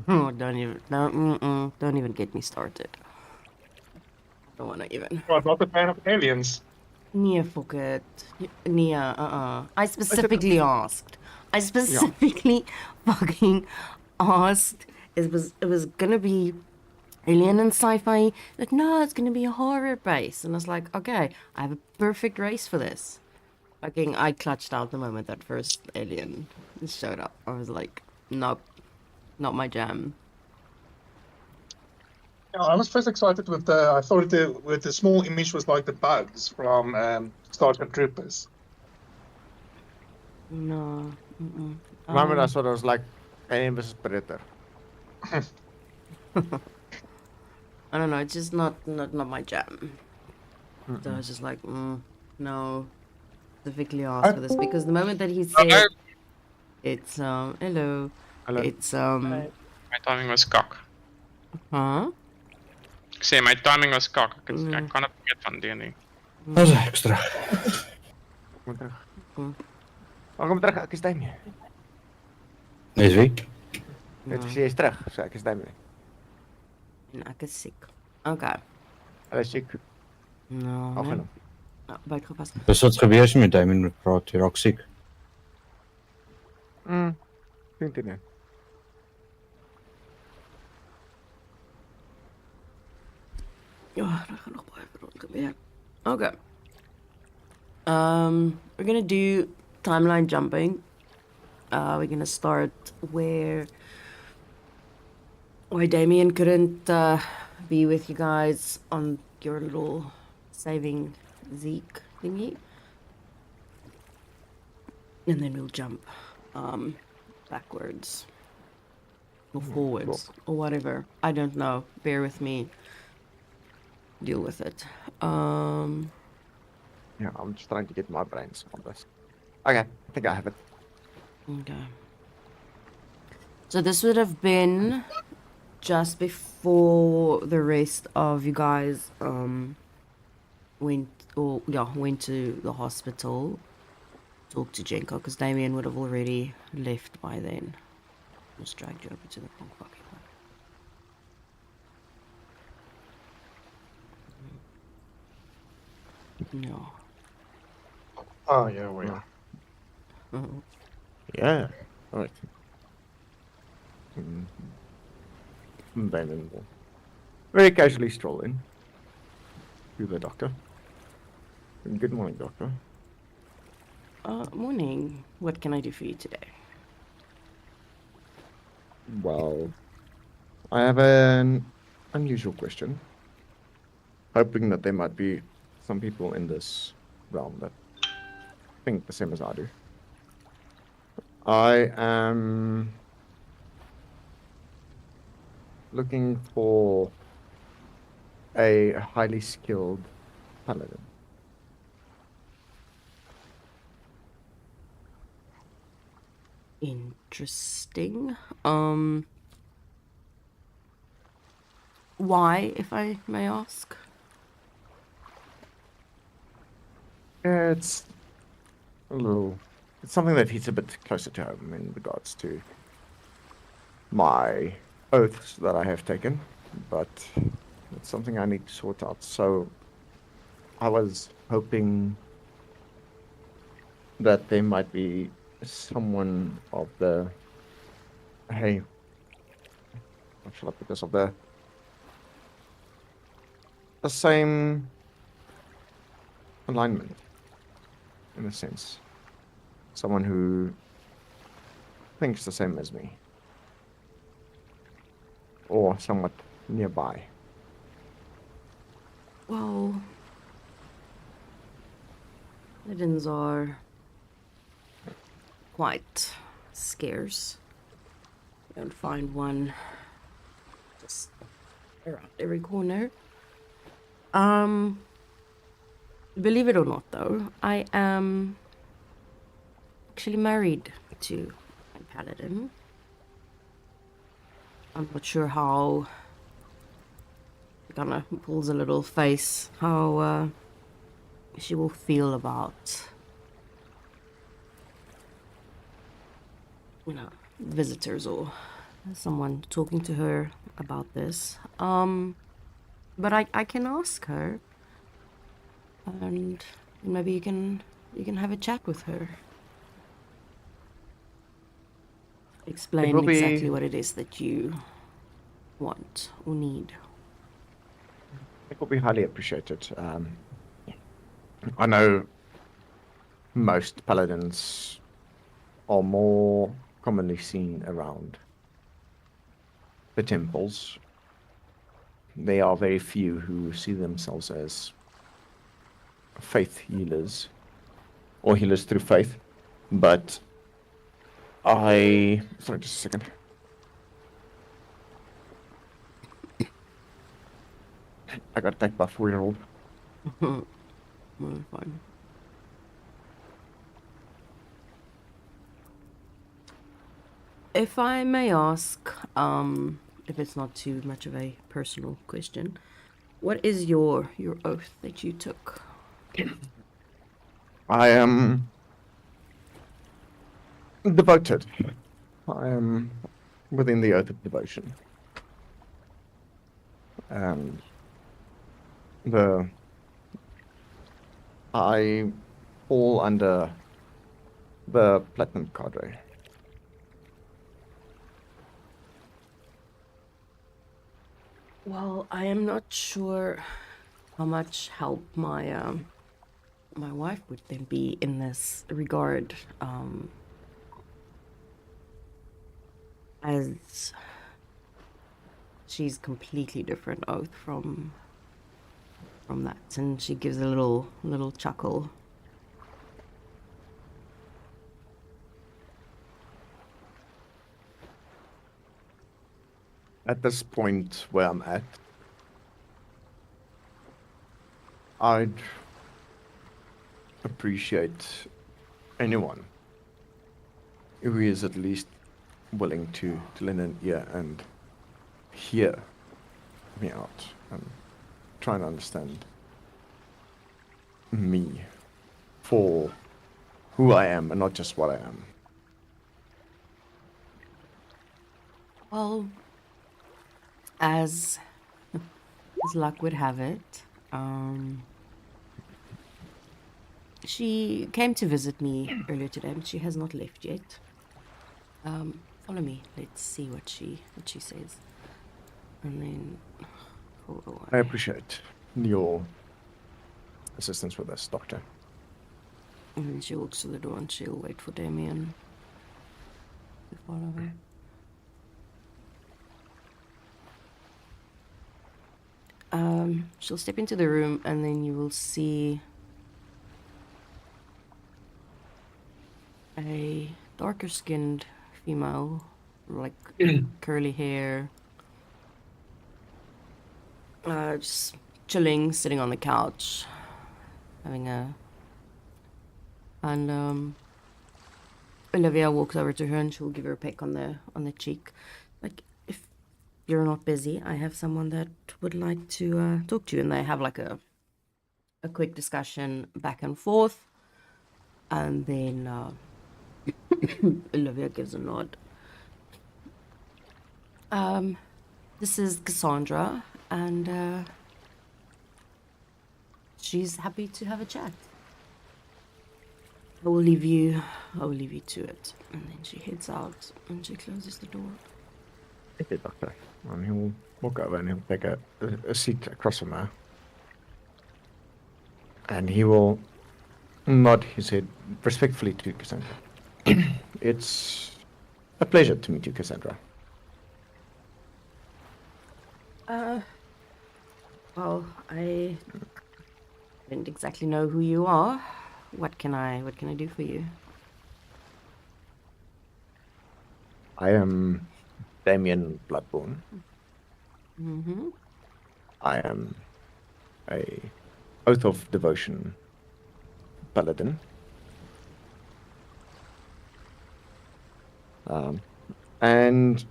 Oh, don't even get me started. Don't wanna even. Well, I'm not a fan of aliens. Nia, fuck it. Nia, I I said, specifically asked. I yeah. specifically fucking asked. It was gonna be alien and sci-fi. Like, no, it's gonna be a horror base. And I was like, okay, I have a perfect race for this. Fucking, I clutched out the moment that first alien showed up. I was like, nope, not my jam. Yeah, I was first excited with the. I thought with the small image was like the bugs from Starship Troopers. No. Mm-mm. Remember, I thought it was like Alien vs Predator. I don't know. It's just not my jam. So I was just like, no. Specifically asked for this because the moment that he Hello? said it's hello, Hello. it's My timing was cock. huh? Ik zei, my timing was cock. Ik Mm. kan het vergeet van D&D. Dat is extra. Kom terug. Mm. Oh, kom terug, ek is Damien. Is wie? Net gesê jy is terug, so ek is Damien. En ek is siek. Okay. Hulle is siek. No. Afgenom. Nou, buik gepas. Dis wat gebeur as jy met Damien moet praat, jy raak siek. Vind nie. Ja, daar gaan nog baie vir ons gebeur. Okay. We're gonna do timeline jumping. We're gonna start where Damien couldn't be with you guys on your little saving Zeke thingy. And then we'll jump backwards or forwards or whatever. I don't know. Bear with me. Deal with it. Yeah, I'm just trying to get my brains on this. Okay, I think I have it. Okay. So this would have been just before the rest of you guys went to the hospital. Talk to Jenko because Damien would have already left by then. Just dragged you over to the wrong fucking one. No. Oh yeah, we are. Yeah, alright. Damien will very casually stroll in to the doctor. Good morning, doctor. Morning. What can I do for you today? Well, I have an unusual question. Hoping that there might be some people in this realm that think the same as I do. I am looking for a highly skilled paladin. Interesting. Why, if I may ask? It's a little. It's something that hits a bit closer to home in regards to my oaths that I have taken, but it's something I need to sort out. So I was hoping that there might be someone of the. Hey, what shall I put this? Of the same alignment, in a sense. Someone who thinks the same as me. Or somewhat nearby. Well, paladins are quite scarce. You don't find one just around every corner. Believe it or not, though, I am actually married to a paladin. I'm not sure how. Kind of pulls a little face. How she will feel about, visitors or someone talking to her about this. But I can ask her, and maybe you can have a chat with her. Explain will exactly be- what it is that you want or need. It will be highly appreciated. I know most paladins are more commonly seen around the temples. There are very few who see themselves as faith healers or healers through faith. But sorry, just a second. I got attacked by a 4-year-old. Well, fine. If I may ask, if it's not too much of a personal question, what is your oath that you took? I am devoted. I am within the oath of devotion. And I fall under the platinum cadre. Well, I am not sure how much help my wife would then be in this regard, as she's completely different oath from that, and she gives a little chuckle. At this point where I'm at, I'd appreciate anyone who is at least willing to lend an ear and hear me out and try and understand me for who I am and not just what I am. Well, as luck would have it, she came to visit me earlier today, but she has not left yet. Follow me. Let's see what she says, and then pull away. I appreciate your assistance with this, Doctor. And then she walks to the door and she'll wait for Damien to follow her. She'll step into the room and then you will see a darker skinned female, like curly hair, just chilling, sitting on the couch, having a... And Olivia walks over to her and she'll give her a peck on the cheek. Like, if you're not busy, I have someone that would like to talk to you. And they have like a quick discussion back and forth. And then Olivia gives a nod. This is Cassandra, and she's happy to have a chat. I will leave you to it. And then she heads out and she closes the door. Thank you, Doctor. And he'll walk over and he'll take a seat across from her. And he will nod his head respectfully to Cassandra. It's a pleasure to meet you, Cassandra. Well, I don't exactly know who you are. What can I do for you? I am Damien Bloodborne. Mm-hmm. I am a Oath of Devotion paladin. And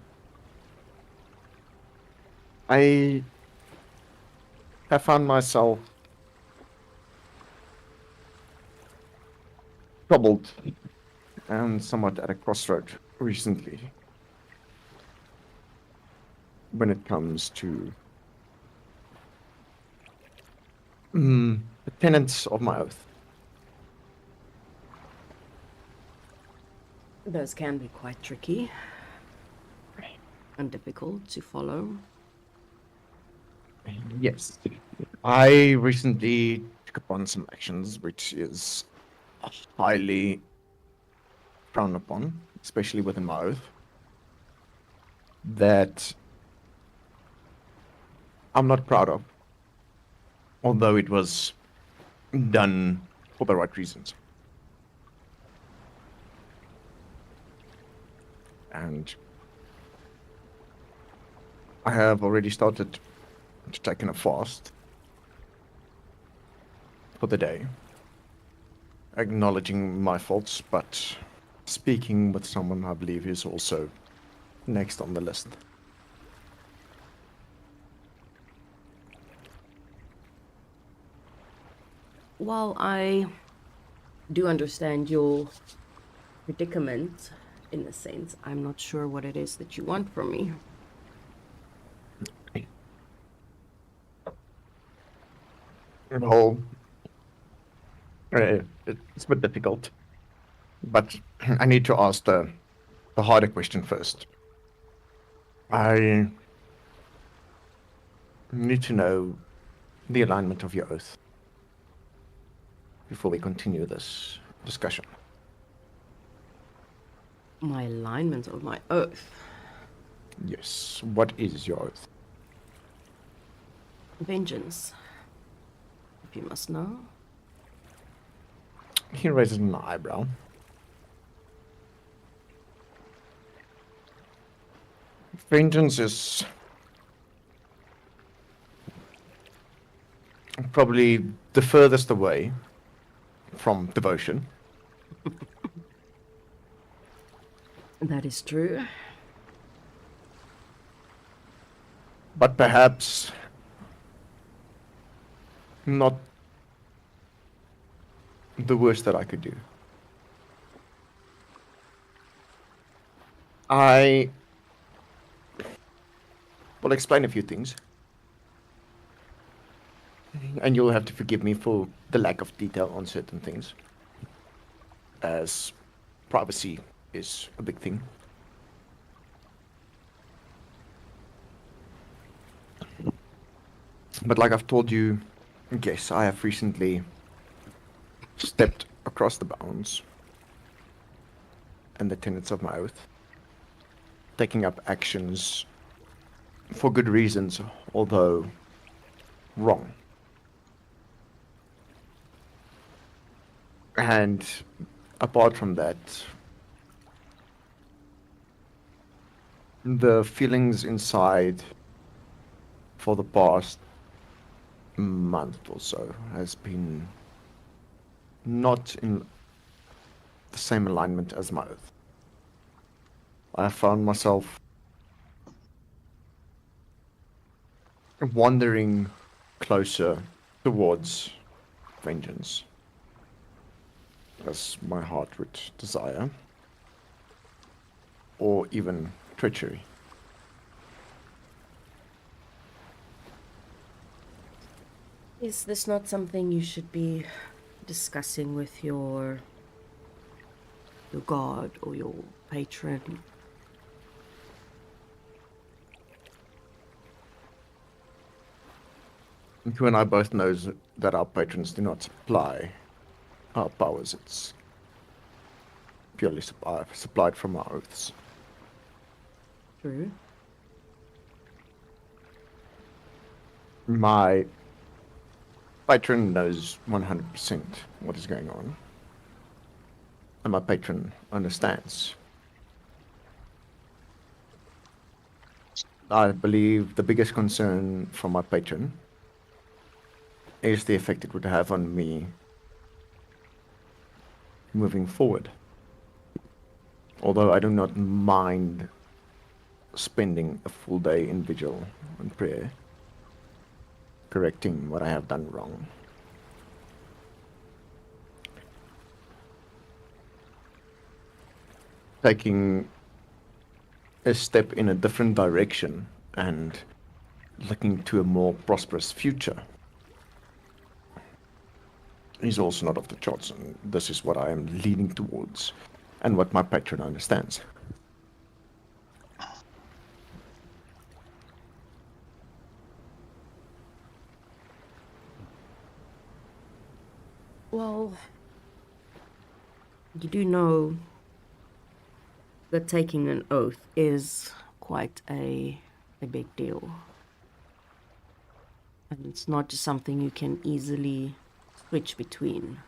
I have found myself troubled and somewhat at a crossroad recently. when it comes to the tenets of my oath. Those can be quite tricky and difficult to follow. Yes. I recently took upon some actions which is highly frowned upon, especially within my oath, that I'm not proud of, although it was done for the right reasons. And I have already started to take in a fast for the day, acknowledging my faults, but speaking with someone I believe is also next on the list. While I do understand your predicament, in a sense, I'm not sure what it is that you want from me. Well, it's a bit difficult, but I need to ask the harder question first. I need to know the alignment of your oath before we continue this discussion. My alignment of my oath. Yes, what is your oath? Vengeance. If you must know. He raises an eyebrow. Vengeance is probably the furthest away from devotion. That is true. But perhaps not the worst that I could do. I will explain a few things. And you'll have to forgive me for the lack of detail on certain things, as privacy is a big thing. But like I've told you, yes, I have recently stepped across the bounds and the tenets of my oath, taking up actions for good reasons, although wrong. And apart from that, the feelings inside for the past month or so has been not in the same alignment as my oath. I found myself wandering closer towards vengeance, as my heart would desire, or even treachery. Is this not something you should be discussing with your god or your patron? You and I both knows that our patrons do not supply our powers. It's purely supplied from our oaths. True. My patron knows 100% what is going on. And my patron understands. I believe the biggest concern from my patron is the effect it would have on me moving forward. Although I do not mind spending a full day in vigil and prayer, correcting what I have done wrong. Taking a step in a different direction and looking to a more prosperous future is also not off the charts, and this is what I am leaning towards and what my patron understands. Well, you do know that taking an oath is quite a big deal. And it's not just something you can easily switch between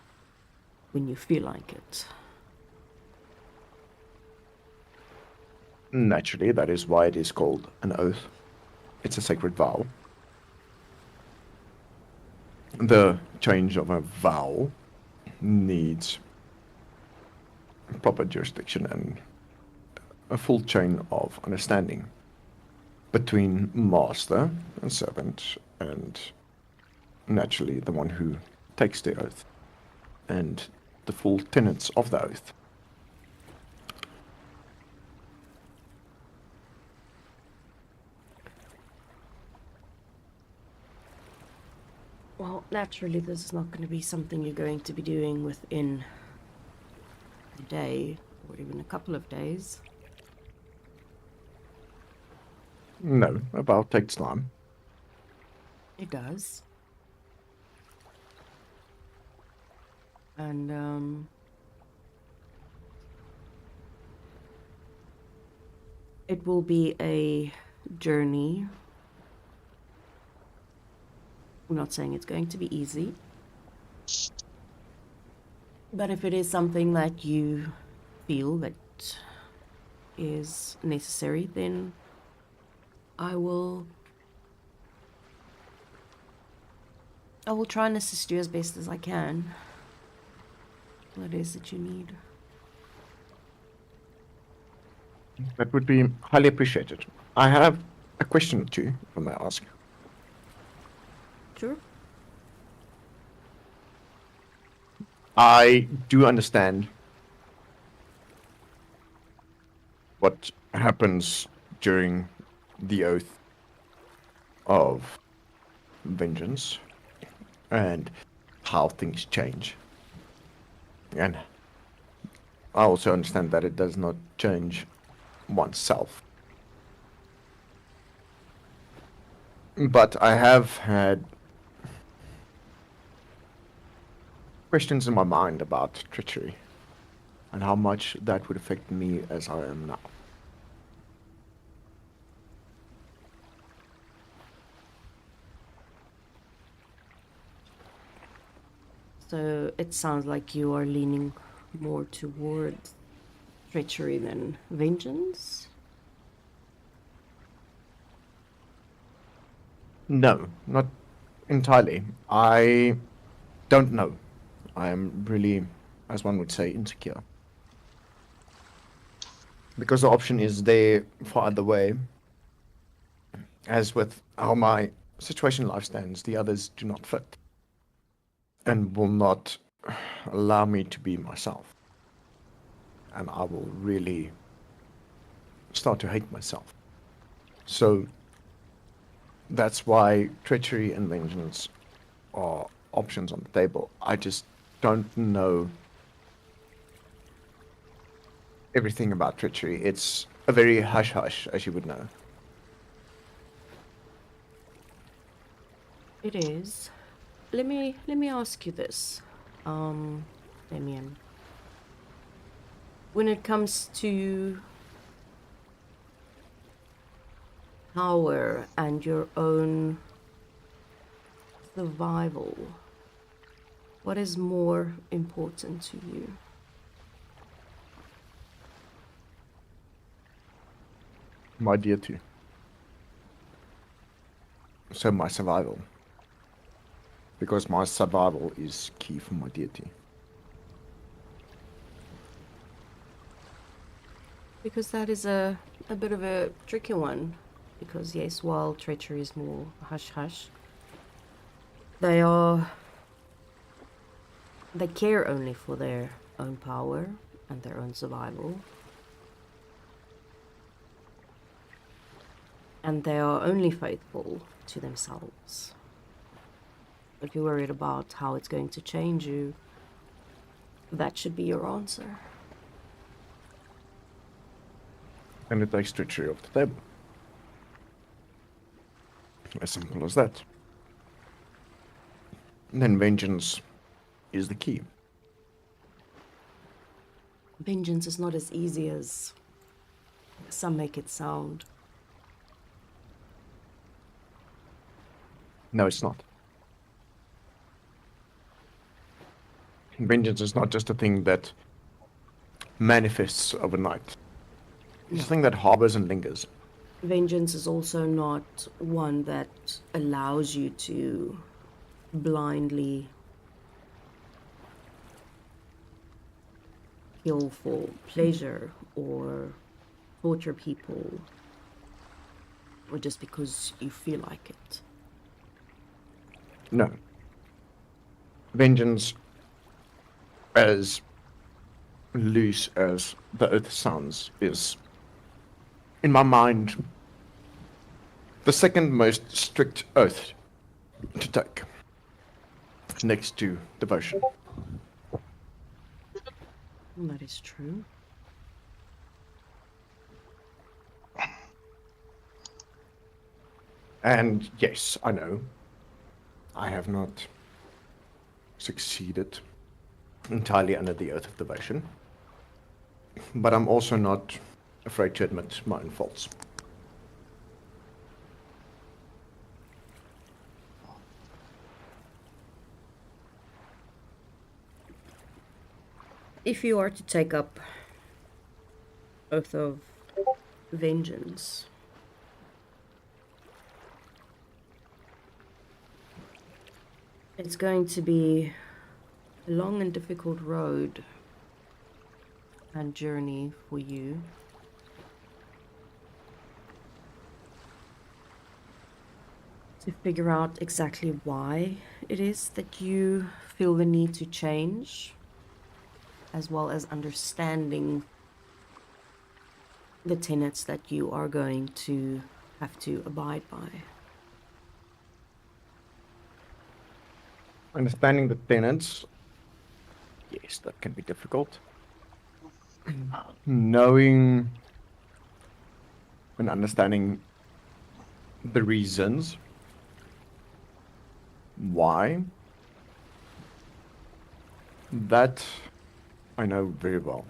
when you feel like it. Naturally, that is why it is called an oath. It's a sacred vow. The change of a vow needs proper jurisdiction and a full chain of understanding between master and servant, and naturally the one who takes the oath, and the full tenets of the oath. Well, naturally, this is not going to be something you're going to be doing within a day or even a couple of days. No, a vow takes time. It does. And, it will be a journey. I'm not saying it's going to be easy. But if it is something that you feel that is necessary, then I will try and assist you as best as I can. What it is that you need. That would be highly appreciated. I have a question or two, if I may ask. Sure. I do understand what happens during the oath of vengeance and how things change. And I also understand that it does not change oneself. But I have had questions in my mind about treachery and how much that would affect me as I am now. So it sounds like you are leaning more towards treachery than vengeance. No, not entirely. I don't know. I am really, as one would say, insecure. Because the option is there for either way. As with how my situation in life stands, the others do not fit and will not allow me to be myself. And I will really start to hate myself. So that's why treachery and vengeance are options on the table. I just don't know everything about treachery. It's a very hush-hush, as you would know. It is. Let me ask you this, Damien. When it comes to power and your own survival, what is more important to you? My deity. So my survival. Because my survival is key for my deity. Because that is a bit of a tricky one. Because yes, while treachery is more hush-hush, they care only for their own power and their own survival. and they are only faithful to themselves. If you're worried about how it's going to change you, that should be your answer. And it takes treachery off the table. As simple as that. And then vengeance is the key. Vengeance is not as easy as some make it sound. No, it's not. Vengeance is not just a thing that manifests overnight. It's a thing that harbors and lingers. Vengeance is also not one that allows you to blindly kill for pleasure or torture people or just because you feel like it. No. Vengeance, as loose as the oath sounds, is, in my mind, the second most strict oath to take, next to devotion. That is true. And yes, I know, I have not succeeded entirely under the oath of devotion, but I'm also not afraid to admit my own faults. If you are to take up oath of vengeance, it's going to be a long and difficult road and journey for you. To figure out exactly why it is that you feel the need to change, as well as understanding the tenets that you are going to have to abide by. Understanding the tenets, yes, that can be difficult. Knowing and understanding the reasons why, that I know very well.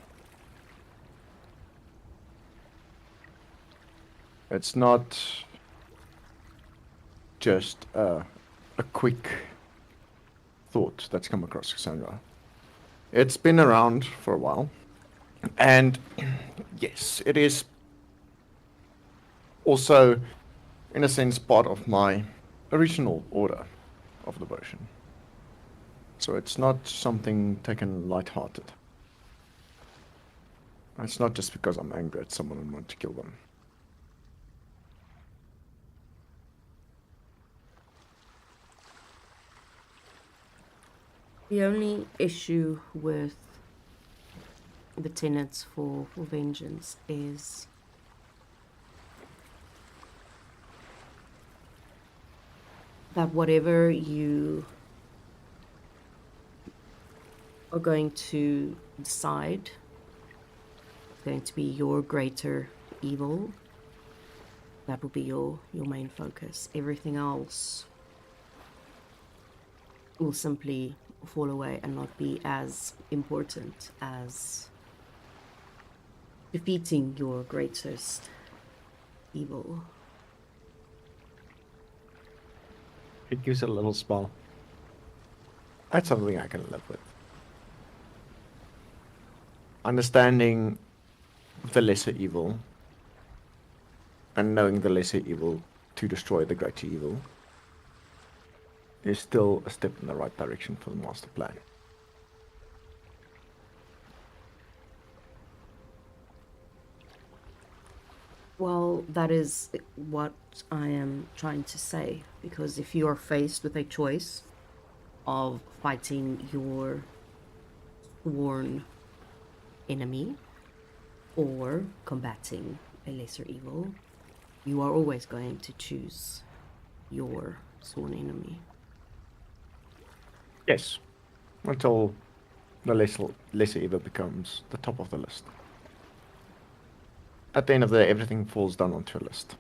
It's not just a quick thought that's come across Cassandra. It's been around for a while, and yes, it is also, in a sense, part of my original order of devotion. So it's not something taken lighthearted. It's not just because I'm angry at someone and want to kill them. The only issue with the tenets for vengeance is that whatever you are going to decide is going to be your greater evil. That will be your main focus. Everything else will simply fall away and not be as important as defeating your greatest evil. It gives a little smile. That's something I can live with. Understanding the lesser evil and knowing the lesser evil to destroy the greater evil is still a step in the right direction for the master plan. Well, that is what I am trying to say, because if you are faced with a choice of fighting your sworn enemy or combating a lesser evil, you are always going to choose your sworn enemy. Yes. Until the lesser evil becomes the top of the list. At the end of the day, everything falls down onto a list.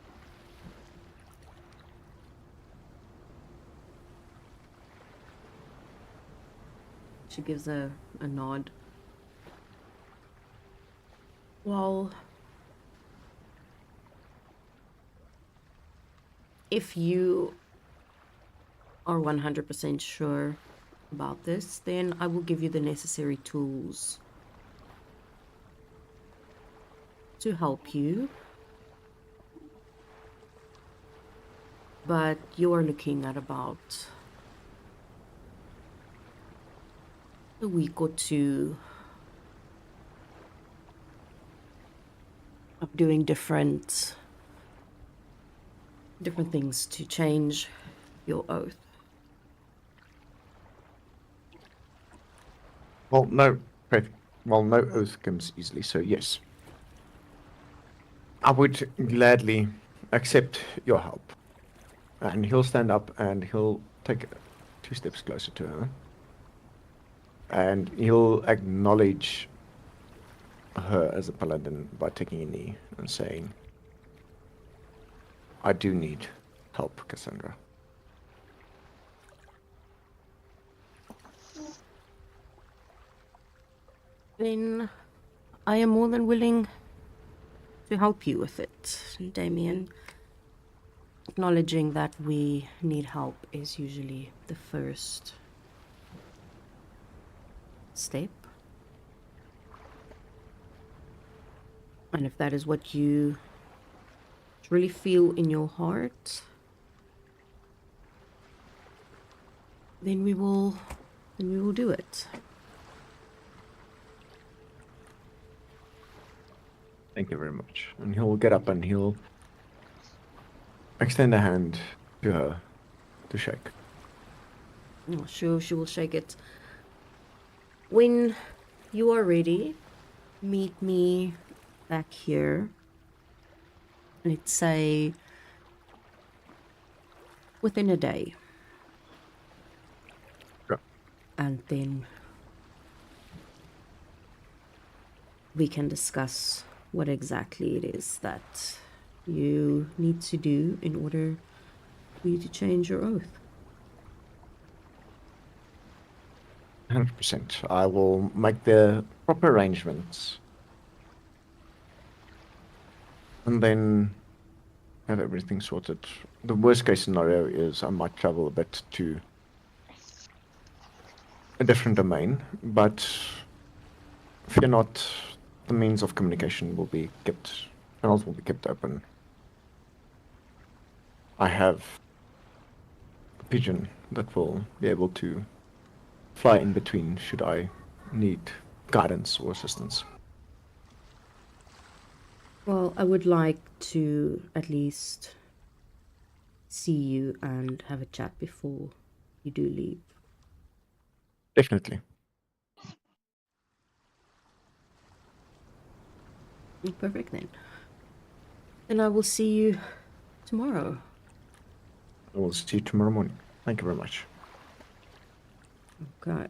She gives a nod. Well, if you are 100% sure about this, then I will give you the necessary tools to help you. But you are looking at about a week or two of doing different things to change your oath. Well, no oath comes easily, so yes. I would gladly accept your help. And he'll stand up and he'll take 2 steps closer to her. And he'll acknowledge her as a paladin by taking a knee and saying, I do need help, Cassandra. Then I am more than willing to help you with it, Damien. Acknowledging that we need help is usually the first step. And if that is what you really feel in your heart, then we will do it. Thank you very much. And he'll get up and he'll extend a hand to her to shake. Oh, sure, she will shake it. When you are ready, meet me back here. Let's say within a day. Yeah. And then we can discuss what exactly it is that you need to do in order for you to change your oath. 100%. I will make the proper arrangements. And then have everything sorted. The worst case scenario is I might travel a bit to a different domain, but fear not, the means of communication will be kept, channels will be kept open. I have a pigeon that will be able to fly in between should I need guidance or assistance. Well, I would like to at least see you and have a chat before you do leave. Definitely. Perfect then. Then I will see you tomorrow. I will see you tomorrow morning. Thank you very much. Okay.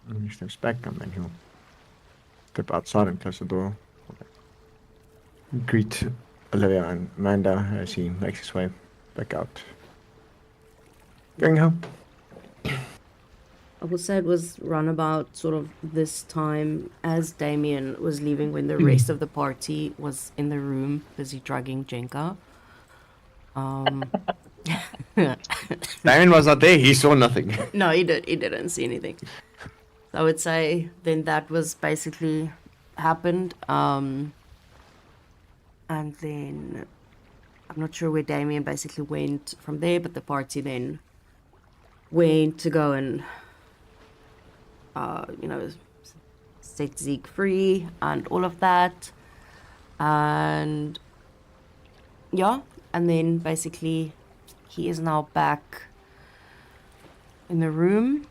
And he steps back and then he'll step outside and close the door. Greet Olivia and Amanda as he makes his way back out. Going home. I will say it was run about sort of this time as Damien was leaving when the rest of the party was in the room busy drugging Jenka. Damien was not there, he saw nothing. No, he didn't see anything. So I would say then that was basically happened. And then I'm not sure where Damien basically went from there, but the party then went to go and set Zeke free and all of that. And yeah, and then basically he is now back in the room.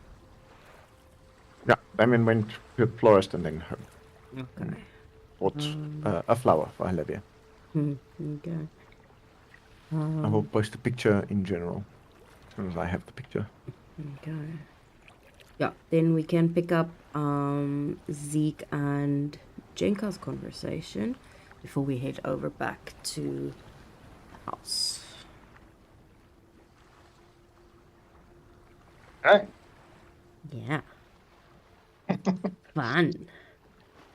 Yeah, Damien went to a florist and then home. Okay. Bought a flower for Olivia. Okay. I will post a picture in general as soon as I have the picture. Okay. Yeah, then we can pick up Zeke and Jenka's conversation before we head over back to the house. Okay. Yeah. Fun.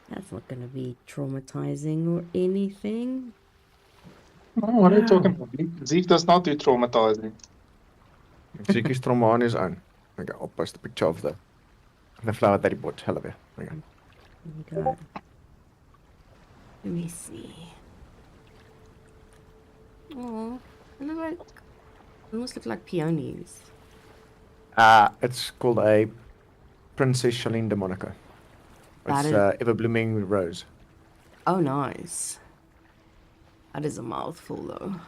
That's not gonna be traumatizing or anything. Oh, what are you talking Wow. about? Zeke does not do traumatizing. Zeke is trauma on his own. Okay, I'll post a picture of the flower that he bought. Hell of it. Okay. Here we go. Let me see. Oh, they look like almost look like peonies. It's called a Princess Charlene de Monaco. That It's is ever blooming rose. oh nice. That is a mouthful though.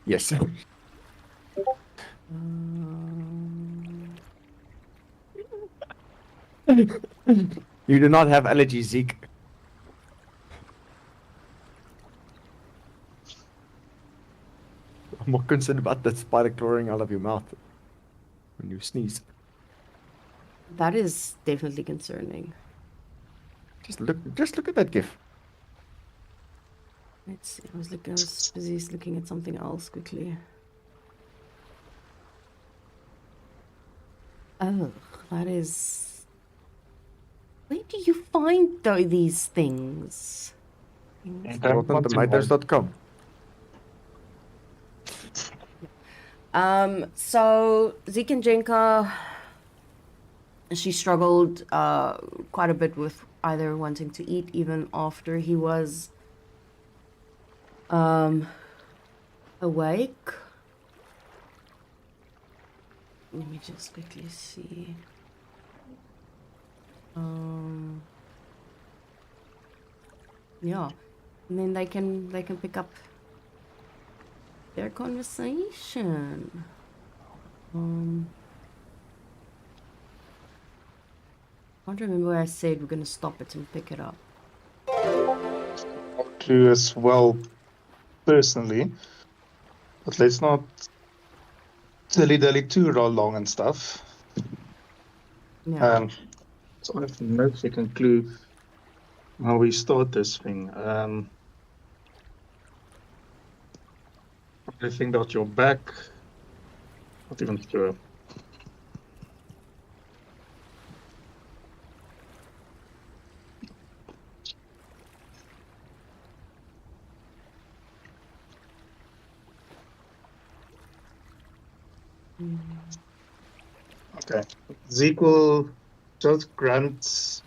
Yes. You do not have allergies, Zeke. I'm more concerned about that spider clawing out of your mouth when you sneeze. That is definitely concerning. Just look at that gif. Let's see. I was busy looking at something else quickly. Oh, that is. Where do you find these things? RottenTomatoes.com. So Zeke and Jenka, she struggled quite a bit with either wanting to eat even after he was awake. Let me just quickly see. Yeah, and then they can pick up their conversation. I can't remember where I said we're gonna stop it and pick it up. To as well, personally. But let's not dilly-dally too long and stuff. Yeah. So I have no second clue how we start this thing. I think that you're back. Not even sure. Okay. Zeke will just grunt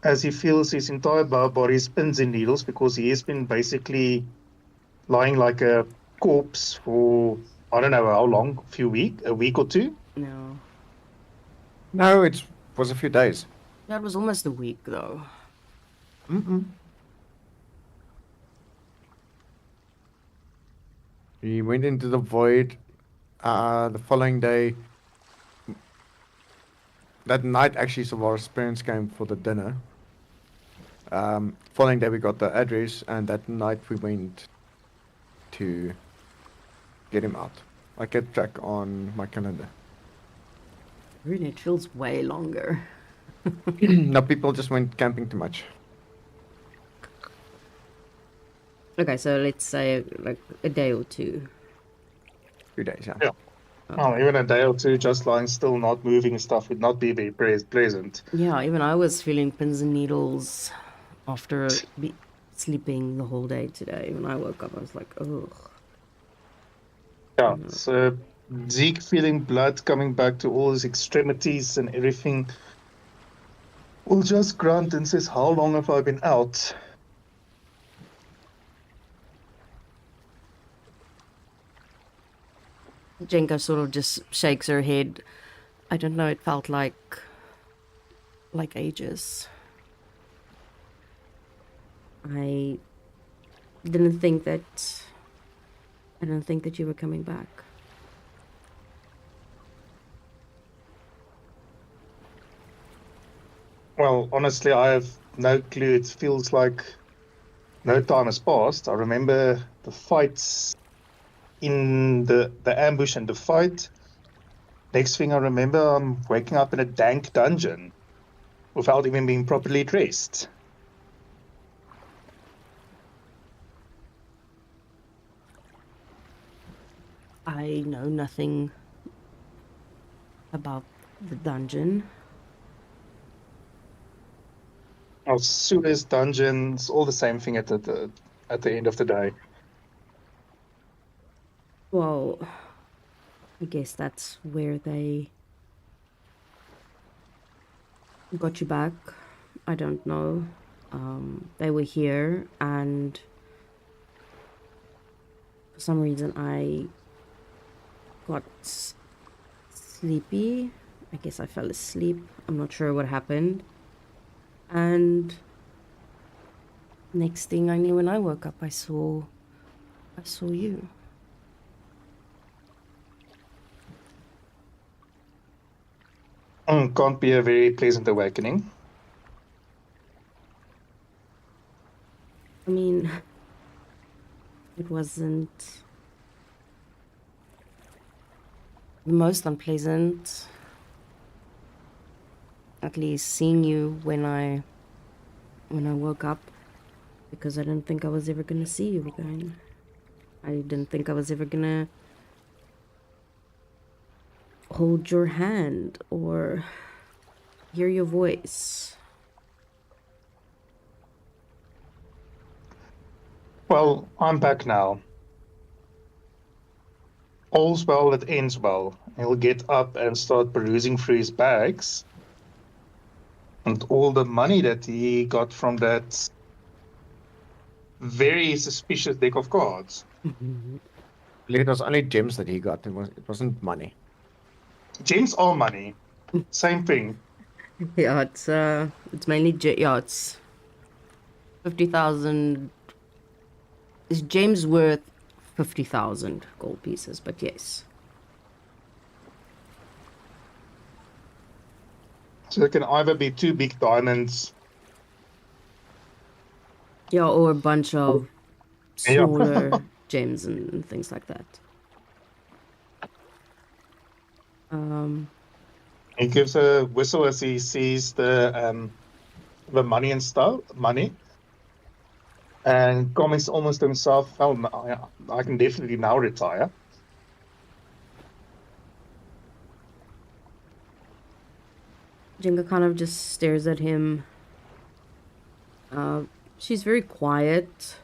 as he feels his entire body is pins and needles because he has been basically lying like a corpse for I don't know how long, a week or two. No. No, it was a few days. That was almost a week though. He went into the void the following day. That night, actually, Savara's parents came for the dinner. Following day, we got the address, and that night we went to get him out. I kept track on my calendar. Really, it feels way longer. Now people just went camping too much. Okay, so let's say like a day or two. 3 days, yeah. Yeah. Oh, even a day or two just lying still, not moving and stuff would not be very pleasant. Yeah, even I was feeling pins and needles after sleeping the whole day today. When I woke up, I was like, ugh. Yeah, so Zeke feeling blood coming back to all his extremities and everything will just grunt and says, how long have I been out? Jenka sort of just shakes her head. I don't know, it felt like ages. I didn't think that you were coming back. Well, honestly, I have no clue. It feels like no time has passed. I remember the fights in the ambush and the fight. Next thing I remember, I'm waking up in a dank dungeon without even being properly dressed. I know nothing about the dungeon. Suda's dungeons, all the same thing at the end of the day. Well, I guess that's where they got you back. I don't know. They were here, and for some reason I got sleepy. I guess I fell asleep. I'm not sure what happened. And next thing I knew, when I woke up, I saw you. Can't be a very pleasant awakening. I mean, it wasn't the most unpleasant. At least seeing you when I woke up, because I didn't think I was ever gonna see you again. I didn't think I was ever gonna hold your hand or hear your voice. Well, I'm back now. All's well that ends well. He'll get up and start perusing through his bags. And all the money that he got from that very suspicious deck of cards. I believe it was only gems that he got. It wasn't money. Gems are money. Same thing. Yeah, it's mainly it's 50,000. Is James worth 50,000 gold pieces? But yes. So it can either be 2 big diamonds. Yeah, or a bunch of Yeah. smaller gems and things like that. He gives a whistle as he sees the money and stuff, and comments almost to himself, "Oh, I can definitely now retire." Jenga kind of just stares at him. She's very quiet.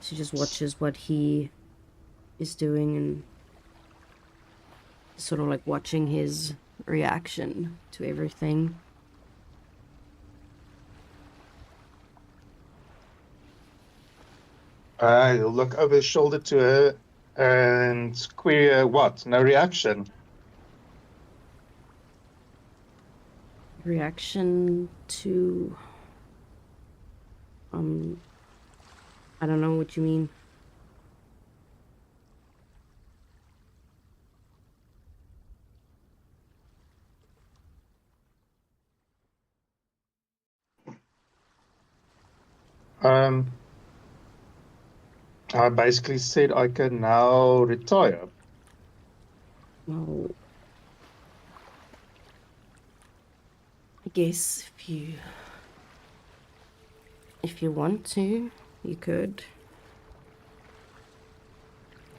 She just watches what he is doing and sort of like watching his reaction to everything. He'll look over his shoulder to her and query her, what? No reaction. Reaction to I don't know what you mean. I basically said I can now retire. Well, I guess if you want to, you could.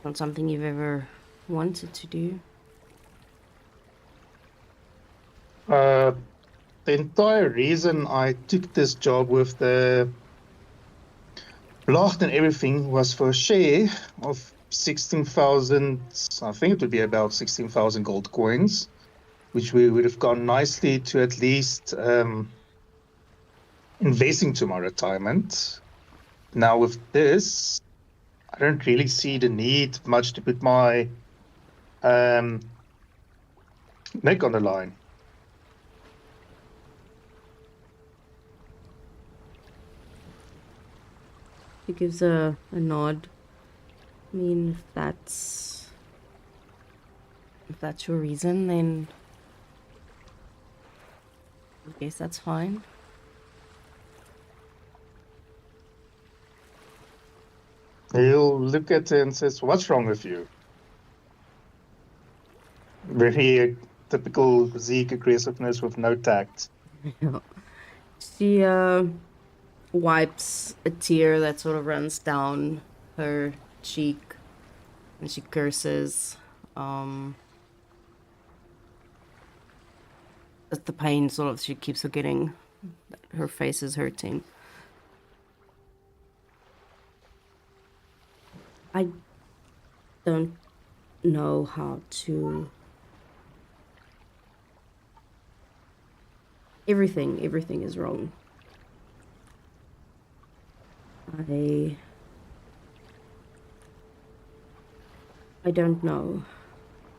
Not something you've ever wanted to do. The entire reason I took this job with the blast and everything was for a share of 16,000, I think it would be about 16,000 gold coins, which we would have gone nicely to at least investing to my retirement. Now with this, I don't really see the need much to put my neck on the line. He gives a nod. I mean, if that's your reason, then I guess that's fine. He'll look at her and says, "What's wrong with you?" Very typical Zeke aggressiveness with no tact. She wipes a tear that sort of runs down her cheek and she curses. As the pain sort of she keeps forgetting that her face is hurting. I don't know how to. Everything is wrong. I don't know.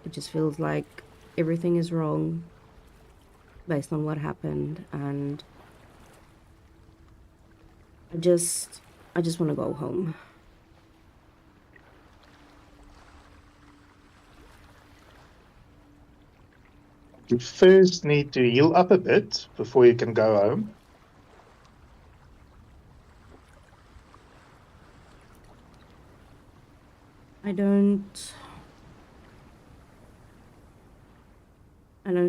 It just feels like everything is wrong based on what happened, and I just want to go home. You first need to heal up a bit before you can go home. I don't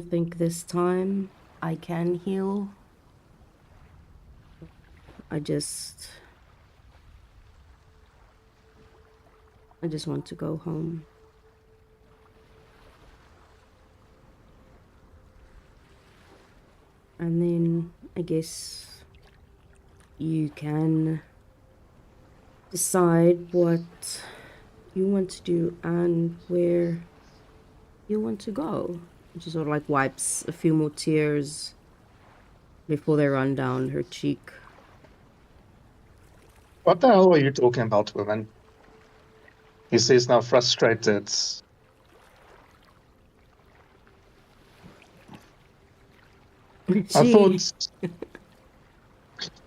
think this time I can heal. I just want to go home. And then I guess you can decide what you want to do and where you want to go. She sort of like wipes a few more tears before they run down her cheek. What the hell are you talking about, woman? He says now frustrated.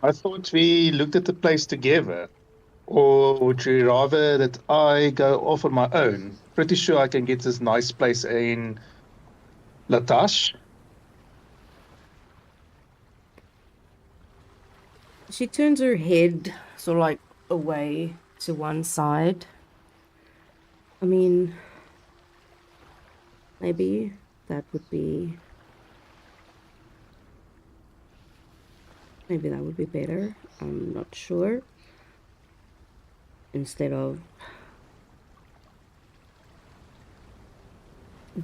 I thought we looked at the place together. Or would you rather that I go off on my own? Pretty sure I can get this nice place in Latash. She turns her head sort of like away to one side. I mean, maybe that would be better. I'm not sure. Instead of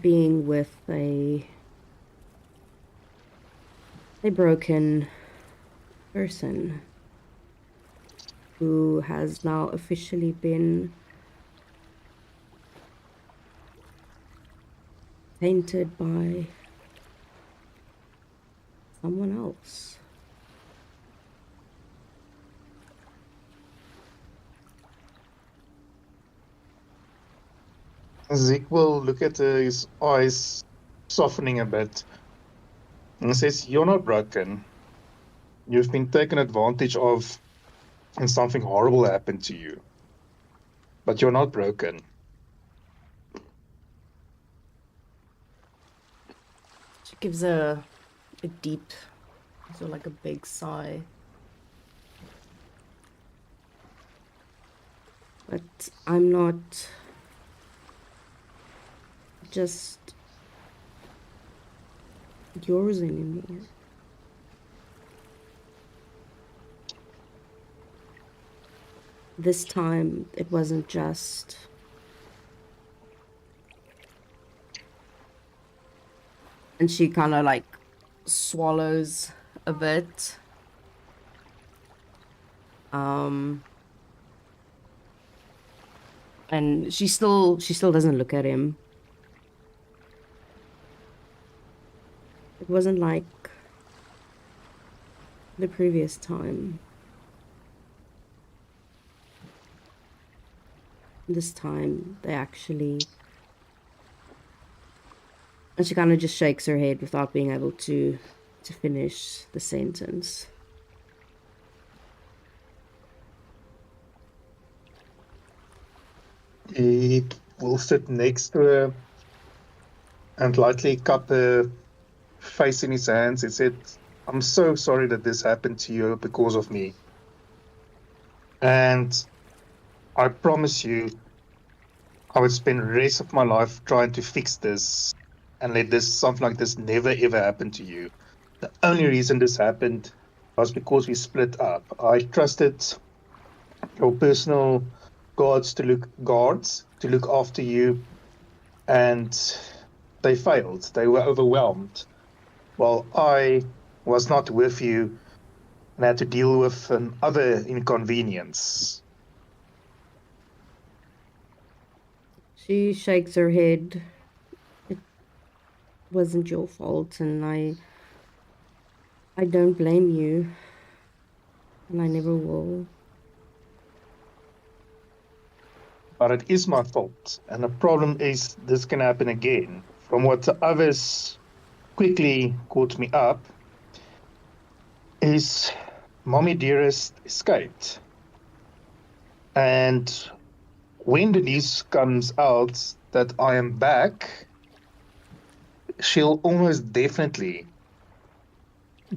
being with a broken person who has now officially been tainted by someone else. Zeke will look at her, his eyes softening a bit, and says, "You're not broken. You've been taken advantage of and something horrible happened to you. But you're not broken." She gives a deep, sort of like a big sigh. But I'm not just yours anymore. This time it wasn't just and she kind of like swallows a bit. And she still doesn't look at him. It wasn't like the previous time. This time they actually, and she kind of just shakes her head without being able to finish the sentence. He will sit next to her and lightly cup her face in his hands and said, "I'm so sorry that this happened to you because of me." And I promise you, I would spend the rest of my life trying to fix this and let this something like this never ever happen to you. The only reason this happened was because we split up. I trusted your personal guards to look after you, and they failed. They were overwhelmed. While I was not with you and had to deal with another inconvenience. She shakes her head. It wasn't your fault, and I don't blame you, and I never will. But it is my fault. And the problem is this can happen again. From what the others quickly caught me up, is Mommy Dearest escaped. And when the news comes out that I am back, she'll almost definitely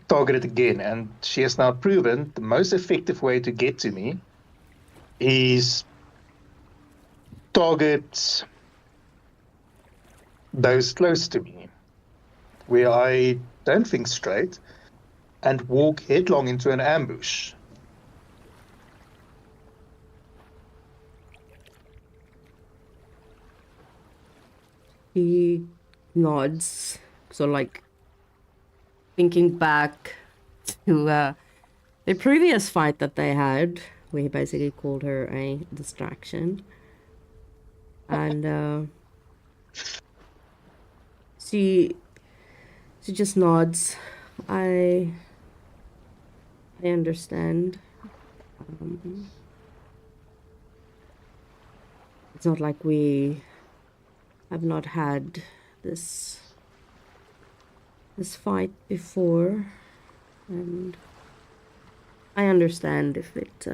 target it again. And she has now proven the most effective way to get to me is target those close to me, where I don't think straight and walk headlong into an ambush. He nods, so like thinking back to the previous fight that they had, where he basically called her a distraction. And she just nods. I understand. It's not like we have not had this fight before, and I understand if it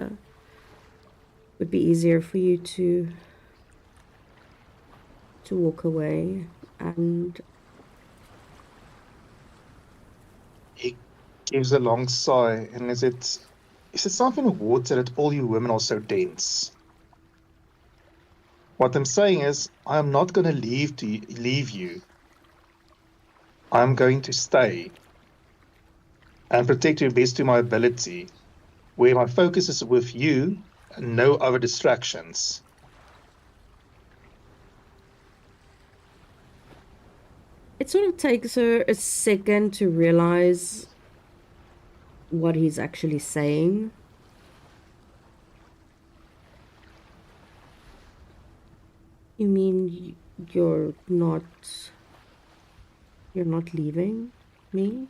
would be easier for you to walk away. And He gives a long sigh, and is it something in water that all you women are so dense? What I'm saying is, I'm not going to leave you. I'm going to stay and protect you best to my ability, where my focus is with you and no other distractions. it sort of takes her a second to realize what he's actually saying. You mean you're not leaving me?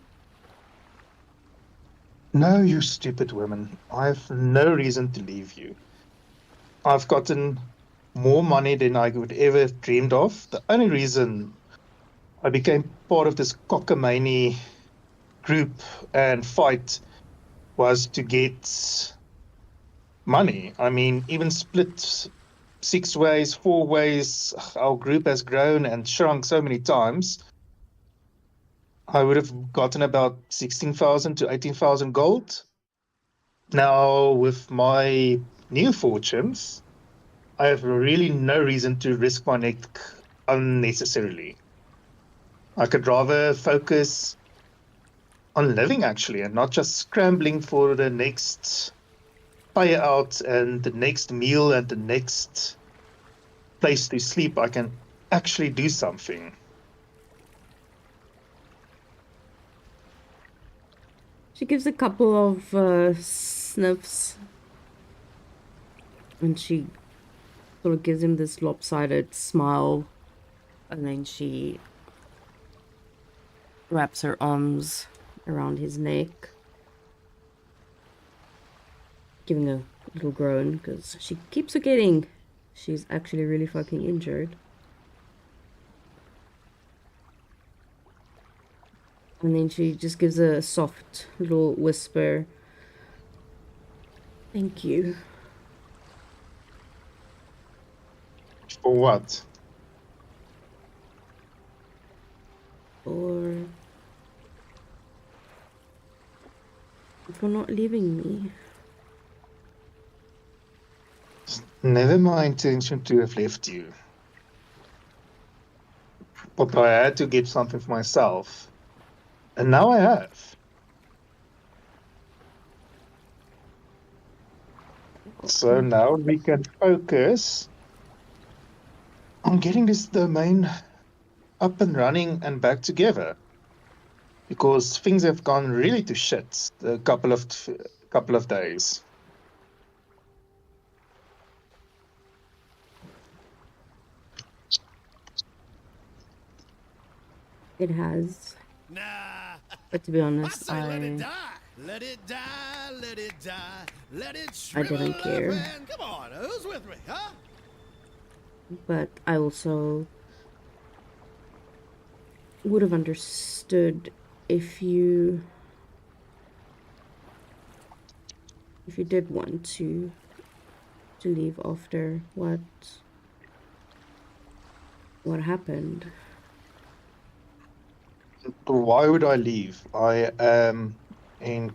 No, you stupid women. I have no reason to leave you. I've gotten more money than I would ever have dreamed of. The only reason I became part of this cockamamie group and fight was to get money. I mean, even split 6 ways, 4 ways, our group has grown and shrunk so many times. I would have gotten about 16,000 to 18,000 gold. Now, with my new fortunes, I have really no reason to risk my neck unnecessarily. I could rather focus on living, actually, and not just scrambling for the next payout and the next meal and the next place to sleep. I can actually do something. She gives a couple of sniffs, and she sort of gives him this lopsided smile, and then she wraps her arms around his neck, giving a little groan because she keeps forgetting she's actually really fucking injured. And then she just gives a soft little whisper. Thank you. For what? For not leaving me. Never my intention to have left you. But I had to get something for myself. And now I have. So now we can focus on getting this domain up and running and back together. Because things have gone really to shit a couple of days. It has. Nah. But to be I honest, say let it I die. Let it die, let it die. Let it I shrivel didn't up care. and come on, who's with me, huh? but I also would have understood if you did want to leave after what happened. Why would I leave? I am in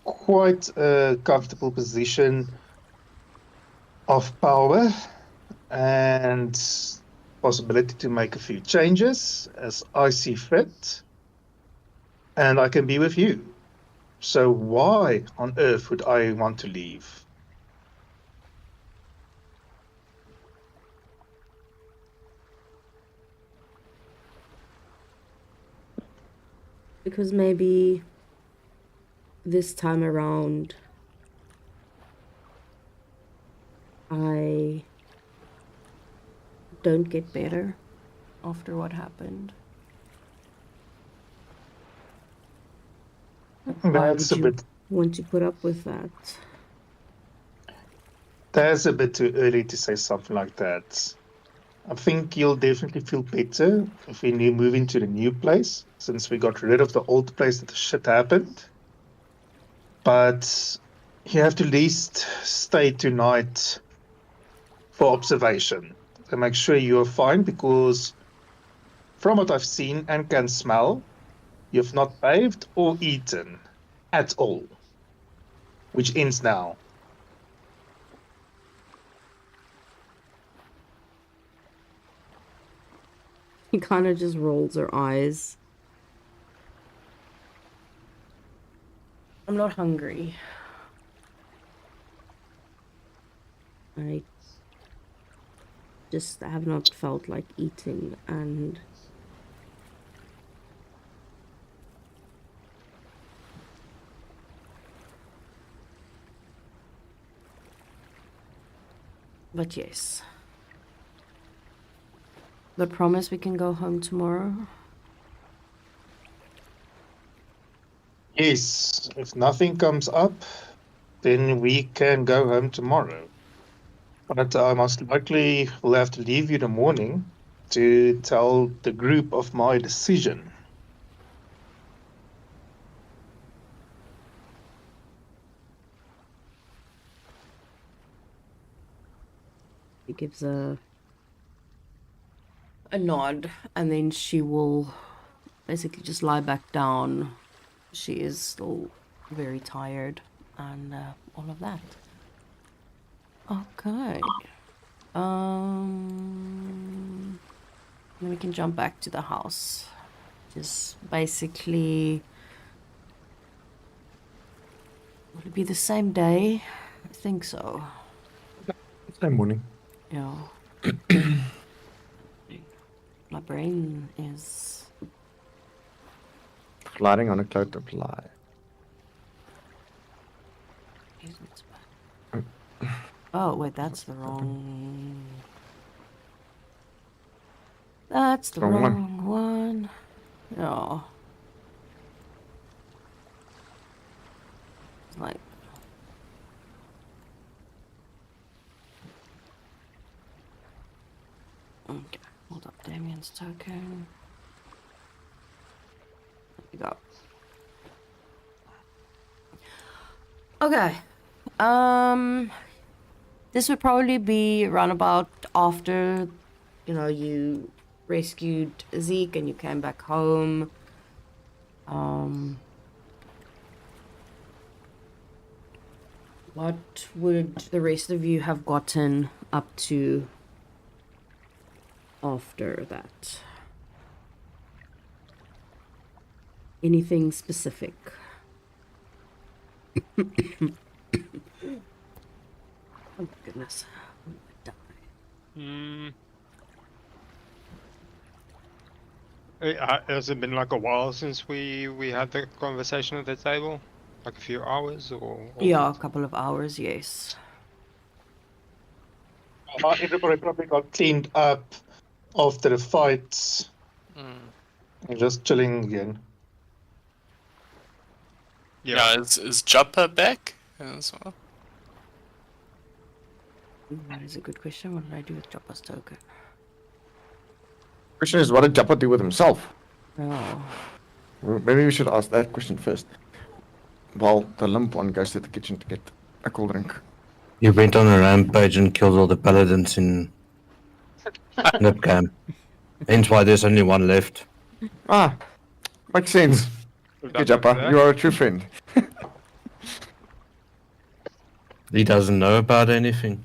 quite a comfortable position of power and possibility to make a few changes as I see fit, and I can be with you. So why on earth would I want to leave? Because maybe this time around I don't get better after what happened. Why That's would a you bit want to put up with that? that's a bit too early to say something like that. I think you'll definitely feel better if we move into the new place, since we got rid of the old place that the shit happened. But you have to at least stay tonight for observation and make sure you're fine, because from what I've seen and can smell, you've not bathed or eaten at all, which ends now. He kind of just rolls her eyes. I'm not hungry. I just have not felt like eating, and but yes. But promise we can go home tomorrow. Yes, if nothing comes up, then we can go home tomorrow. But I most likely will have to leave you in the morning to tell the group of my decision. He gives a nod, and then she will basically just lie back down. She is still very tired, and all of that. Okay. Then we can jump back to the house. Just basically, will it be the same day? I think so. Same morning. Yeah. My brain is Gliding on a cloud of lie. Oh, wait, that's the wrong... That's the Wrong one. wrong one. No. Like... Okay, hold up Damien's token. There we go. Okay. This would probably be around about after, you rescued Zeke and you came back home. What would the rest of you have gotten up to after that? Anything specific? Oh my goodness. I'm gonna die. Has it been like a while since we had the conversation at the table? Like a few hours or Yeah, a couple of hours, yes. Everybody probably got cleaned up after the fights. And just chilling again. Yeah, is Jumper back as well? That is a good question. What did I do with Joppa's token? Question is, what did Japa do with himself? Oh. Well, maybe we should ask that question first. While the limp one goes to the kitchen to get a cool drink. He went on a rampage and killed all the paladins in Nipcam. Hence why there's only one left. Ah, makes sense. Okay, Japa, you are a true friend. He doesn't know about anything.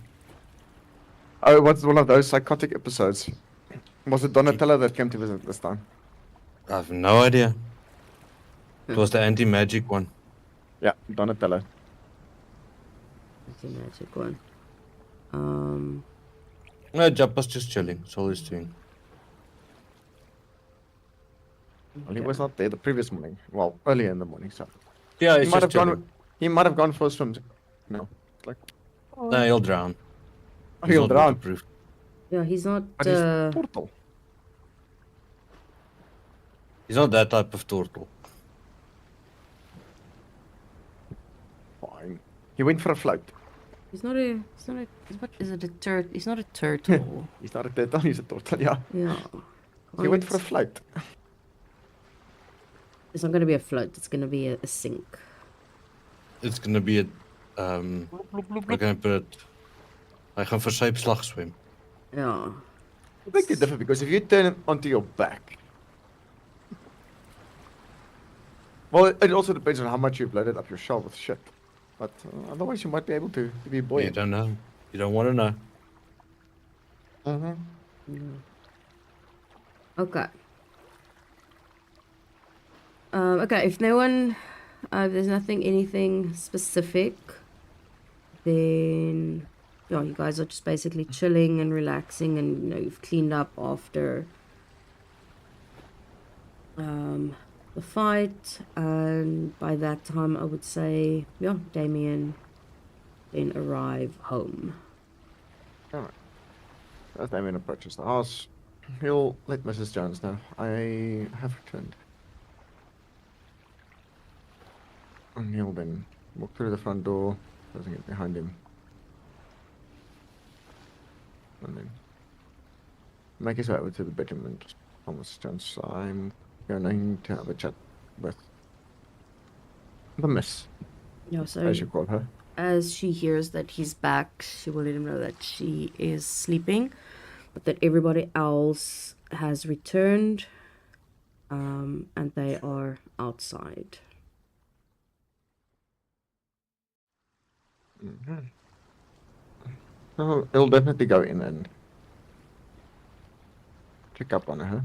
Oh, what's one of those psychotic episodes? Was it Donatello that came to visit this time? I have no idea. It was the anti-magic one. Yeah, Donatello. That's a magic one. No, Joppa's just chilling. That's all he's doing. Well, he was not there the previous morning. Well, earlier in the morning, so Yeah, he he's might just have chilling. gone. He might have gone for a swim. No, like No, he'll drown. He's he'll not drown. waterproof. Yeah, he's not. But he's turtle. He's not that type of turtle. Fine. He went for a float. He's not a. He's not a. What is it? A turtle? He's not a turtle. He's not a turtle. He's a turtle. Yeah. Yeah. He went for a Can't- float. It's not going to be a float. It's going to be a sink. It's gonna be a we're gonna put it. Hy gaan vir sypslag swem. Yeah. I think it's different because if you turn it onto your back. Well, it also depends on how much you've loaded up your shell with shit. But otherwise, you might be able to be You buoyant. don't know. You don't want to know. Mm-hmm. Okay. Okay, if no one, if there's anything specific, then, yeah, you guys are just basically chilling and relaxing, and, you know, you've cleaned up after the fight, and by that time, I would say, yeah, Damien then arrive home. Alright. As Damien approaches the house, he'll let Mrs. Jones know. I have returned. And he'll then walk through the front door, closing it behind him. And then make his way over to the bedroom and just tell Mrs. Jones, I'm going to have a chat with the miss, Yeah, so as you call her. as she hears that he's back, she will let him know that she is sleeping, but that everybody else has returned, and they are outside. So he'll definitely go in and check up on her.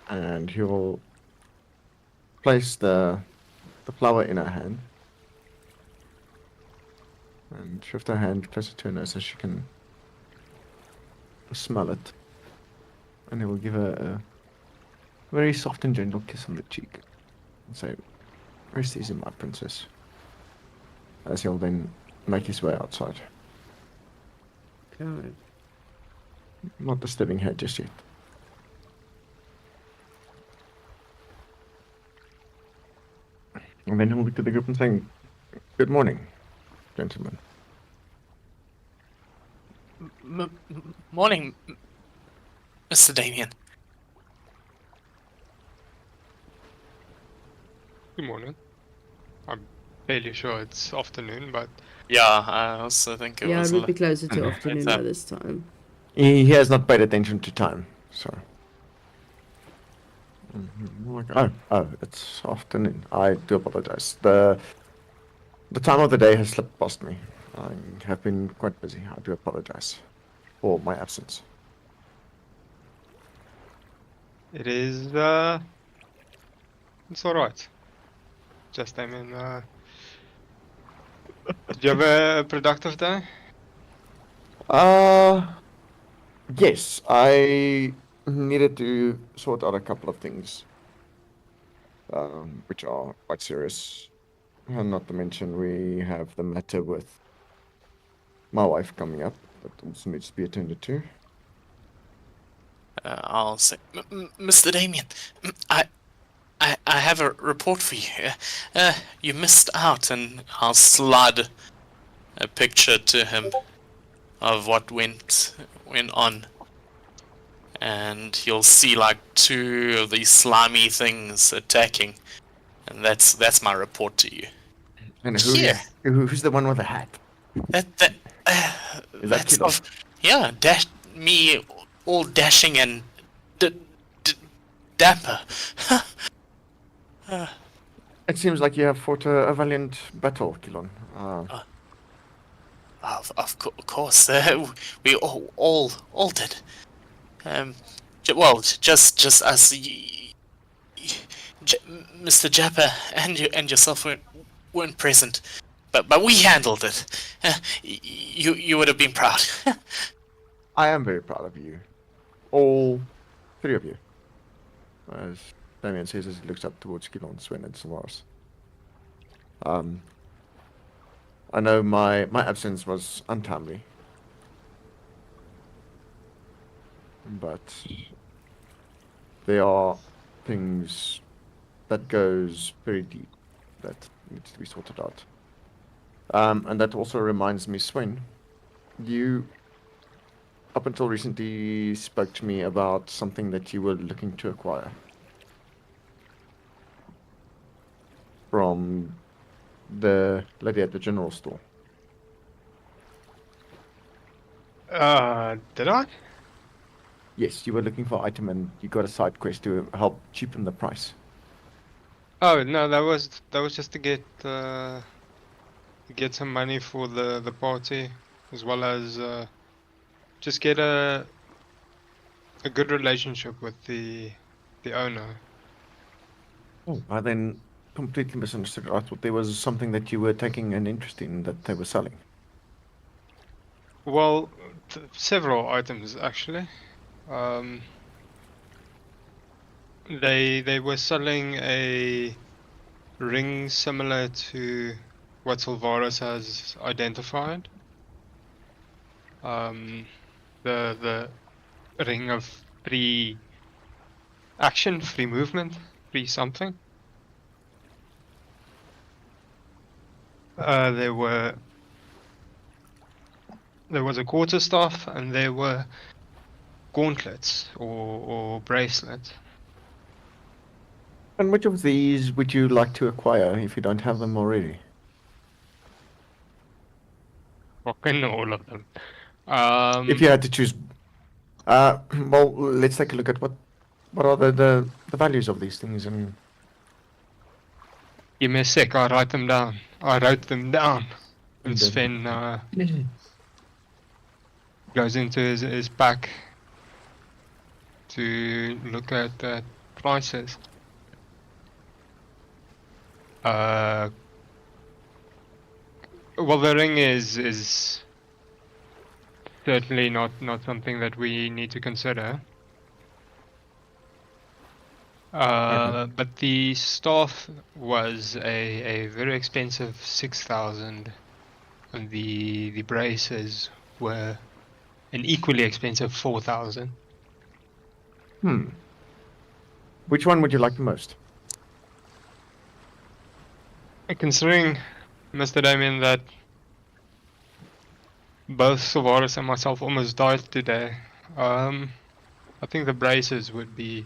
And he'll place the flower in her hand. And shift her hand closer to her nose so she can smell it. And he will give her a very soft and gentle kiss on the cheek. And say, rest easy, my princess. As he'll then make his way outside. Okay. Not disturbing her just yet. And then he'll look at the group and saying, good morning, gentlemen. Morning, Mr. Damien. Good morning. I'm fairly sure it's afternoon, but Yeah, I also think it Yeah, was. it would be closer to It's afternoon by this time. He has not paid attention to time, so. Oh, it's afternoon. I do apologize. The The time of the day has slipped past me. I have been quite busy. I do apologize for my absence. It is, it's alright. Just, I mean, did you have a productive day? Yes, I needed to sort out a couple of things, which are quite serious. And not to mention, we have the matter with my wife coming up that also needs to be attended to. I'll say, Mr. Damien, I have a report for you here. You missed out, and I'll slide a picture to him of what went on, and you'll see like 2 of these slimy things attacking, and that's my report to you. And Here. who's the one with the hat? That Is that that's Kilo? yeah, me all dashing and dapper. It seems like you have fought a valiant battle, Kilon. Of course, we all did. Well, just us, Mr. Jappa and yourself weren't present, but we handled it. You would have been proud. I am very proud of you. All 3 of you. As Damien says as he looks up towards Kilon, Sven, and Solaris. I know my absence was untimely. But there are things that goes very deep that needs to be sorted out. And that also reminds me, Sven, you up until recently spoke to me about something that you were looking to acquire from the lady at the general store. Did I? Yes, you were looking for an item and you got a side quest to help cheapen the price. Oh no, that was just to get some money for the party, as well as just get a good relationship with the owner. Oh, I then completely misunderstood. I thought there was something that you were taking an interest in that they were selling. Well, several items actually. They were selling a ring similar to what Silvaris has identified. The ring of free action, free movement, free something. There was a quarterstaff, and there were gauntlets or bracelets. And which of these would you like to acquire if you don't have them already? Fucking all of them. If you had to choose, well, let's take a look at what are the values of these things and Give me a sec, I write them down. I wrote them down. And Okay. Sven goes into his pack to look at the prices. Well, the ring is certainly not something that we need to consider. But the staff was a very expensive 6,000, and the braces were an equally expensive 4,000. Which one would you like the most? Considering, Mr. Damien, that both Savaris and myself almost died today, I think the braces would be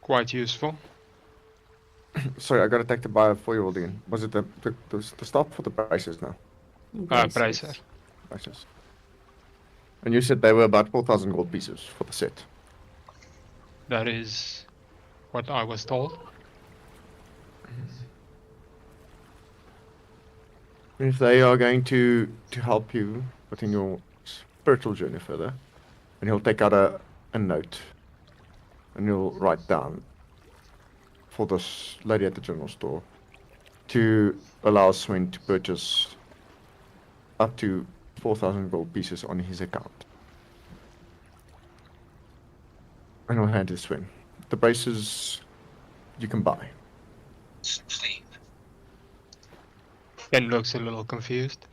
quite useful. Sorry, I gotta take the buy a 4-year-old again. Was it the staff for the braces now? Bracer. Braces. And you said they were about 4,000 gold pieces for the set. That is what I was told. if they are going to help you within your spiritual journey further, and he'll take out a note, and he'll write down for this lady at the general store to allow Swen to purchase up to 4,000 gold pieces on his account. And I'll hand it to Swen. The braces you can buy. Ken looks a little confused.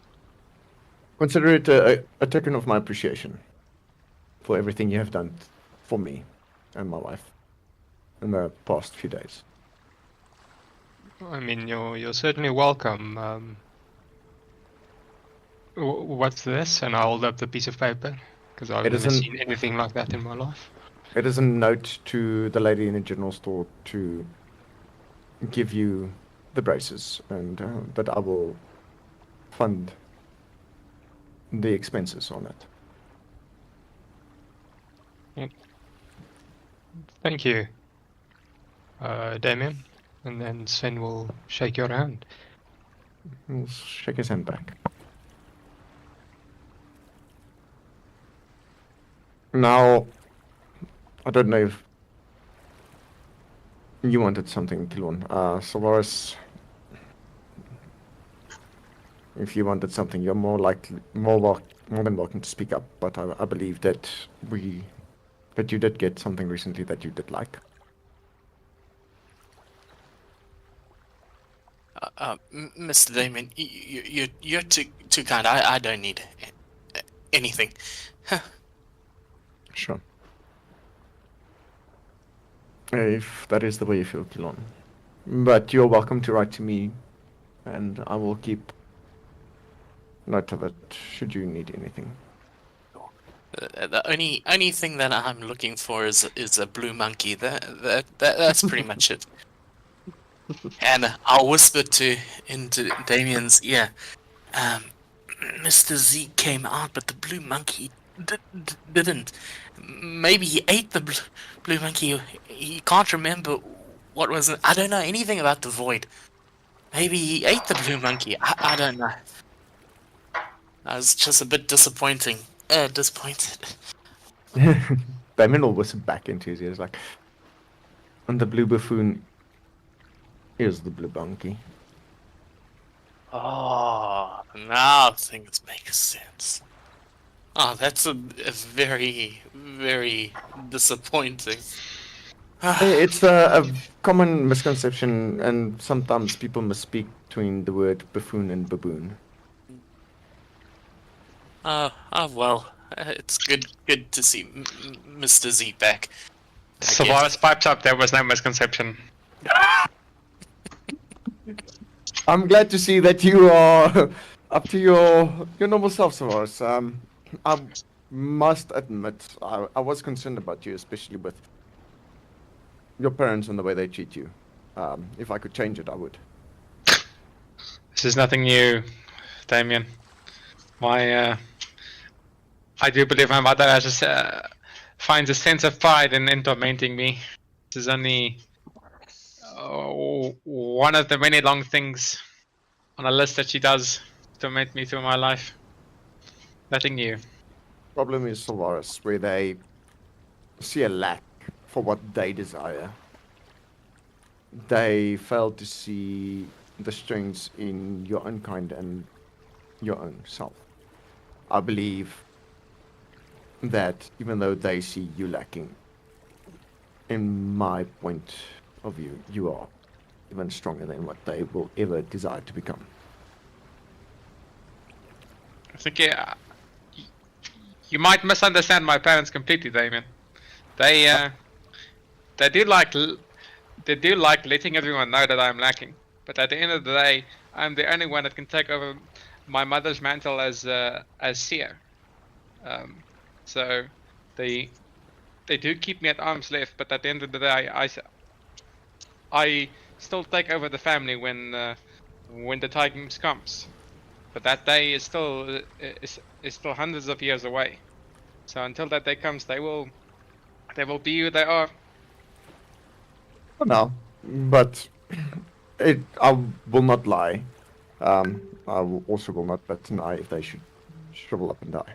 Consider it a token of my appreciation for everything you have done for me and my wife in the past few days. I mean, you're certainly welcome. What's this? And I hold up the piece of paper because I've It never isn't- seen anything like that in my life. It is a note to the lady in the general store to give you the braces, and that I will fund the expenses on it. Thank you, Damien. And then Sven will shake your hand. He'll shake his hand back. Now, I don't know if you wanted something, Kilon. Solaris, if you wanted something, you're more than welcome to speak up. But I believe that you did get something recently that you did like. Mr. Damon, you're too kind. I don't need anything. Sure. If that is the way you feel, Kilon. But you're welcome to write to me, and I will keep note of it should you need anything. The only thing that I'm looking for is a blue monkey. That's pretty much it. And I'll whisper into Damien's ear. Mr. Z came out, but the blue monkey didn't. Maybe he ate the blue monkey. He can't remember what was it. I don't know anything about the void. Maybe he ate the blue monkey. I don't know. I was just a bit disappointed. Damien will whistle back into his ears like, and the blue buffoon is the blue monkey. Oh, now things make sense. Oh, that's a very, very disappointing. It's a common misconception, and sometimes people misspeak between the word buffoon and baboon. Well, it's good to see Mr. Z back. Savaris pipes up, there was no misconception. I'm glad to see that you are up to your normal self, Savaris. I must admit, I was concerned about you, especially with your parents and the way they treat you. If I could change it, I would. This is nothing new, Damien. I do believe my mother finds a sense of pride in tormenting me. This is only one of the many long things on a list that she does to torment me through my life. Nothing new. Problem is, Solaris, where they see a lack for what they desire. They fail to see the strengths in your own kind and your own self. I believe that even though they see you lacking, in my point of view, you are even stronger than what they will ever desire to become. I think you might misunderstand my parents completely, Damien. They do like letting everyone know that I'm lacking. But at the end of the day, I'm the only one that can take over my mother's mantle as seer. So they do keep me at arm's length, but at the end of the day, I still take over the family when the time comes. But that day is still hundreds of years away. So until that day comes, they will be who they are. For now, but I will not lie. I will also will not bat an eye if they should shrivel up and die.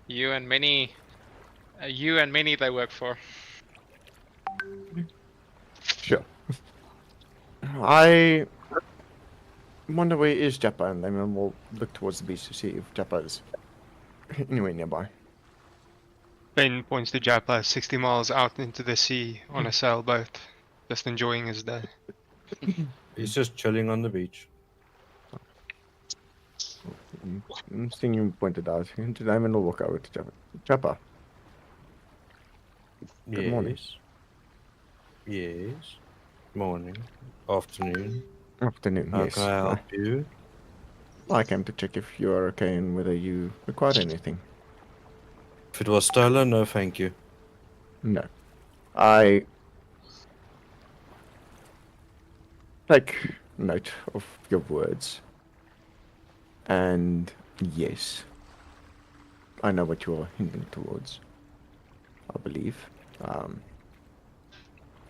You and many they work for. Sure. I wonder where is Japa, and then we'll look towards the beach to see if Japa is anywhere nearby. Ben points to Japa 60 miles out into the sea on a sailboat, just enjoying his day. He's just chilling on the beach. Seeing you pointed out, Damon will walk over to Japa. Japa, Good morning. Yes. Morning. Afternoon. afternoon. How Yes, can I help you? I came to check if you are okay and whether you required anything. If it was stolen, no thank you. No, I take note of your words, and yes, I know what you are hinting towards. I believe.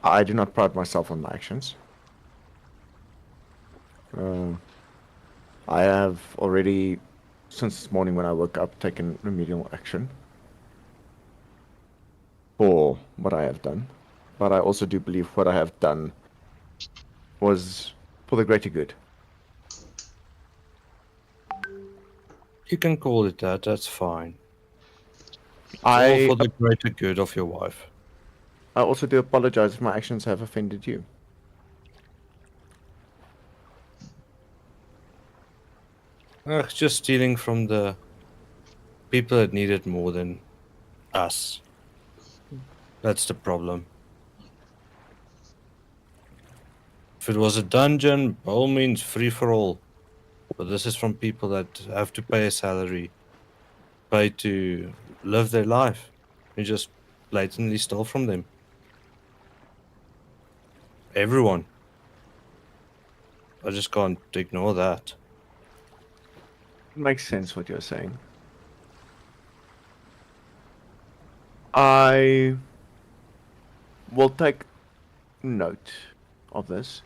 I do not pride myself on my actions. I have already, since this morning when I woke up, taken remedial action for what I have done. But I also do believe what I have done was for the greater good. You can call it that, that's fine. All I for the greater good of your wife. also do apologize if my actions have offended you. Just stealing from the people that need it more than us. That's the problem. If it was a dungeon, by all means, free for all. But this is from people that have to pay a salary, pay to live their life. You just blatantly stole from them. Everyone. I just can't ignore that. Makes sense what you're saying. I will take note of this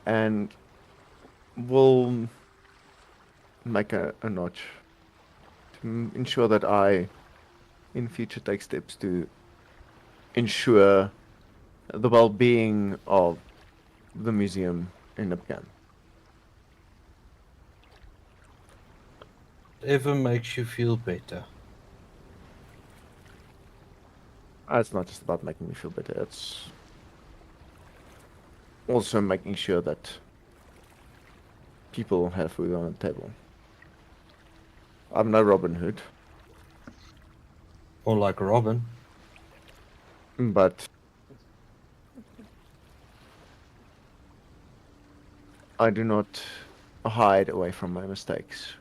and will make a notch to ensure that I in future take steps to ensure the well-being of the museum in Nipcan. Ever makes you feel better. It's not just about making me feel better, it's also making sure that people have food on the table. I'm no Robin Hood, Or like Robin. but I do not hide away from my mistakes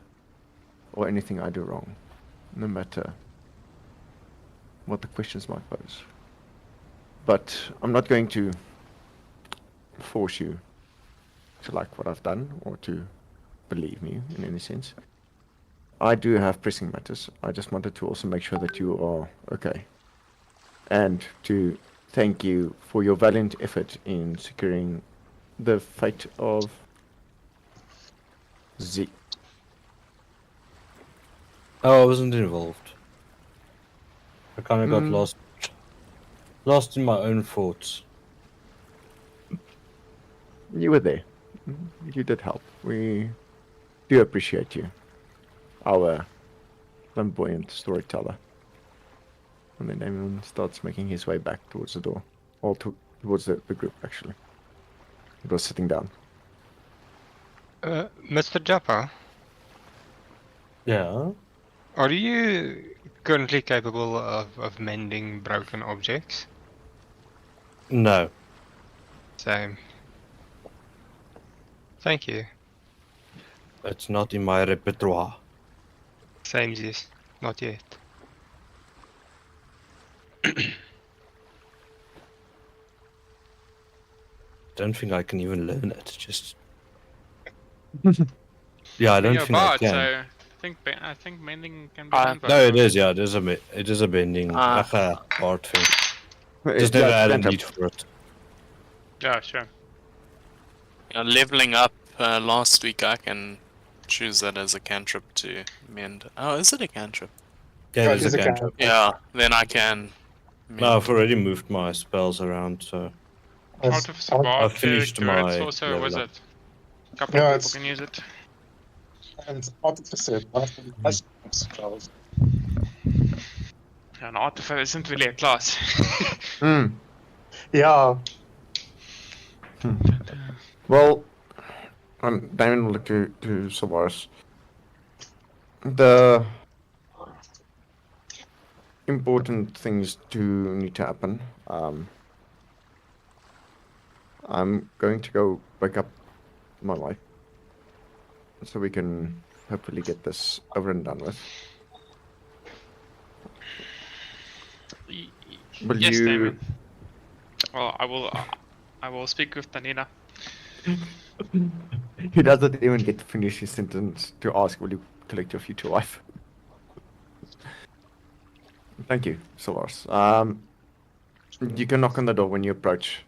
or anything I do wrong, no matter what the questions might pose. But I'm not going to force you to like what I've done or to believe me in any sense. I do have pressing matters. I just wanted to also make sure that you are okay. And to thank you for your valiant effort in securing the fate of Z. Oh, I wasn't involved. I kind of got lost in my own thoughts. You were there. You did help. We do appreciate you, our flamboyant storyteller. And then Damon starts making his way back towards the door, or towards the group actually. It was sitting down. Mr. Japa, Yeah. are you currently capable of mending broken objects? No. Same. Thank you. It's not in my repertoire. Same this. Not yet. Don't think I can even learn it. Just. Yeah, I don't You're a think I bard, can. so I think mending can be done. by No, it bard. is. Yeah, it is a bending art thing. Just never had a need for it. Yeah, sure. leveling up last week, I can choose that as a cantrip to mend. Oh, is it a cantrip? Yeah, Oh, there's it is a a cantrip. Yeah, then I can mend. No, I've already moved my spells around, so Artificer Bard I've finished character, it's my also a level up. wizard. A couple Yeah, of people it's- can use it. And Artificer, one of the best spells. An artificer isn't really a class. Mm. Yeah, Well, Damien will look to Solaris. The important things do need to happen. I'm going to go wake up my wife so we can hopefully get this over and done with. Will Yes, you? Damon. Well, I will speak with Tanina. He doesn't even get to finish his sentence to ask, will you collect your future wife? Thank you, Solaris. You can knock on the door when you approach.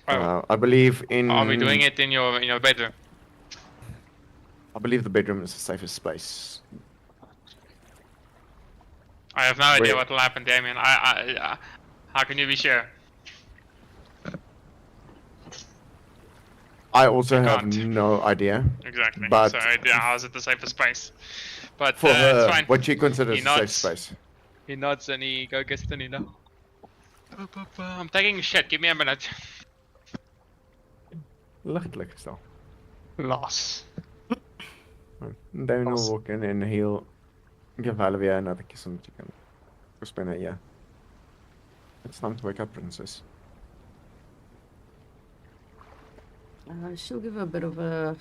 Oh, I believe in. are we doing it in your bedroom? I believe the bedroom is the safest space. I have no idea Wait. what will happen, Damien. How can you be sure? I also You have can't. no idea. Exactly. But So how's it the safest space? But for her, it's fine. what she considers He a safe nods. space. He nods and he go gets Tanina. I'm taking a shit. Give me a minute. Luckily, so. Loss. Damien will walk in and he'll give Olivia another kiss on the chicken. We'll spend it, yeah. It's time to wake up, princess. She'll give a bit of a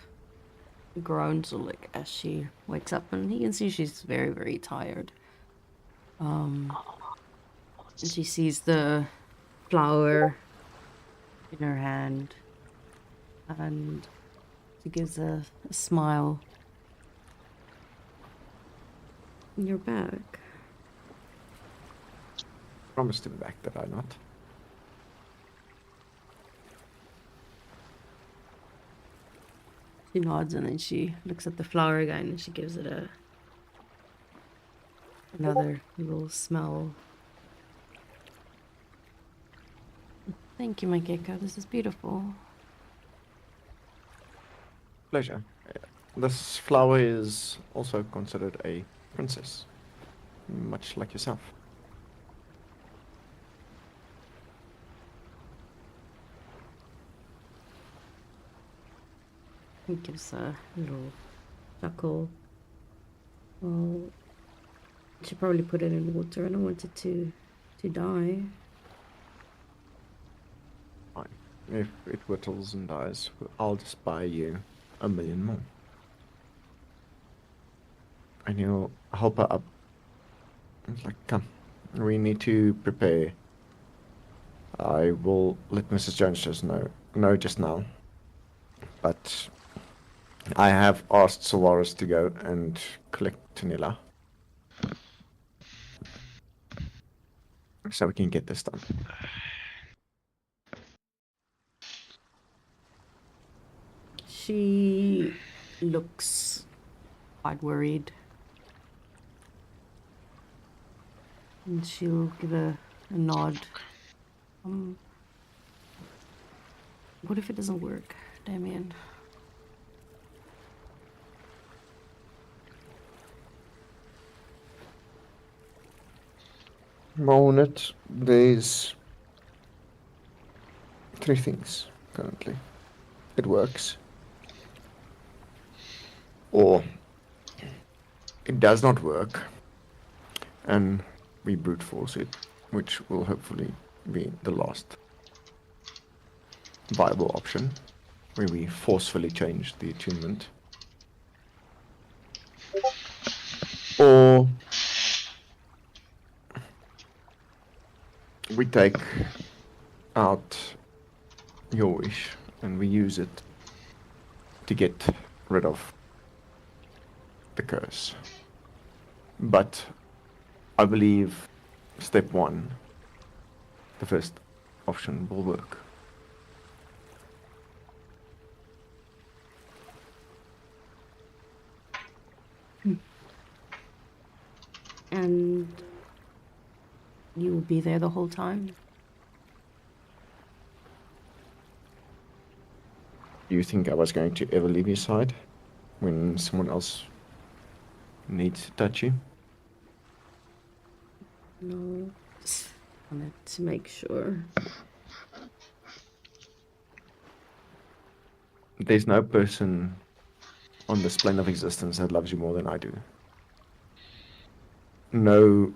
groan, so like as she wakes up, and you can see she's very, very tired. And she sees the flower in her hand, and she gives a smile. You're back. Promised him back, did I not? She nods and then she looks at the flower again and she gives it another little smell. Thank you, my Gecko. This is beautiful. Pleasure. This flower is also considered a princess, much like yourself. He gives a little chuckle. Well, I should probably put it in water. I don't want it to die. Fine. If it whittles and dies, I'll just buy you 1 million more. And he'll help her up. It's like, come, we need to prepare. I will let Mrs. Jones just know just now. But I have asked Solaris to go and collect Tanilla. So we can get this done. She looks quite worried. And she'll give a nod. What if it doesn't work, Damien? On it, there's 3 things currently. It works. Or it does not work, and we brute force it, which will hopefully be the last viable option, where we forcefully change the attunement. Or we take out your wish and we use it to get rid of the curse. But I believe step 1, the first option, will work. And you will be there the whole time? Do you think I was going to ever leave your side when someone else needs to touch you? No. Just wanted to make sure. There's no person on this plane of existence that loves you more than I do. No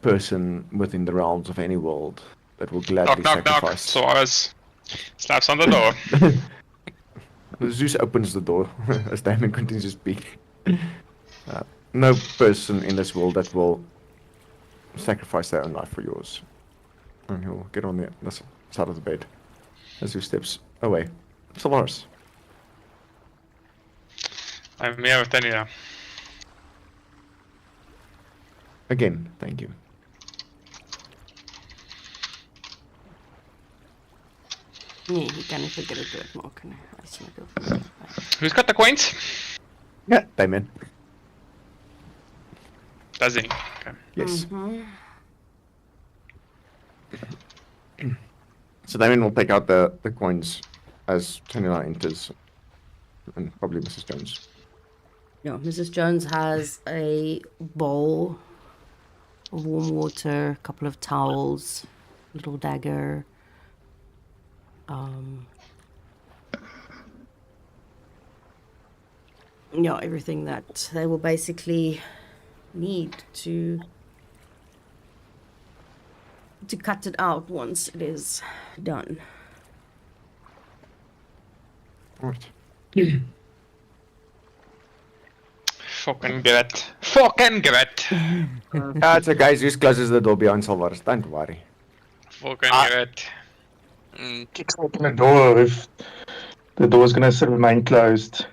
person within the realms of any world that will gladly Knock, knock, knock. sacrifice. Suarez slaps on the door. Zeus opens the door as Damon continues to speak. No person in this world that will sacrifice their own life for yours. And he'll get on the other side of the bed as Zeus steps away. Solaris. I'm here with Daniela. Again, thank you. Nee, ik kan niet vergeten het doormaken. Als je het wil. Who's got the coins? Yeah, Damon. Does he? Okay. Yes. Mhm. So Damon will take out the coins as Tanila enters. And probably Mrs. Jones. Yeah, Mrs. Jones has a bowl of warm water, a couple of towels, a little dagger. Yeah, everything that they will basically need to cut it out once it is done. Alright. Fucking grit. Fucking grit. It's okay, Zeus closes the door behind Solaris. Don't worry. Fucking grit. Kicks open the door if the door's gonna remain closed.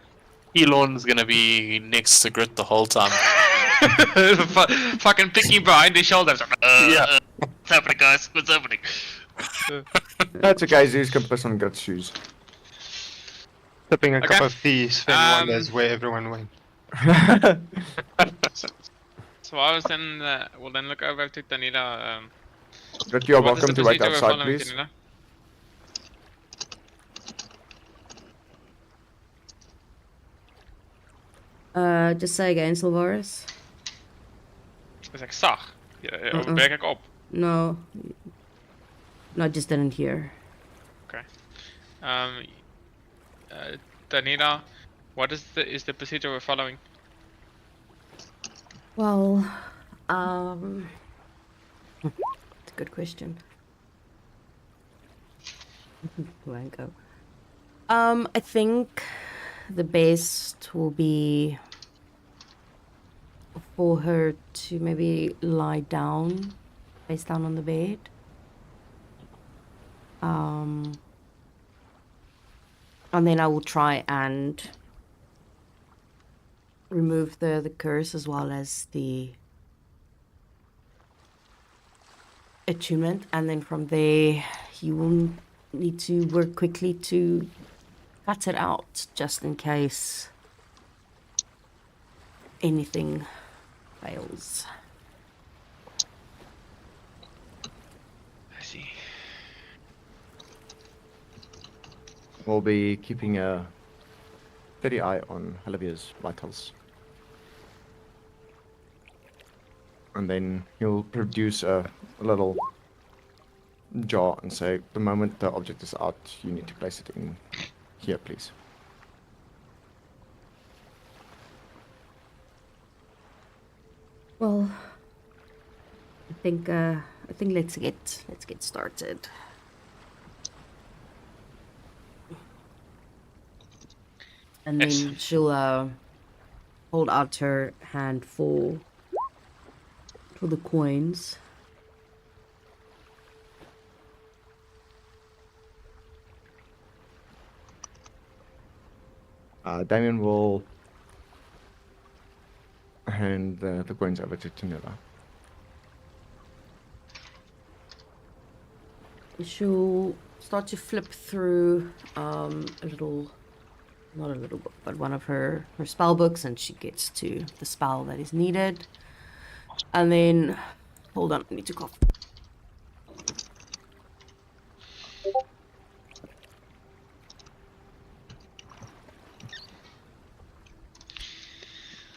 Elon's gonna be next to Grit the whole time. Fucking picking behind his shoulders. Yeah. What's happening, guys? What's happening? That's okay, Zeus can piss on Grit's shoes. Sipping a Okay. cup of tea, Sven wonders where everyone went. So I was then, we'll then look over to Danila. Grit, you are What is welcome the to wait procedure we're outside, following, please. Danila? Just say again, Sylvaris. Dus ik zag. Ja, werk ik op. No. No, I just didn't hear. Danila, what is the procedure we're following? Well, it's a good question. Blanco. I think the best will be for her to maybe lie down, face down on the bed. And then I will try and remove the curse as well as the attunement, and then from there you will need to work quickly to cut it out just in case anything fails. I see. We'll be keeping a steady eye on Olivia's vitals. And then he'll produce a little jar and say, the moment the object is out, you need to place it in here, please. Well, I think let's get started. And then Yes. she'll hold out her hand for the coins. Damien will hand the coins over to Tanila. She'll start to flip through a little, not a little book, but one of her spell books, and she gets to the spell that is needed. And then, hold on, I need to cough.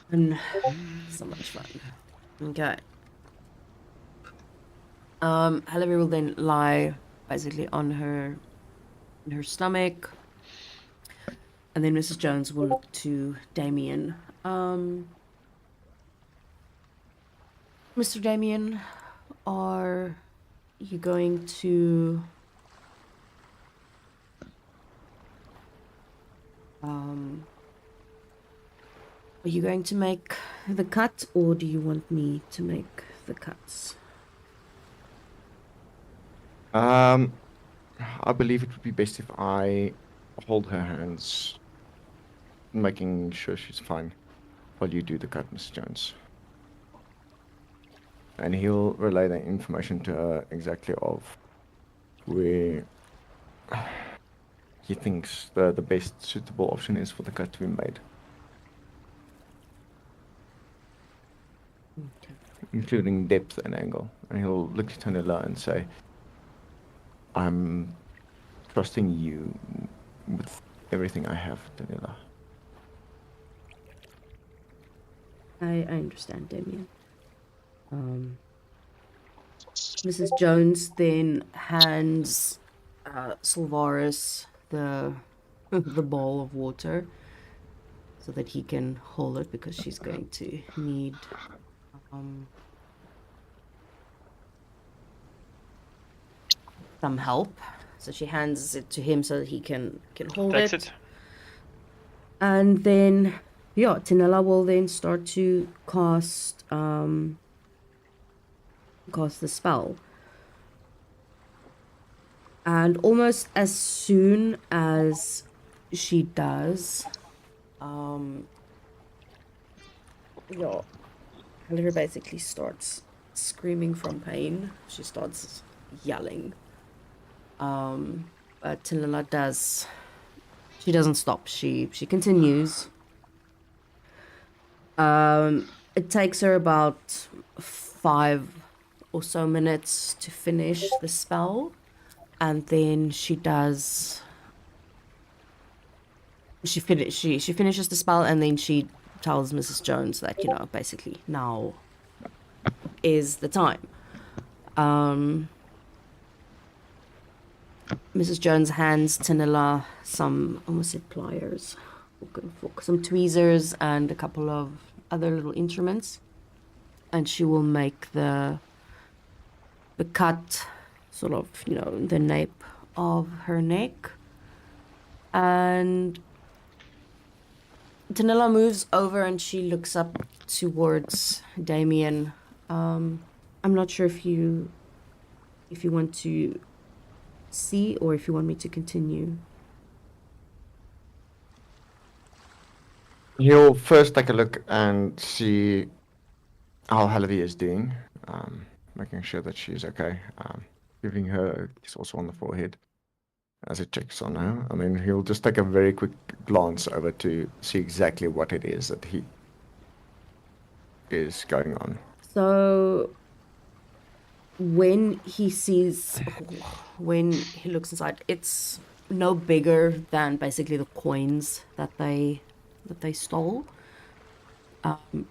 And so much fun. Okay. Hillary will then lie basically on her stomach. And then Mrs. Jones will look to Damien. Mr. Damien, are you going to are you going to make the cut, or do you want me to make the cuts? I believe it would be best if I hold her hands, making sure she's fine, while you do the cut, Mr. Jones. And he'll relay the information to her exactly of where he thinks the best suitable option is for the cut to be made. Okay. Including depth and angle. And he'll look at Tanilla and say, I'm trusting you with everything I have, Tanilla. I understand, Damien. Mrs. Jones then hands Sylvaris the the bowl of water so that he can hold it, because she's going to need some help. So she hands it to him so that he can hold Takes it. it. And then, yeah, Tinella will then start to cast the spell. And almost as soon as she does, yeah, Hillary basically starts screaming from pain. She starts yelling. But Tinella does. She doesn't stop. She continues. It takes her about 5 or so minutes to finish the spell, and then she does. She finishes the spell, and then she tells Mrs. Jones that, you know, basically now is the time. Mrs. Jones hands Tanilla some, I almost said pliers, some tweezers and a couple of other little instruments, and she will make the cut, sort of, you know, the nape of her neck. And Tanilla moves over and she looks up towards Damien. I'm not sure if you want to see or if you want me to continue. He'll first take a look and see how Hillary is doing, making sure that she's okay, giving her a kiss also on the forehead as it checks on her. I mean, he'll just take a very quick glance over to see exactly what it is that he is going on. So when he looks inside, it's no bigger than basically the coins that they stole.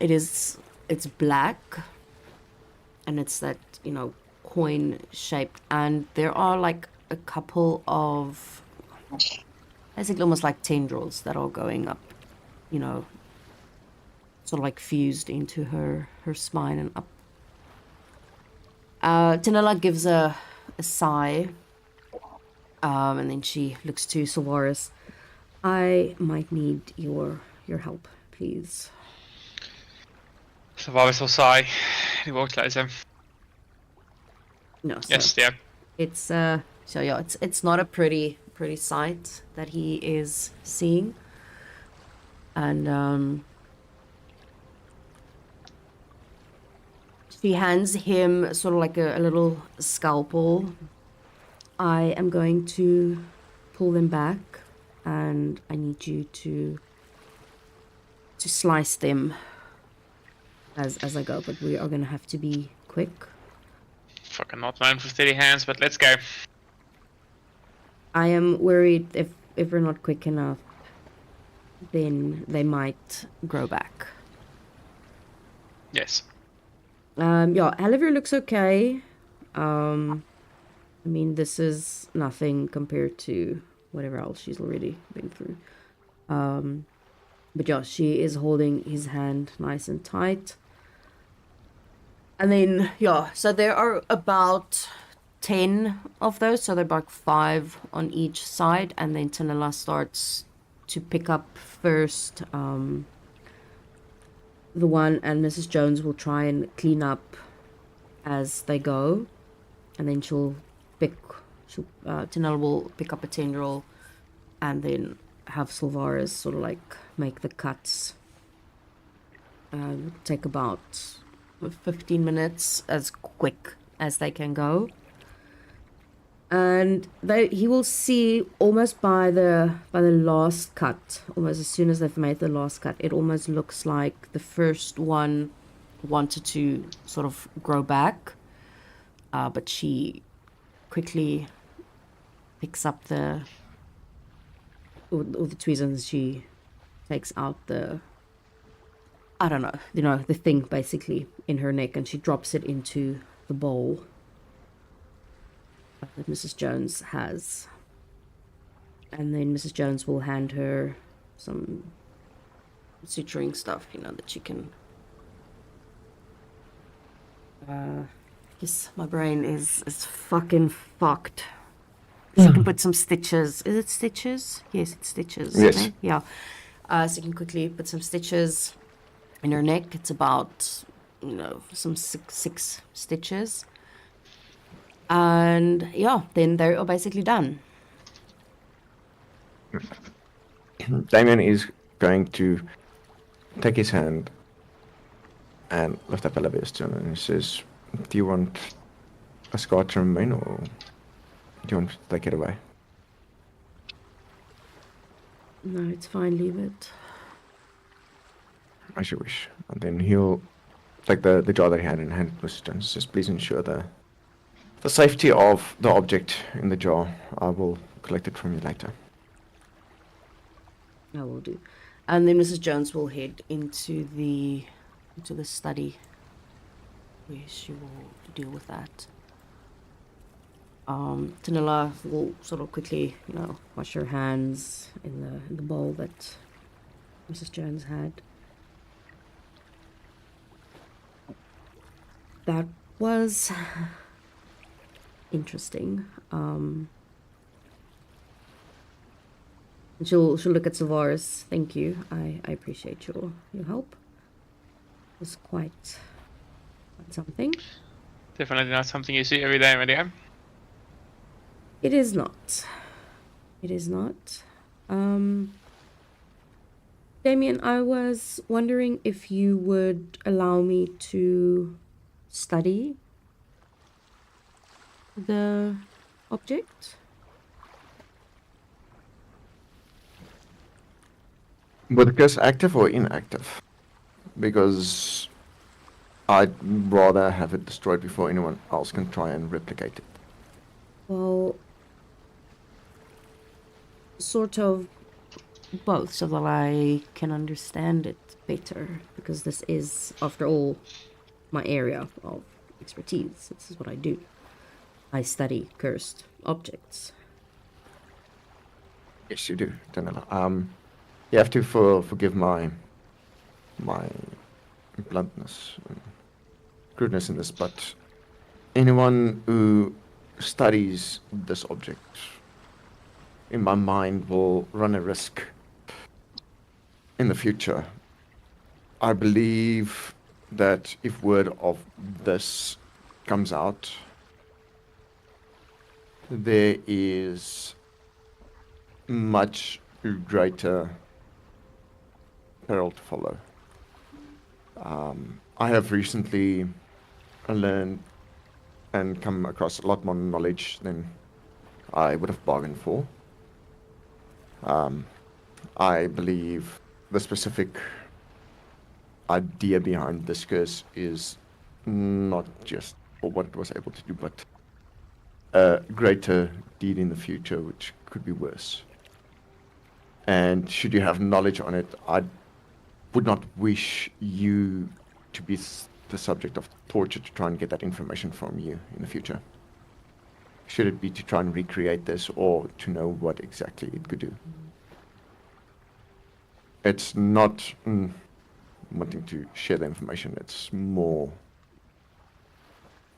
It's black, and it's that, you know, coin shaped, and there are like a couple of basically almost like tendrils that are going up, you know, sort of like fused into her spine and up. Tanilla gives a sigh, and then she looks to Sylvaris. I might need your help, please. Sylvaris will sigh. He will close him. No, so Yes, yeah. it's so yeah, it's not a pretty sight that he is seeing, and she hands him sort of like a little scalpel. I am going to pull them back, and I need you to slice them as I go, but we are gonna have to be quick. Fucking not known for steady hands, but let's go. I am worried if we're not quick enough, then they might grow back. Yes. Yeah, Oliver looks okay. I mean, this is nothing compared to whatever else she's already been through. But yeah, she is holding his hand nice and tight. And then, yeah, so there are about 10 of those, so they're about 5 on each side, and then Tanilla starts to pick up first the one, and Mrs. Jones will try and clean up as they go, and then Tanilla will pick up a tendril, and then have Sylvaris sort of like make the cuts. Take about 15 minutes, as quick as they can go. And he will see almost by the last cut, almost as soon as they've made the last cut, it almost looks like the first one wanted to sort of grow back, but she quickly picks up all the tweezers. She takes out I don't know, the thing basically in her neck, and she drops it into the bowl that Mrs. Jones has. And then Mrs. Jones will hand her some suturing stuff, that she can... yes, my brain is fucking fucked. She can put some stitches. Is it stitches? Yes, it's stitches. Yes. Right? Yeah. So you can quickly put some stitches in her neck. It's about, some six stitches. And yeah, then they're basically done. Damien is going to take his hand and lift up Olivia's chin, and he says, "Do you want a scar to remain, or do you want to take it away?" No, it's fine, leave it. As you wish. And then he'll take the jar that he had in hand with Mrs. Jones. Says, "Please ensure the safety of the object in the jar. I will collect it from you later." I will do. And then Mrs. Jones will head into the study where she will deal with that. Tanilla will sort of quickly, wash her hands in the bowl that Mrs. Jones had. That was interesting. She'll look at Sylvaris. Thank you. I appreciate your help. It was quite something. Definitely not something you see every day, my dear. It is not. It is not. Damien, I was wondering if you would allow me to study the object. With the curse active or inactive? Because I'd rather have it destroyed before anyone else can try and replicate it. Well, sort of both, so that I can understand it better, because this is, after all, my area of expertise. This is what I do. I study cursed objects. Yes, you do, Danila. You have to forgive my bluntness and crudeness in this, but anyone who studies this object, in my mind, will run a risk in the future. I believe that if word of this comes out, there is much greater peril to follow. I have recently learned and come across a lot more knowledge than I would have bargained for. I believe the specific idea behind this curse is not just for what it was able to do, but a greater deed in the future, which could be worse. And should you have knowledge on it, I would not wish you to be the subject of torture to try and get that information from you in the future. Should it be to try and recreate this or to know what exactly it could do? It's not wanting to share the information, it's more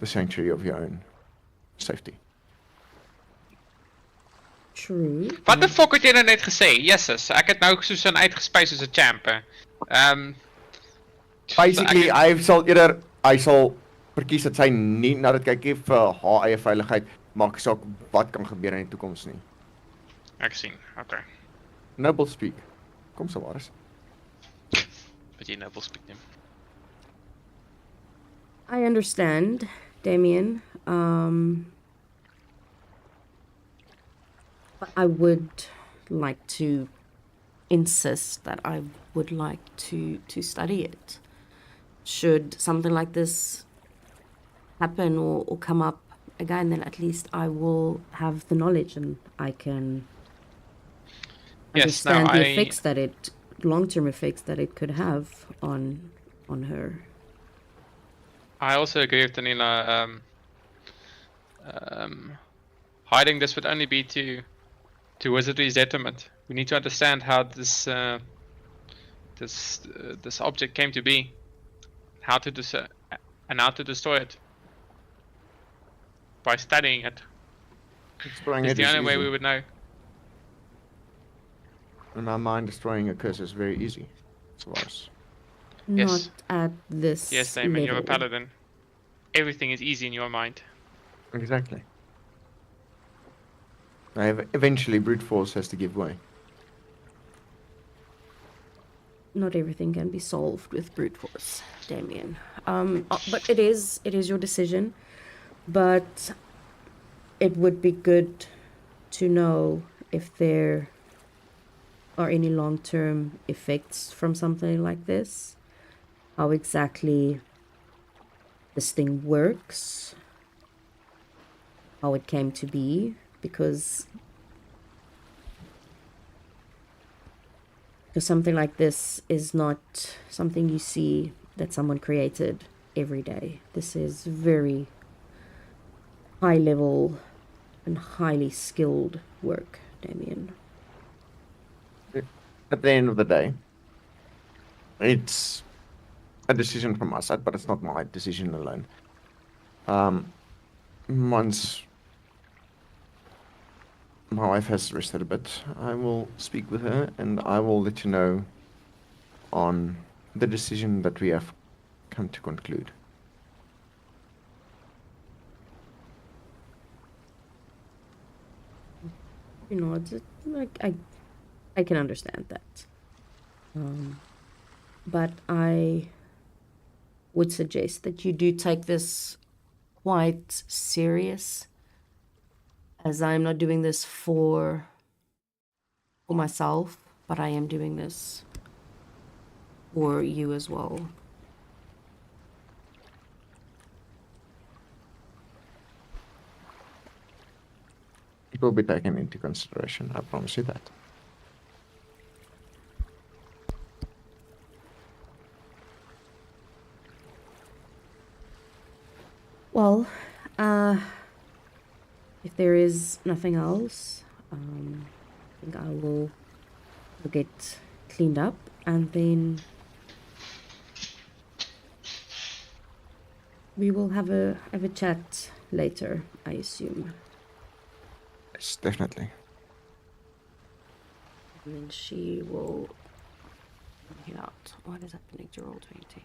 the sanctuary of your own safety. True. Wat the fuck het jy nou net gesê? Jesus, ek het nou soos 'n uitgespys soos 'n champ. Basically, hy sal verkies dat sy nie na dit kyk nie vir haar eie veiligheid, maak saak wat kan gebeur in die toekoms nie. Ek sien. Okay. Noble speak. Kom so waar is. Wat jy nou wil speak neem. I understand, Damien. But I would like to insist that I would like to study it. Should something like this happen or come up again, then at least I will have the knowledge and I can Yes, now understand the I- effects that it, long-term effects that it could have on her. I also agree with Danila. Hiding this would only be to Wizardry's detriment. We need to understand how this this object came to be, how to and how to destroy it. By studying it, Destroying it's it the is only way easy. we would know. In my mind, destroying a curse is very easy. As far as Yes. Not at this Yes, Damon, you're a level. paladin. Everything is easy in your mind. exactly. Eventually, brute force has to give way. Not everything can be solved with brute force, Damien. But it is your decision. But it would be good to know if there are any long-term effects from something like this. How exactly this thing works. How it came to be. Because something like this is not something you see that someone created every day. This is very high level and highly skilled work, Damien. At the end of the day, it's a decision from my side, but it's not my decision alone. Once my wife has rested a bit, I will speak with her and I will let you know on the decision that we have come to conclude. You know, it's like I can understand that. But I would suggest that you do take this quite serious, as I'm not doing this for myself, but I am doing this for you as well. It will be taken into consideration, I promise you that. Well, if there is nothing else, I think I will get cleaned up and then we will have a chat later, I assume. Yes, definitely. And then she will head out. What is happening to roll 20?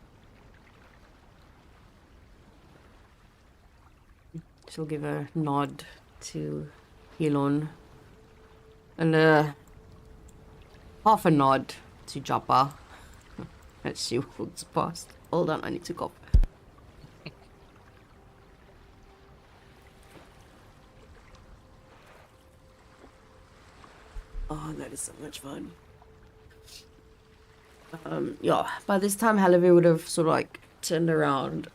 She'll give a nod to Helon and half a nod to Joppa as she walks past. Hold on, I need to cough. Oh, that is so much fun. Yeah, by this time Halloween would have sort of like turned around.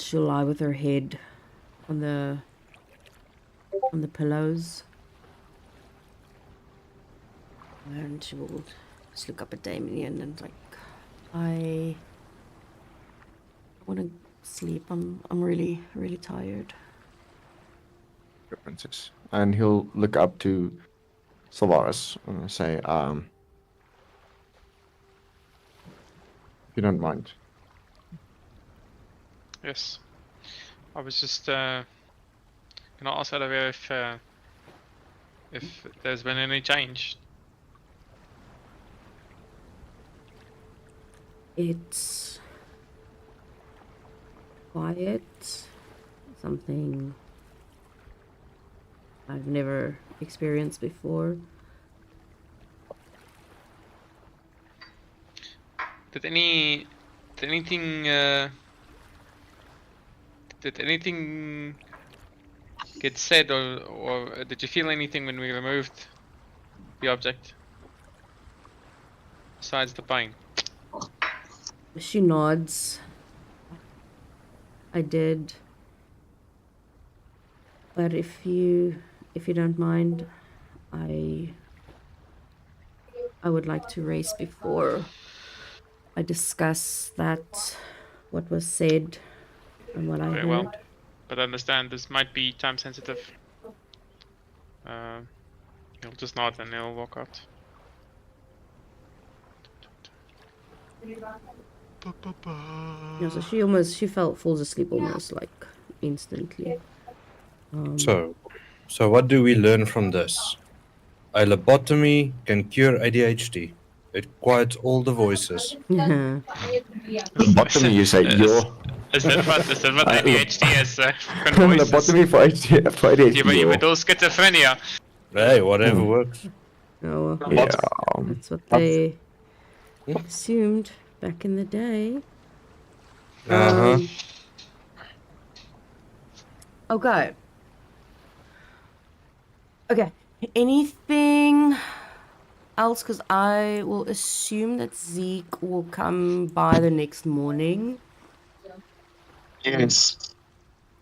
She'll lie with her head on the pillows. And she will just look up at Damien and like, I want to sleep. I'm really, really tired. Your princess. And he'll look up to Sylvaris and say, if you don't mind. Yes. I was just gonna ask out of here if there's been any change. It's quiet. Something I've never experienced before. Did anything get said or did you feel anything when we removed the object? Besides the pain. She nods. I did. But if you don't mind, I would like to race before I discuss what was said and what I Very heard. well. But I understand this might be time sensitive. He'll just nod and he'll walk out. Yeah, so she falls asleep almost like instantly. So what do we learn from this? A lobotomy can cure ADHD. It quiets all the voices. Lobotomy, you say, yo. Is that what ADHD has Lobotomy for ADHD. You with all schizophrenia. Hey, whatever works. Oh, well, Yeah. that's what they assumed back in the day. Uh-huh. Okay. Okay. Anything else? Because I will assume that Zeke will come by the next morning. Yes.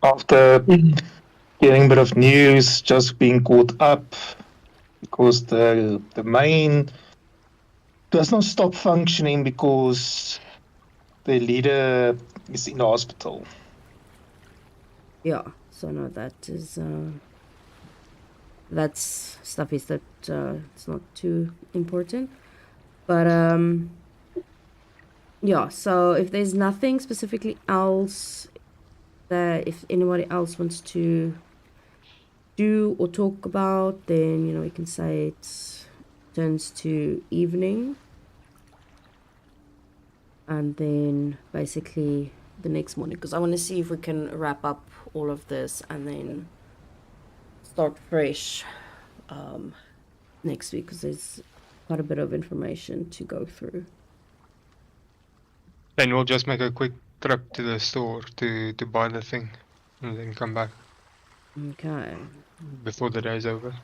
After getting a bit of news, just being caught up, because the main does not stop functioning because the leader is in the hospital. Yeah. So no, that is that's stuff is that it's not too important. But yeah, so if there's nothing specifically else that if anybody else wants to do or talk about, then we can say it turns to evening. And then basically the next morning, because I want to see if we can wrap up all of this and then start fresh next week, because there's quite a bit of information to go through. Then we'll just make a quick trip to the store to buy the thing and then come back Okay, before the day's over.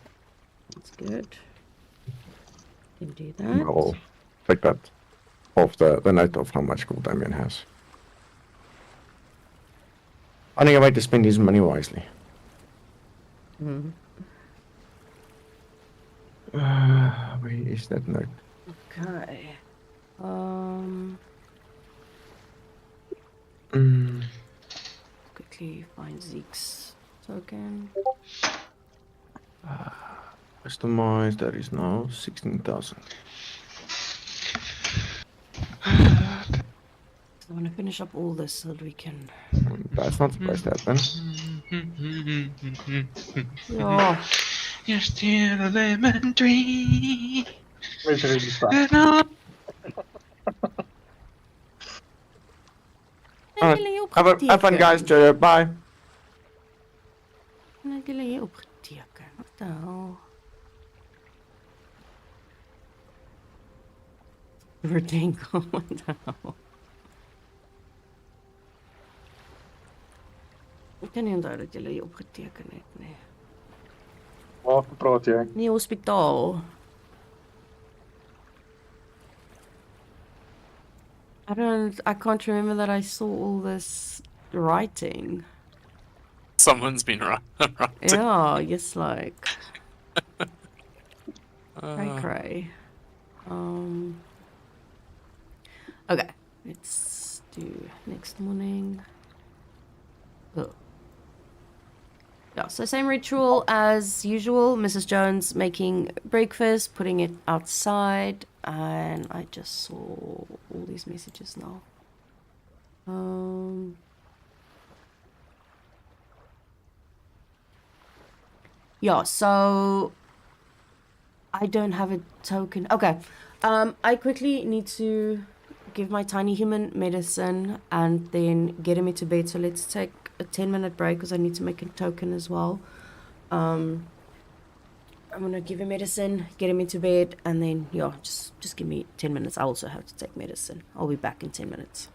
that's good. Can do that. I'll take that off the note of how much gold Damien has. I think I might to spend his money wisely. Mhm. Where is that note? Okay. Quickly find Zeke's token. Customize, that is now 16,000. I want to finish up all this so that we can. That's not supposed to happen. Yeah. You're still a lemon tree. Where's really stuff? And all Have fun, guys. Cheerio. Bye. En ek hulle hier opgeteken. Wat die hel? Verdenkel, wat die hel? Ek kan nie onthou dat julle hier opgeteken het nie. Waar praat jy? Nie hospitaal. I can't remember that I saw all this writing. Someone's been writing. Yeah, yes, like cray Uh, cray. Okay, let's do next morning. Oh. Yeah, so same ritual as usual. Mrs. Jones making breakfast, putting it outside, and I just saw all these messages now. Yeah, so I don't have a token. Okay. I quickly need to give my tiny human medicine and then get him into bed. So let's take a 10-minute break because I need to make a token as well. I'm gonna give him medicine, get him into bed, and then yeah, just give me 10 minutes. I also have to take medicine. I'll be back in 10 minutes.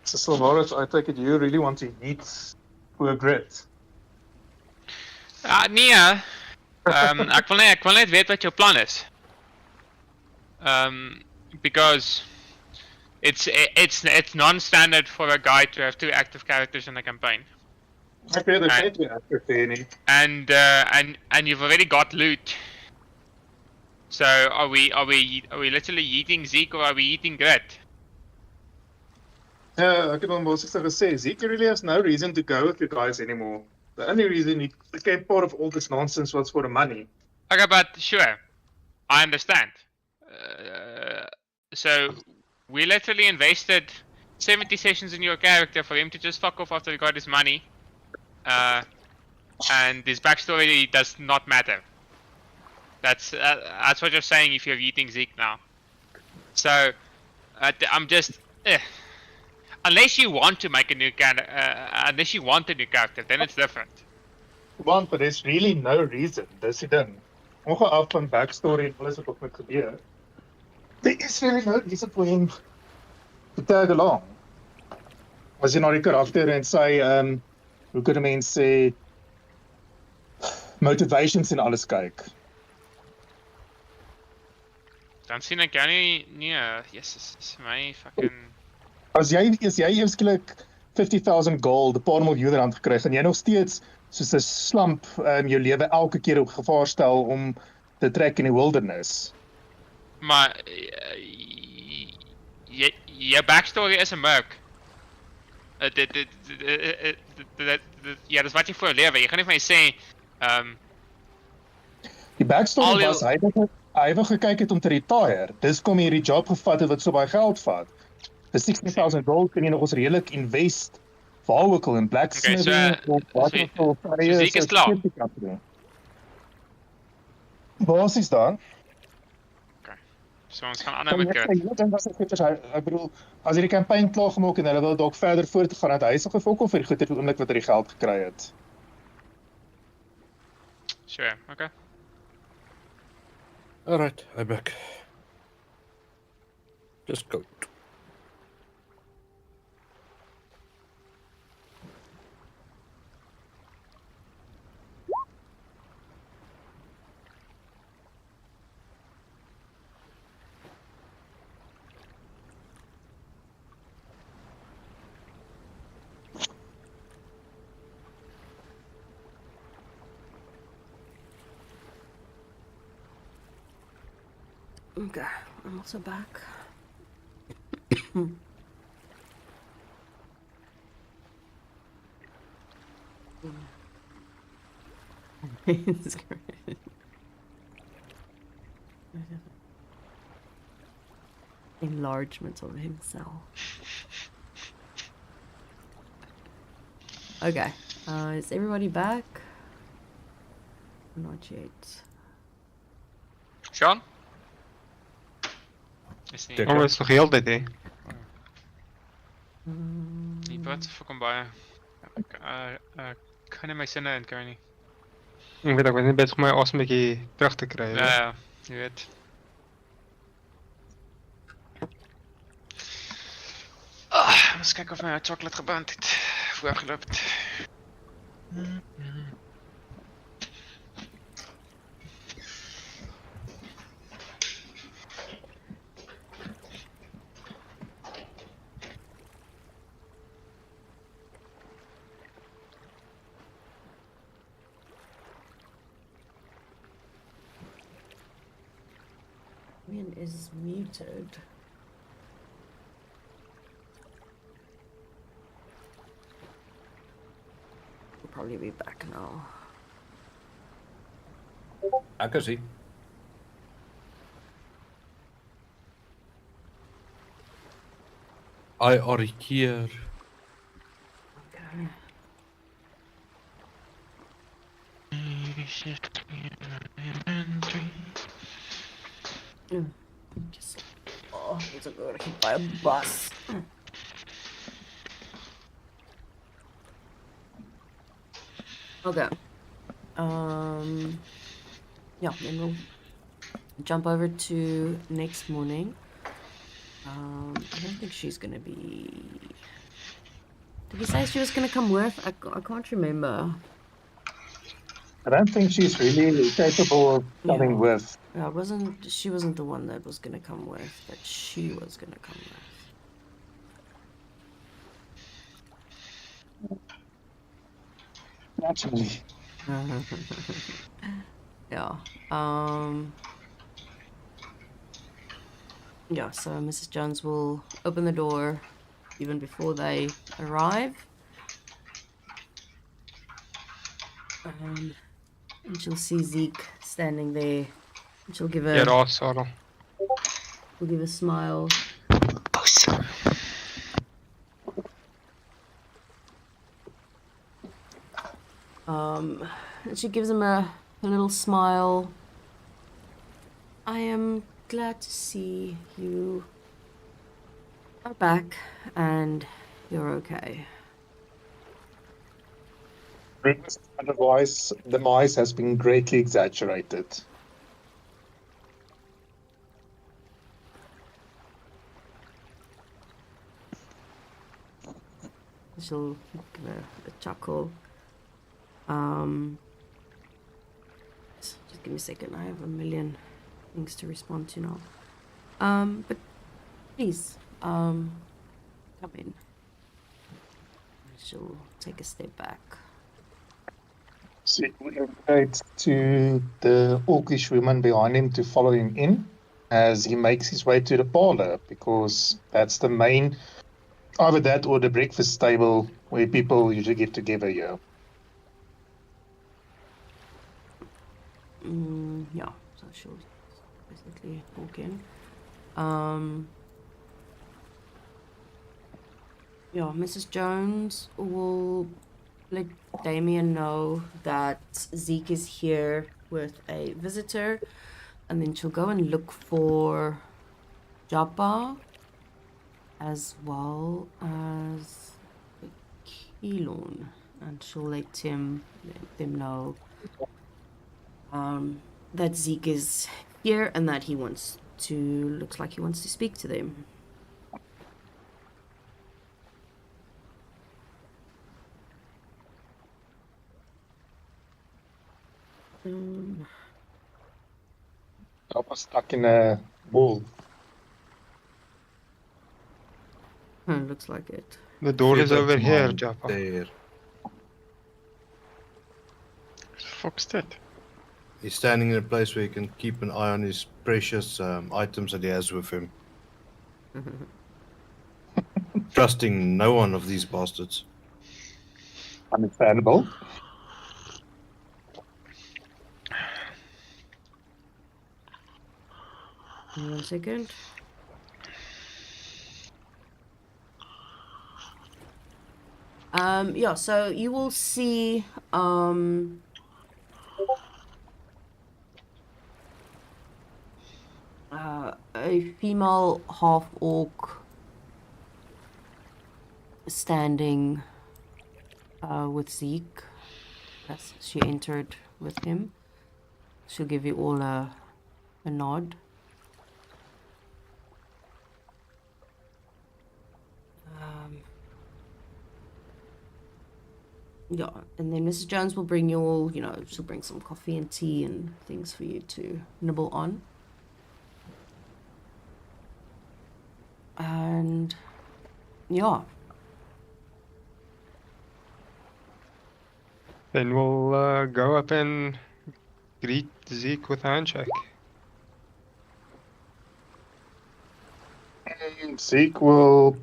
So Sylvaris, I take it you really want to eat poor grit. Nee, ek wil net weet wat jou plan is. Because it's non-standard for a guy to have 2 active characters in a campaign. Ek weet ek net weer prepare nie. And you've already got loot. So are we literally eating Zeke or are we eating Grit? Yeah, ek het hom mos gesê, Zeke really has no reason to go with you guys anymore. The only reason he became part of all this nonsense was for the money. Okay, but sure, I understand. So we literally invested 70 sessions in your character for him to just fuck off after he got his money. And his backstory does not matter. That's what you're saying if you're eating Zeke now. So I'm just unless you want to make a new character, unless you want a new character, then it's different. Want, but there's really no reason. Dis die ding. Ongeaf van backstory en alles wat ook met gebeur. There is really no reason for him to tag along. As jy na die karakter en sy hoe kan 'n mens sê motivations en alles kyk. Dan sien ek jou nie, Jesus, is my fucking As jy eers skielik 50,000 gold, 'n paar miljoen rand gekry en jy nog steeds soos 'n slamp jou lewe elke keer op gevaar stel om te trek in die wilderness. Maar jou backstory is 'n merk. Ja, dis wat jy voor lewe. Jy gaan nie vir my sê Die backstory Al jou- was hy wou gekyk het om te retire. Dis kom hierdie job gevat het wat so baie geld vat. Dis 60,000 gold kan jy nog ons redelik invest waar ook al in Okay, blacksmithing so of wat so, ook al so vrye Zeke is klaar. security company. Basies dan. So ons gaan aanhou met Kurt. Ek dink was dit goed as ek bedoel as hierdie kampanje klaar gemaak en hulle wil dalk verder voortgaan het hy sal gefok of vir die goeie oomblik wat hy die geld gekry het. Sure, okay. Alright, I'm back. Just go. Okay, I'm also back. It's great. Enlargement of himself. Okay, is everybody back? Not yet. Sean? Is nie. Tik. Oh, is nog heel dit, hè? Nie wat fucking baie. Ek kan nie my sinne inkry nie. Ik weet ook, ik ben bezig om mijn asem een beetje terug te krijgen. Ja, jy weet. Eens kyk of my chocolate gebrand het. Voorgeloop het. Ian is muted. We'll probably be back now. Ek is hier. I are here. Okay. Just, it's a good hit by a bus. Okay. Yeah, then we'll jump over to next morning. I don't think she's gonna be. Did we say she was gonna come with? I can't remember. I don't think she's really capable of coming Yeah. with. Yeah, she wasn't the one that was gonna come with, but she was gonna come with. Naturally. Yeah. Yeah, so Mrs. Jones will open the door even before they arrive. And she'll see Zeke standing there. And she'll give Ja, a daar, Sarah. We'll give a smile. And she gives him a little smile. I am glad to see you are back and you're okay. Otherwise, the demise has been greatly exaggerated. She'll give a chuckle. Just give me a second. I have a million things to respond to now. But please, come in. She'll take a step back. So we invite to the orcish woman behind him to follow him in as he makes his way to the parlor, because that's the main, either that or the breakfast table where people usually get together here. Yeah, so she'll basically walk in. Yeah, Mrs. Jones will let Damien know that Zeke is here with a visitor, and then she'll go and look for Japa as well as Keelon, and she'll let them know that Zeke is here and that looks like he wants to speak to them. I was stuck in a wall. Looks like it. The door is Feed over that here, mine Japa. There. Fuck's that? He's standing in a place where he can keep an eye on his precious items that he has with him. Trusting no one of these bastards. Understandable. One second. Yeah, so you will see a female half orc standing with Zeke as she entered with him. She'll give you all a nod. Yeah, and then Mrs. Jones will bring you all, she'll bring some coffee and tea and things for you to nibble on. And yeah. Then we'll go up and greet Zeke with a handshake. Zeke will.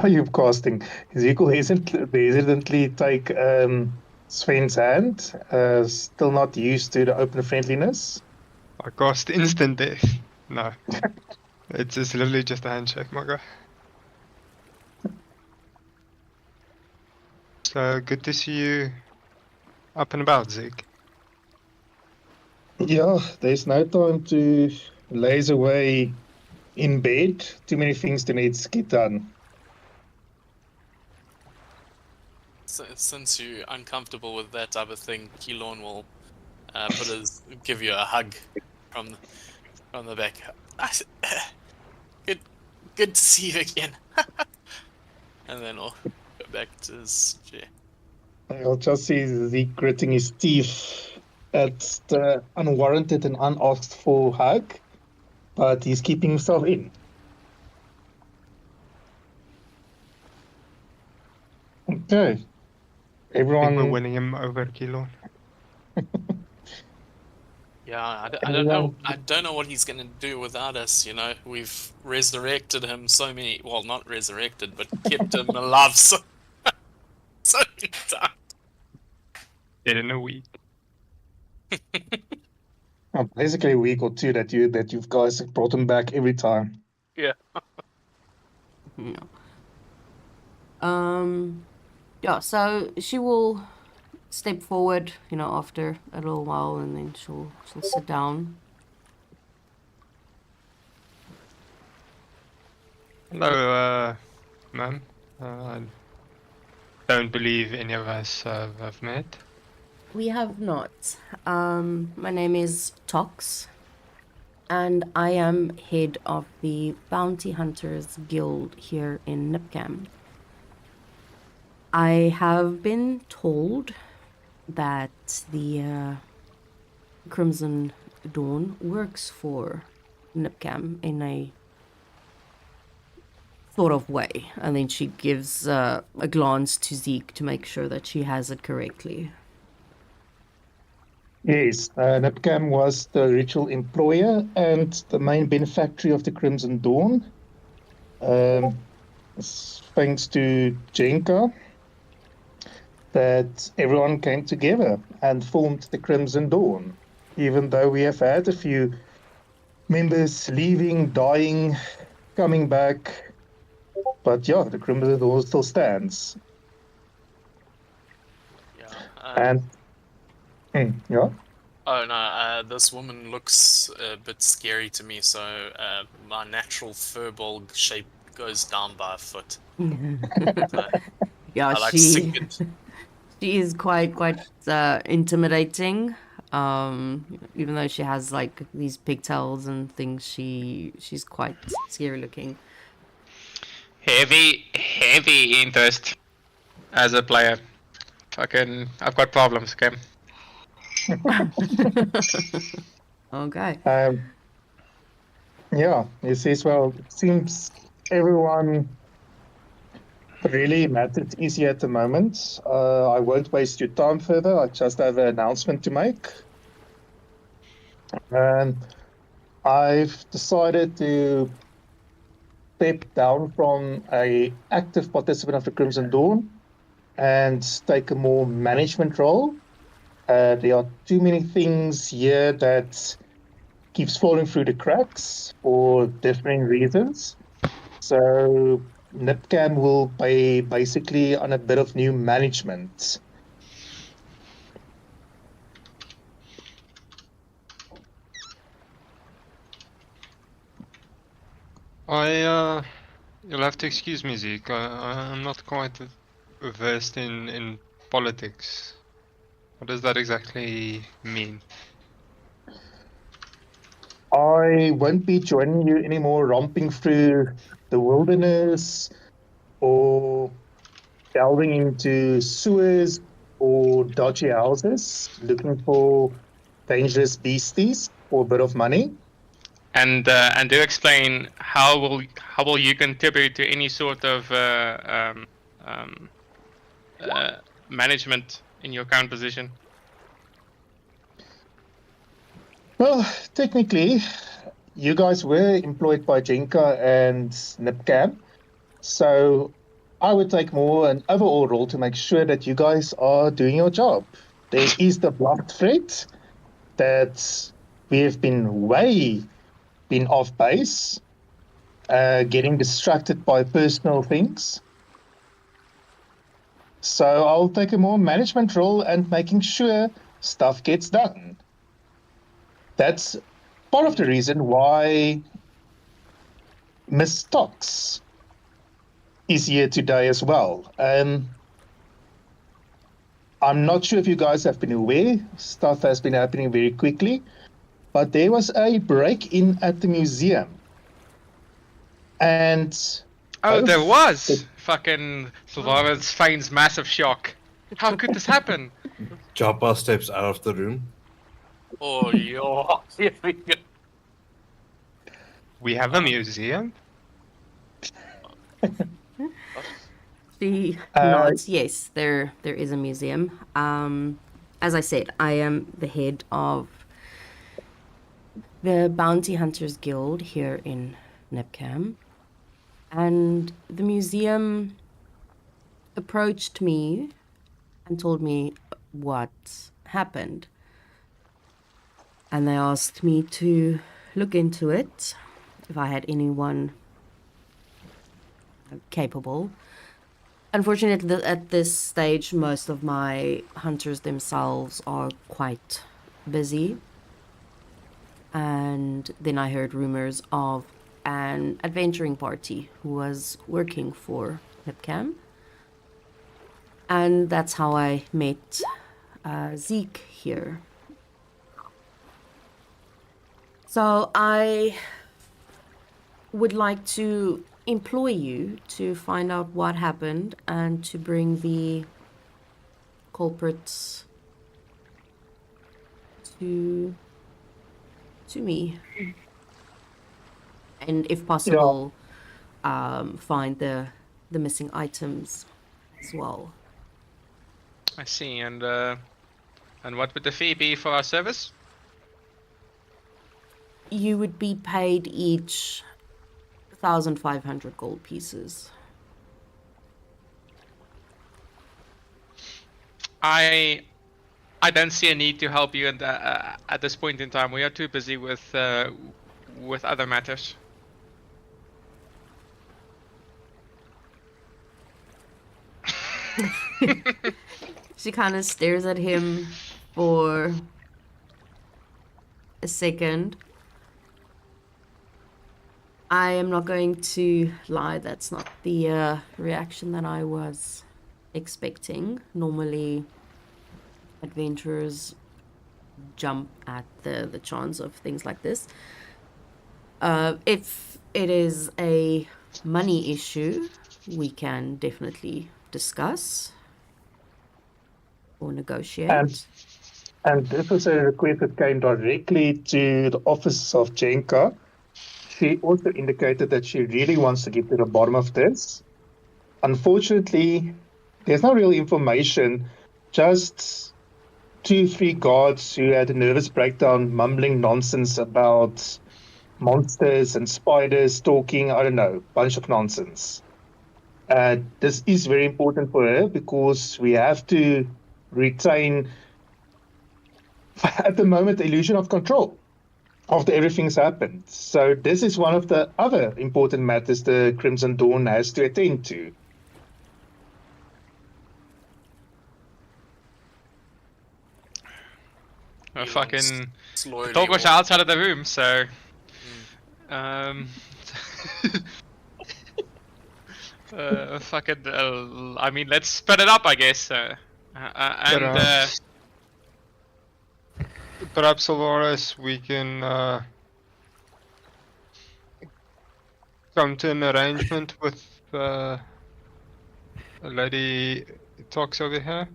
Are you casting? Zeke will hesitantly take Sven's hand, still not used to the open friendliness. I cast instant death. No. It's literally just a handshake, my guy. So good to see you up and about, Zeke. Yeah, there's no time to laze away in bed. Too many things to need to get done. Since you're uncomfortable with that type of thing, Keelon will give you a hug from the back. Good to see you again. And then I'll go back to his chair. I'll just see Zeke gritting his teeth at the unwarranted and unasked for hug, but he's keeping himself in. Okay. I think Everyone. we're winning him over, Keelon. Yeah, I don't know. I don't know what he's gonna do without us. We've resurrected him so many. Well, not resurrected, but kept him alive so many times. Dead in a week. Basically a week or two that you guys brought him back every time. Yeah. Yeah, so she will step forward, after a little while, and then she'll sit down. Hello, ma'am. I don't believe any of us have met. We have not. My name is Tox, and I am head of the Bounty Hunters Guild here in Nipcam. I have been told that the Crimson Dawn works for Nipcam in a sort of way, and then she gives a glance to Zeke to make sure that she has it correctly. Yes, Nipcam was the original employer and the main benefactor of the Crimson Dawn. Thanks to Jenka, that everyone came together and formed the Crimson Dawn. Even though we have had a few members leaving, dying, coming back, But yeah, the Crimson Dawn still stands. Yeah. And yeah, Oh no, this woman looks a bit scary to me, so my natural furball shape goes down by a foot. So Yeah, I like sink she it. she is quite intimidating. Even though she has like these pigtails and things, she's quite scary looking. Heavy interest as a player. Fucking, I've got problems, okay? Okay. yeah, he says, well, it seems everyone really matters easy at the moment. I won't waste your time further. I just have an announcement to make. I've decided to step down from a active participant of the Crimson Dawn and take a more management role. There are too many things here that keeps falling through the cracks for different reasons. So NIPCAM will be basically on a bit of new management. You'll have to excuse me, Zeke. I'm not quite versed in politics. What does that exactly mean? I won't be joining you anymore romping through the wilderness or delving into sewers or dodgy houses looking for dangerous beasties for a bit of money. And do explain how will you contribute to any sort of management in your current position? Well, technically, you guys were employed by Jinka and NIPCAM, so I would take more an overall role to make sure that you guys are doing your job. There is the blunt threat that we have been off base, getting distracted by personal things. So I'll take a more management role and making sure stuff gets done. That's part of the reason why Miss Stocks is here today as well. I'm not sure if you guys have been aware, stuff has been happening very quickly, but there was a break-in at the museum. And Oh, there both was! Fucking Lawrence feigns massive shock. How could this happen? Joppa steps out of the room. Oh, yo. Here we go. We have a museum? She Uh, nods. Yes, there is a museum. As I said, I am the head of the Bounty Hunters Guild here in Nepcam. And the museum approached me and told me what happened. And they asked me to look into it, if I had anyone capable. Unfortunately, at this stage, most of my hunters themselves are quite busy. And then I heard rumors of an adventuring party who was working for Hipcam. And that's how I met Zeke here. So I would like to employ you to find out what happened and to bring the culprits to me, and if possible, find the missing items as well. I see, and what would the fee be for our service? You would be paid each 1,500 gold pieces. I don't see a need to help you at this point in time. We are too busy with other matters. She kind of stares at him for a second. I am not going to lie, that's not the reaction that I was expecting. Normally, adventurers jump at the chance of things like this. If it is a money issue, we can definitely discuss or negotiate. And this was a request that came directly to the office of Jenka. She also indicated that she really wants to get to the bottom of this. Unfortunately, there's no real information, just 2-3 guards who had a nervous breakdown mumbling nonsense about monsters and spiders talking, I don't know, bunch of nonsense. This is very important for her because we have to retain, at the moment, the illusion of control after everything's happened. So this is one of the other important matters the Crimson Dawn has to attend to. I He fucking slowly talk was walk- outside of the room, so fucking I mean, let's split it up, I guess. Perhaps, perhaps Dolores, we can come to an arrangement with a lady who talks over here.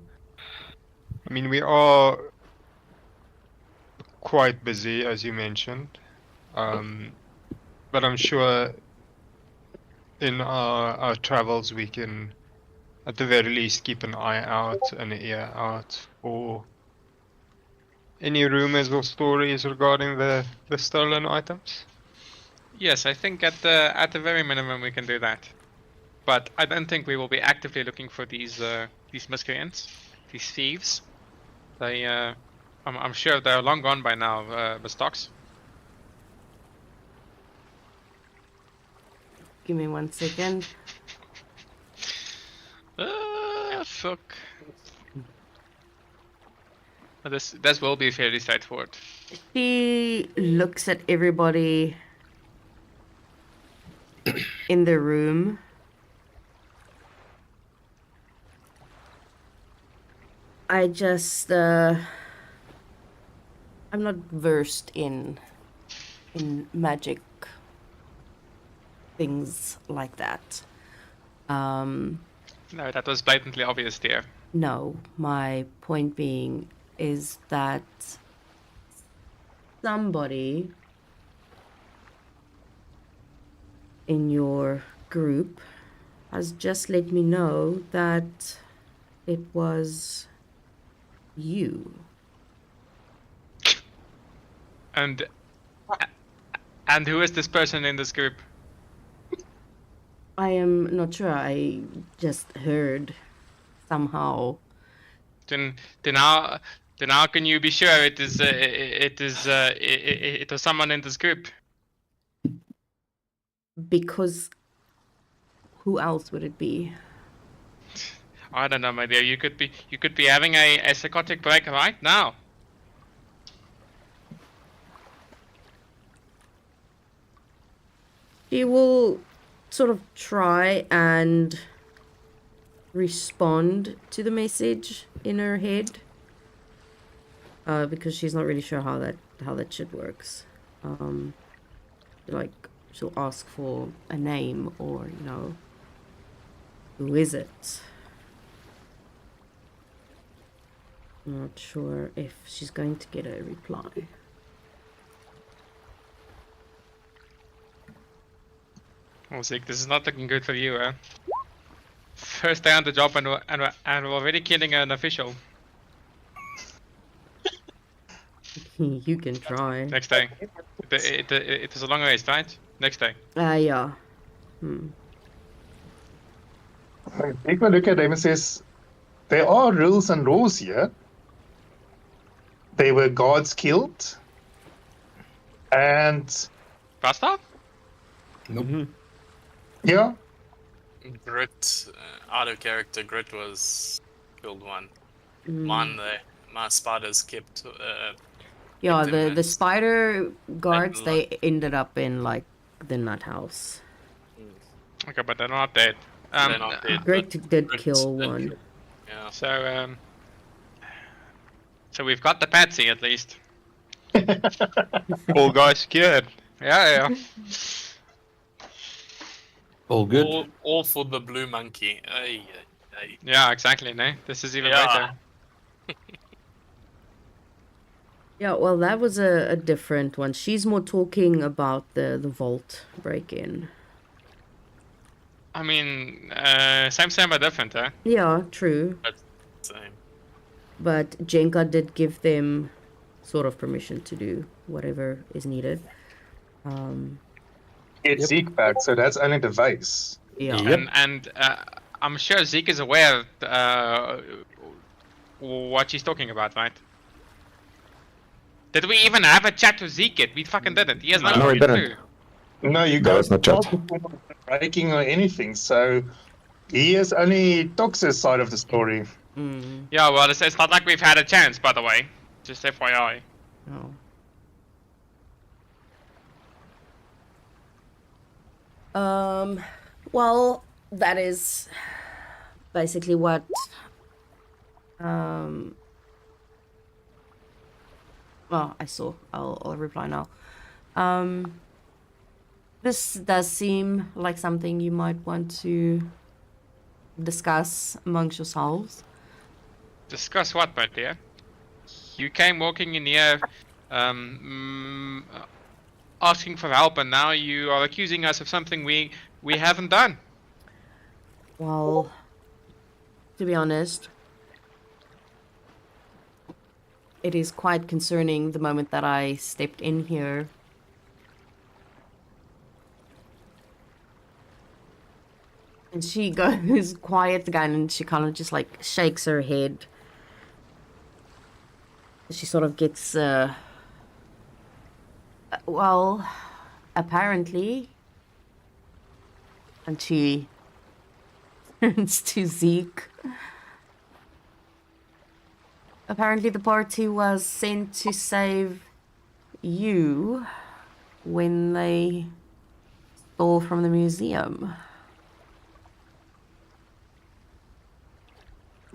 I mean, we are quite busy, as you mentioned, but I'm sure in our travels we can, at the very least, keep an eye out and an ear out for any rumors or stories regarding the stolen items. yes, I think at the very minimum we can do that. But I don't think we will be actively looking for these miscreants, these thieves. They I'm sure they're long gone by now, the stocks. Give me 1 second. Fuck. This will be fairly straightforward. She looks at everybody in the room. I just, I'm not versed in magic things like that. No, that was blatantly obvious, dear. No, my point being is that somebody in your group has just let me know that it was you. And who is this person in this group? I am not sure. I just heard somehow. Then how can you be sure it was someone in this group? Because who else would it be? I don't know, my dear. You could be having a psychotic break right now. She will sort of try and respond to the message in her head, because she's not really sure how that shit works. Like she'll ask for a name or who is it? I'm not sure if she's going to get a reply. Oh, Zeke, this is not looking good for you, eh? First day on the job and we're already killing an official. You can try. Next day. It was a long race, right? Next day. Yeah. Take a look at them and says, there are rules and laws here. They were guards killed. And Rasta? Nope. yeah, Grit, out of character, Grit was killed one. Mm. My spiders kept. Yeah, kept them the as- spider guards, like- they ended up in like the nut house. Okay, but they're not dead. They're not dead, Grit did Grit kill did one. Yeah. So we've got the patsy at least. All guys scared. Yeah. All good. All for the blue monkey. Ay. Yeah, exactly, no? This is even Yeah. better. Yeah, well, that was a different one. She's more talking about the vault break-in. I mean, same but different, huh? Yeah, true. Same. But Jenka did give them sort of permission to do whatever is needed. Get Zeke back, so that's only the vase. Yeah. Yep. And I'm sure Zeke is aware of what she's talking about, right? Did we even have a chat with Zeke yet? We fucking didn't. He has no No, we clue. didn't. No, you No, guys it's not chat. breaking or anything, so he has only Tox's side of the story. Mm, Yeah, well, it's not like we've had a chance, by the way. Just FYI. no. Well, that is basically what well, I saw. I'll reply now. This does seem like something you might want to discuss amongst yourselves. Discuss what, my dear? You came walking in here, asking for help, and now you are accusing us of something we haven't done. Well, to be honest, it is quite concerning the moment that I stepped in here. And she goes quiet again and she kind of just like shakes her head. She sort of gets, well, apparently. And she turns to Zeke. Apparently the party was sent to save you when they stole from the museum.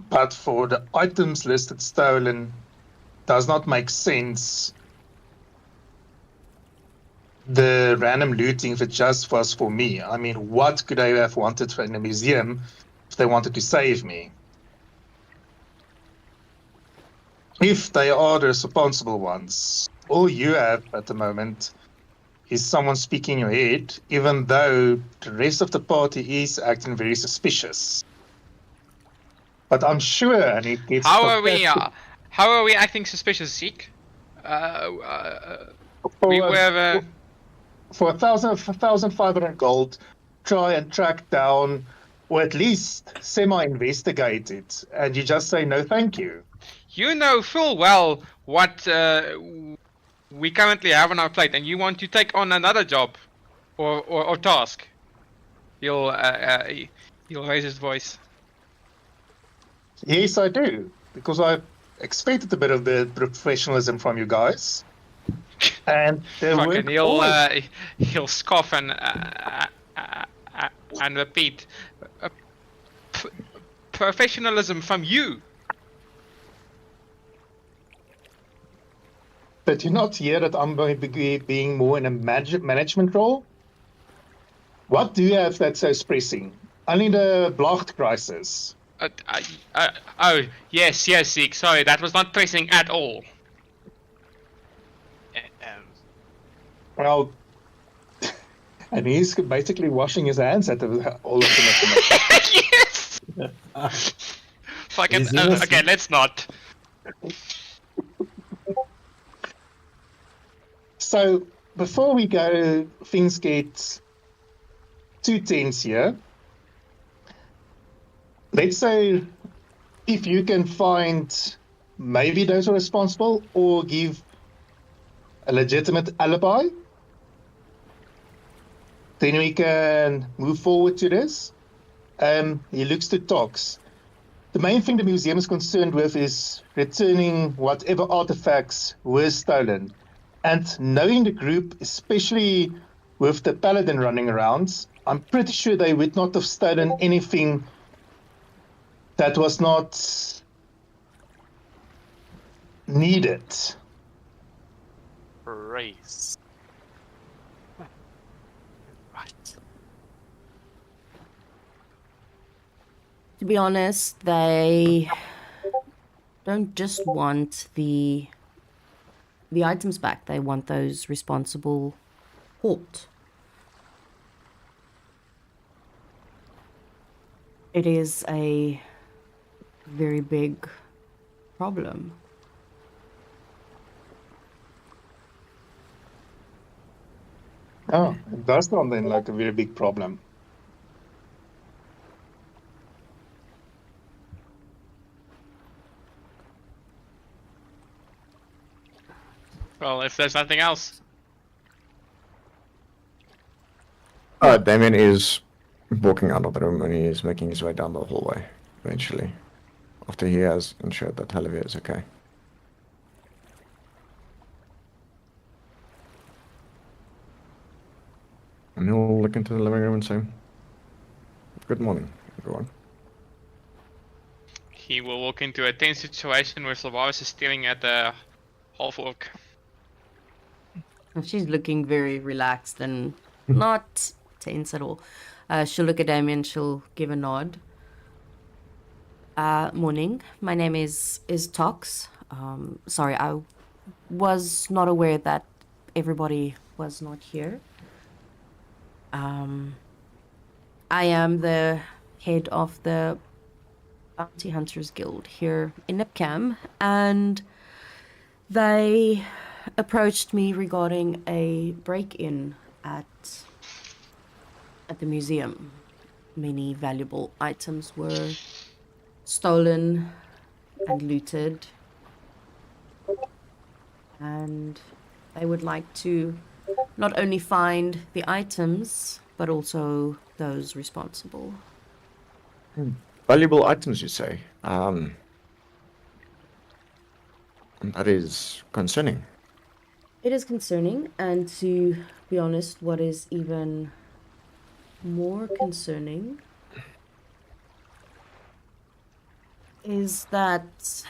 But for the items listed stolen, does not make sense. The random looting, if it just was for me. I mean, what could they have wanted from the museum if they wanted to save me? If they are the responsible ones, all you have at the moment is someone speaking in your head, even though the rest of the party is acting very suspicious. But I'm sure, and it gets How are we acting suspicious, Zeke? We were. For 1,500 gold, try and track down, or at least semi-investigate it, and you just say no, thank you. You know full well what we currently have on our plate, and you want to take on another job or task. He'll raise his voice. Yes, I do, because I expected a bit of the professionalism from you guys. And there Fucking, were he'll scoff and repeat. Professionalism from you. But you're not here that I'm going to be being more in a management role? What do you have that's so pressing? Only the Blacht crisis. Oh, yes, Zeke. Sorry, that was not pressing at all. Well, and he's basically washing his hands at all of them. Yes! Fucking, He's innocent. okay, let's not. So, before we go, things get too tense here. Let's say if you can find maybe those who are responsible or give a legitimate alibi, then we can move forward to this. He looks to Tox. The main thing the museum is concerned with is returning whatever artifacts were stolen. And knowing the group, especially with the paladin running around, I'm pretty sure they would not have stolen anything that was not needed. Race. Right. To be honest, they don't just want the items back. They want those responsible halt. It is a very big problem. Oh, it does sound then like a very big problem. Well, if there's nothing else, Damien is walking out of the room and he is making his way down the hallway eventually. After he has ensured that Olivia is okay. And he'll look into the living room and say, "Good morning, everyone." he will walk into a tense situation where Sylvaris is staring at the half orc. She's looking very relaxed and not tense at all. She'll look at Damien, she'll give a nod. Morning. My name is Tox. Sorry, I was not aware that everybody was not here. I am the head of the Bounty Hunters Guild here in Nipcam, and they approached me regarding a break-in at the museum. Many valuable items were stolen and looted, and they would like to not only find the items but also those responsible. Valuable items, you say? That is concerning. It is concerning, and to be honest, what is even more concerning is that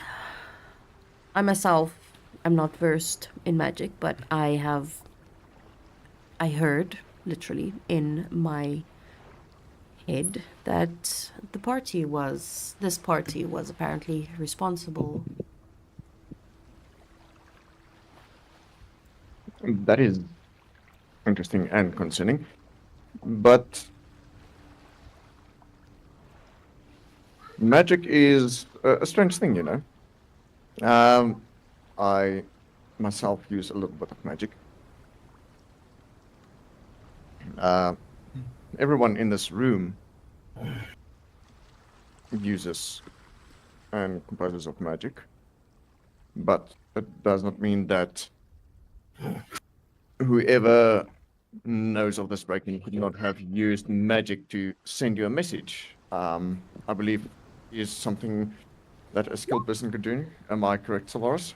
I myself am not versed in magic, but I heard, literally, in my head that this party was apparently responsible. That is interesting and concerning. But magic is a strange thing, you know. I myself use a little bit of magic. Everyone in this room uses and composes of magic, but it does not mean that whoever knows of this breaking could not have used magic to send you a message. I believe is something that a skilled person could do. Am I correct, Solaris?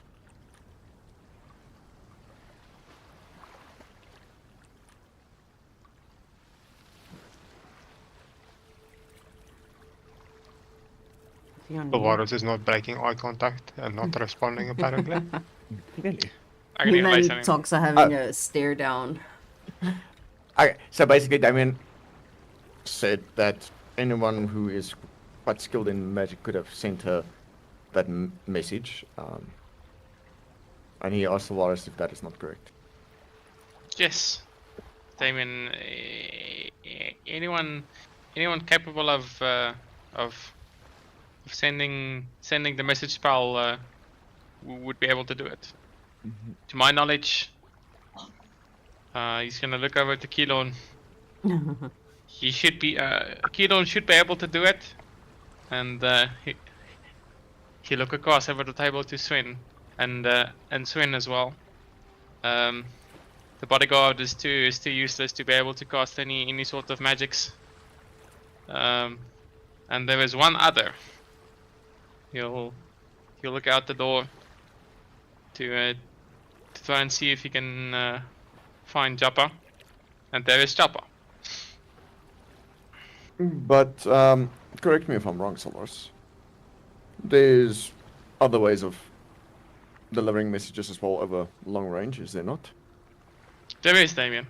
The Varus is not breaking eye contact and not responding apparently. Really? I can Him even and listen. Tox are having a stare down. Okay, so basically Damien said that anyone who is quite skilled in magic could have sent her that message. And he asked Solaris if that is not correct. Yes, Damien. Anyone capable of sending the message spell would be able to do it. To my knowledge, he's gonna look over to Keelon. He should be Keelon should be able to do it, and he look across over the table to Swin and Swin as well. The bodyguard is too useless to be able to cast any sort of magics. And there is one other. He'll look out the door to try and see if he can find Joppa. And there is Joppa. But correct me if I'm wrong, Solos. There's other ways of delivering messages as well over long range, is there not? There is, Damien.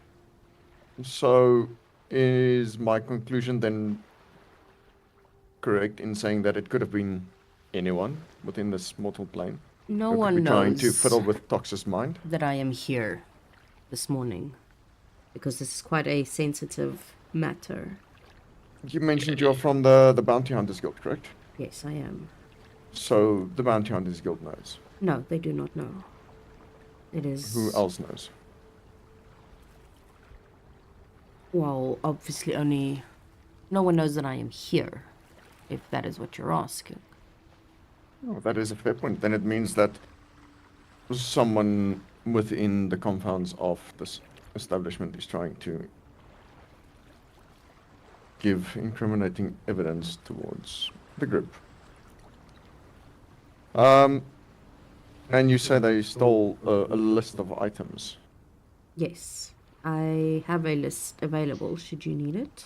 So is my conclusion then correct in saying that it could have been anyone within this mortal plane? No Who could one be trying to knows fiddle with Tox's mind? that I am here this morning, because this is quite a sensitive matter. You mentioned you're from the Bounty Hunters Guild, correct? Yes, I am. So the Bounty Hunters Guild knows. No, they do not know. It is... Who else knows? Well, obviously only... No one knows that I am here, if that is what you're asking. Oh, that is a fair point. Then it means that someone within the confines of this establishment is trying to give incriminating evidence towards the group. And you say they stole a list of items. Yes, I have a list available should you need it.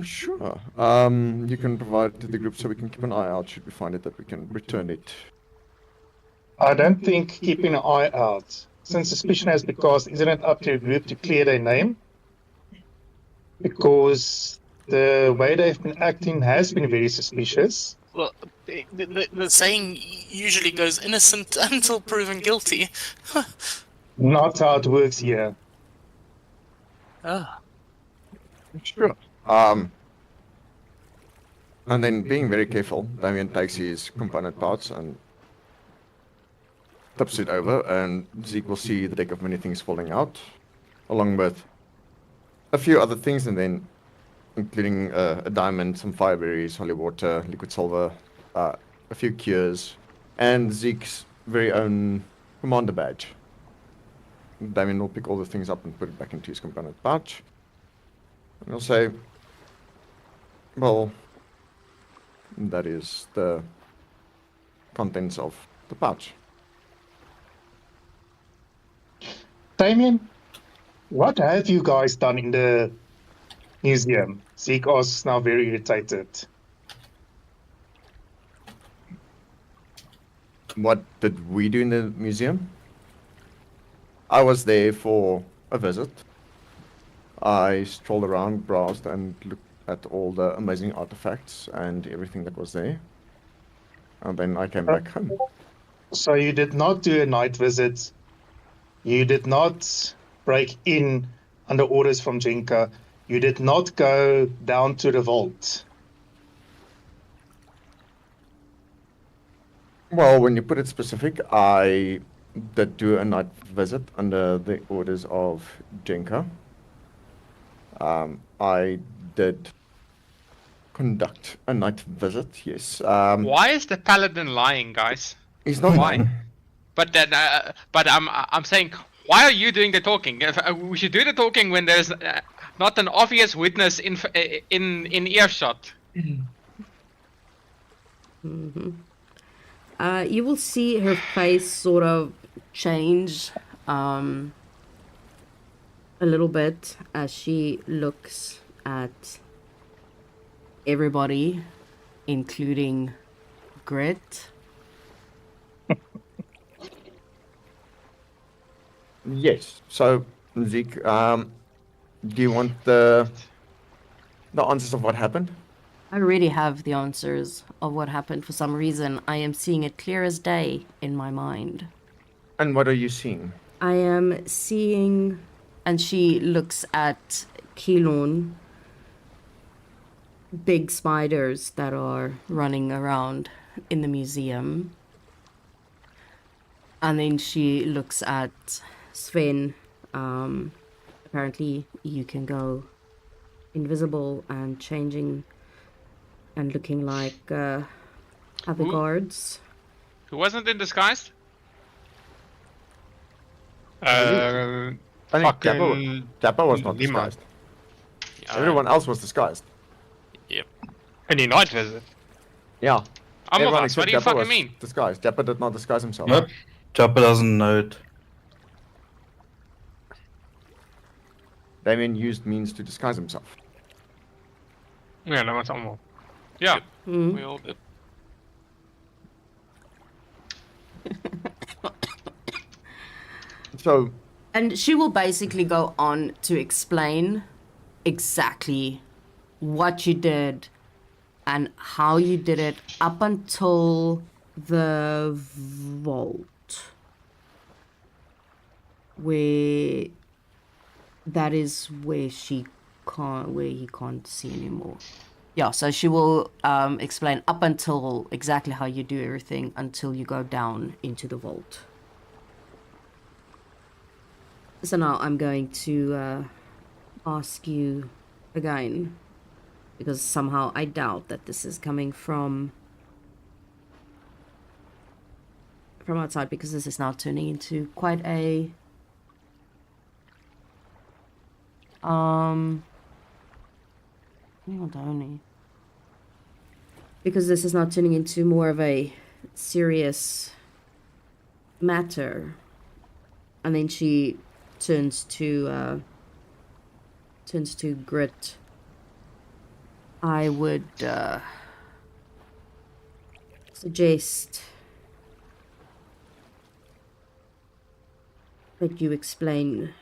Sure. You can provide it to the group so we can keep an eye out should we find it that we can return it. I don't think keeping an eye out, since suspicion has been cast, isn't it up to the group to clear their name? Because the way they've been acting has been very suspicious. Well, the saying usually goes innocent until proven guilty. Not how it works here. Ah. Sure. And then being very careful, Damien takes his component parts and tips it over, and Zeke will see the deck of many things falling out, along with a few other things, and then including a diamond, some fireberries, holy water, liquid silver, a few cures, and Zeke's very own commander badge. Damien will pick all the things up and put it back into his component pouch. And he'll say, well, that is the contents of the pouch. Damien, what have you guys done in the museum? Zeke asks, now very irritated. What did we do in the museum? I was there for a visit. I strolled around, browsed, and looked at all the amazing artifacts and everything that was there. And then I came back home. So you did not do a night visit. You did not break in under orders from Jinka. You did not go down to the vault. Well, when you put it specific, I did do a night visit under the orders of Jenka. I did conduct a night visit, yes. Why is the paladin lying, guys? He's not Why? lying. But then, I'm saying, why are you doing the talking? We should do the talking when there's not an obvious witness in earshot. Mm-hmm. You will see her face sort of change a little bit as she looks at everybody, including Grit. Yes. So, Zeke, do you want the answers of what happened? I already have the answers of what happened. For some reason, I am seeing it clear as day in my mind. And what are you seeing? I am seeing, and she looks at Keelon, big spiders that are running around in the museum. And then she looks at Sven. Apparently you can go invisible and changing and looking like other Who? guards. Who wasn't in disguise? I think fucking Dapper was not Lima. disguised. Everyone else was disguised. Yep. Any night visit? Yeah. I'm Everyone what except do you Jappa fucking was mean? disguised. Jappa did not disguise himself. Nope. Jappa doesn't know it. Damien used means to disguise himself. Yeah, no, it's almost. Yeah. Mm. We all did. So, And she will basically go on to explain exactly what you did and how you did it up until the vault, where that is where he can't see anymore. Yeah, so she will explain up until exactly how you do everything until you go down into the vault. So now I'm going to ask you again, because somehow I doubt that this is coming from outside, because this is now turning into quite a because this is now turning into more of a serious matter. And then she turns to Grit. I would suggest that you explain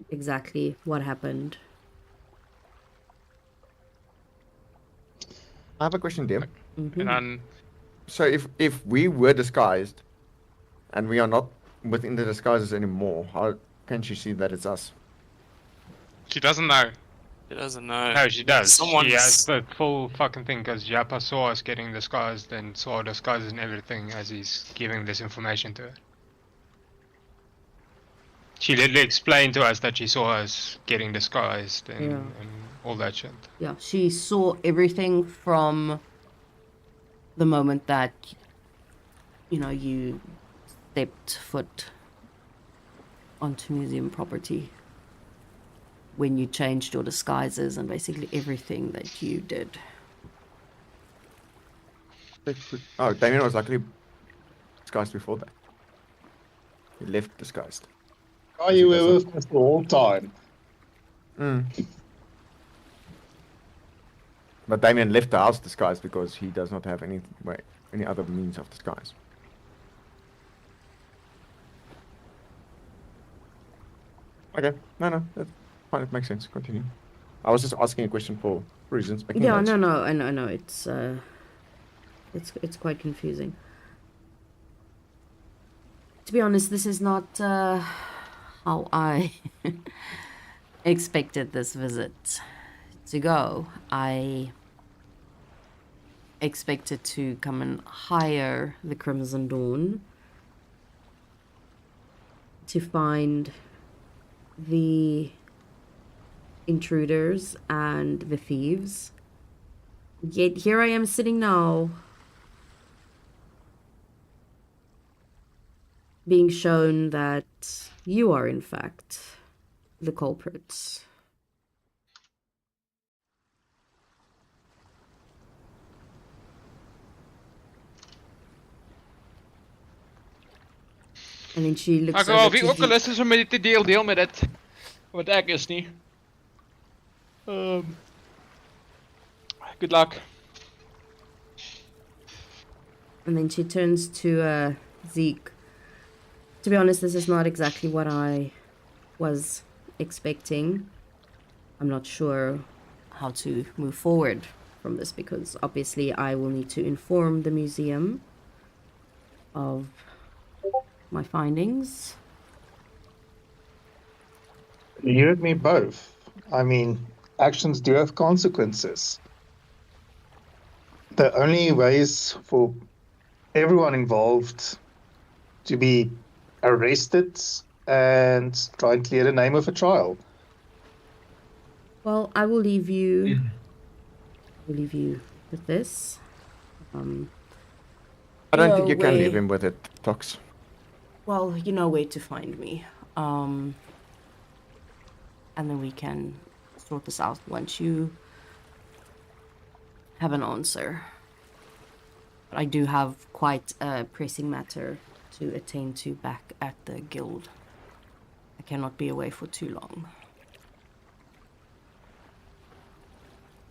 exactly what happened. I have a question, dear. And then So if we were disguised and we are not within the disguises anymore, how can she see that it's us? she doesn't know. She doesn't know. No, she does. She Someone's- has the full fucking thing because Jappa saw us getting disguised and saw our disguises and everything as he's giving this information to her. She literally explained to us that she saw us getting disguised and all that shit. Yeah, she saw everything from the moment that, you know, you stepped foot onto museum property. When you changed your disguises and basically everything that you did. Oh, Damien was luckily disguised before that. He left disguised. Oh, you were with us the whole time. But Damien left the house disguised because he does not have any other means of disguise. Okay, no, that's fine. It makes sense. Continue. I was just asking a question for reasons. Making Yeah, notes. no, I know it's quite confusing. To be honest, this is not how I expected this visit to go. I expected to come and hire the Crimson Dawn to find the intruders and the thieves. Yet here I am sitting now, being shown that you are in fact the culprits. And then she looks Ek wou over wie to ook al the... is om met die te deel met dit. Wat ek is nie. Good luck. And then she turns to Zeke. To be honest, this is not exactly what I was expecting. I'm not sure how to move forward from this, because obviously I will need to inform the museum of my findings. You and me both. I mean, actions do have consequences. The only ways for everyone involved to be arrested and try and clear the name of a trial. Well, I will leave you. With this. I don't think you can leave where- him with it, Tox. Well, you know where to find me. And then we can sort this out once you have an answer. But I do have quite a pressing matter to attend to back at the guild. I cannot be away for too long.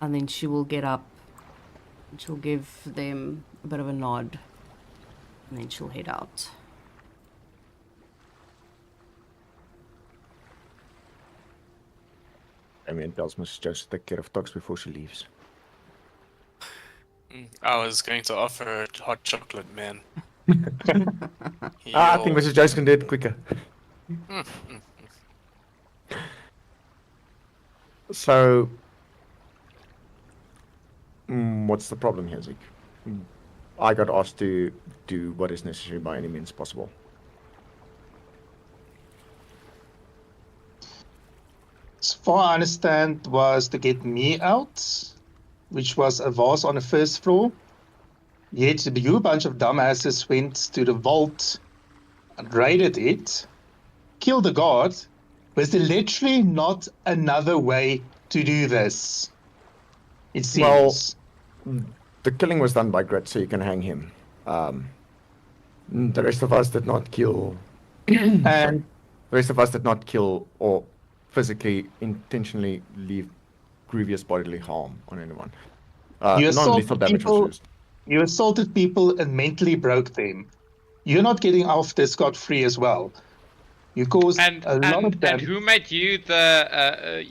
And then she will get up. She'll give them a bit of a nod. And then she'll head out. Damien tells Mrs. Joseph to take care of dogs before she leaves. I was going to offer her hot chocolate, man. I think Mrs. Joseph can do it quicker. So, what's the problem here, Zeke? I got asked to do what is necessary by any means possible. As far I understand, was to get me out, which was a vase on the first floor. Yet you bunch of dumbasses went to the vault and raided it, killed the guard. Was there literally not another way to do this? It seems. Well, the killing was done by Grit, so you can hang him. The rest of us did not kill. And The rest of us did not kill or physically, intentionally leave grievous bodily harm on anyone. You assaulted Non-lethal damage was people. used. You assaulted people and mentally broke them. You're not getting off this scot-free as well. You caused a lot of And damage. who made you the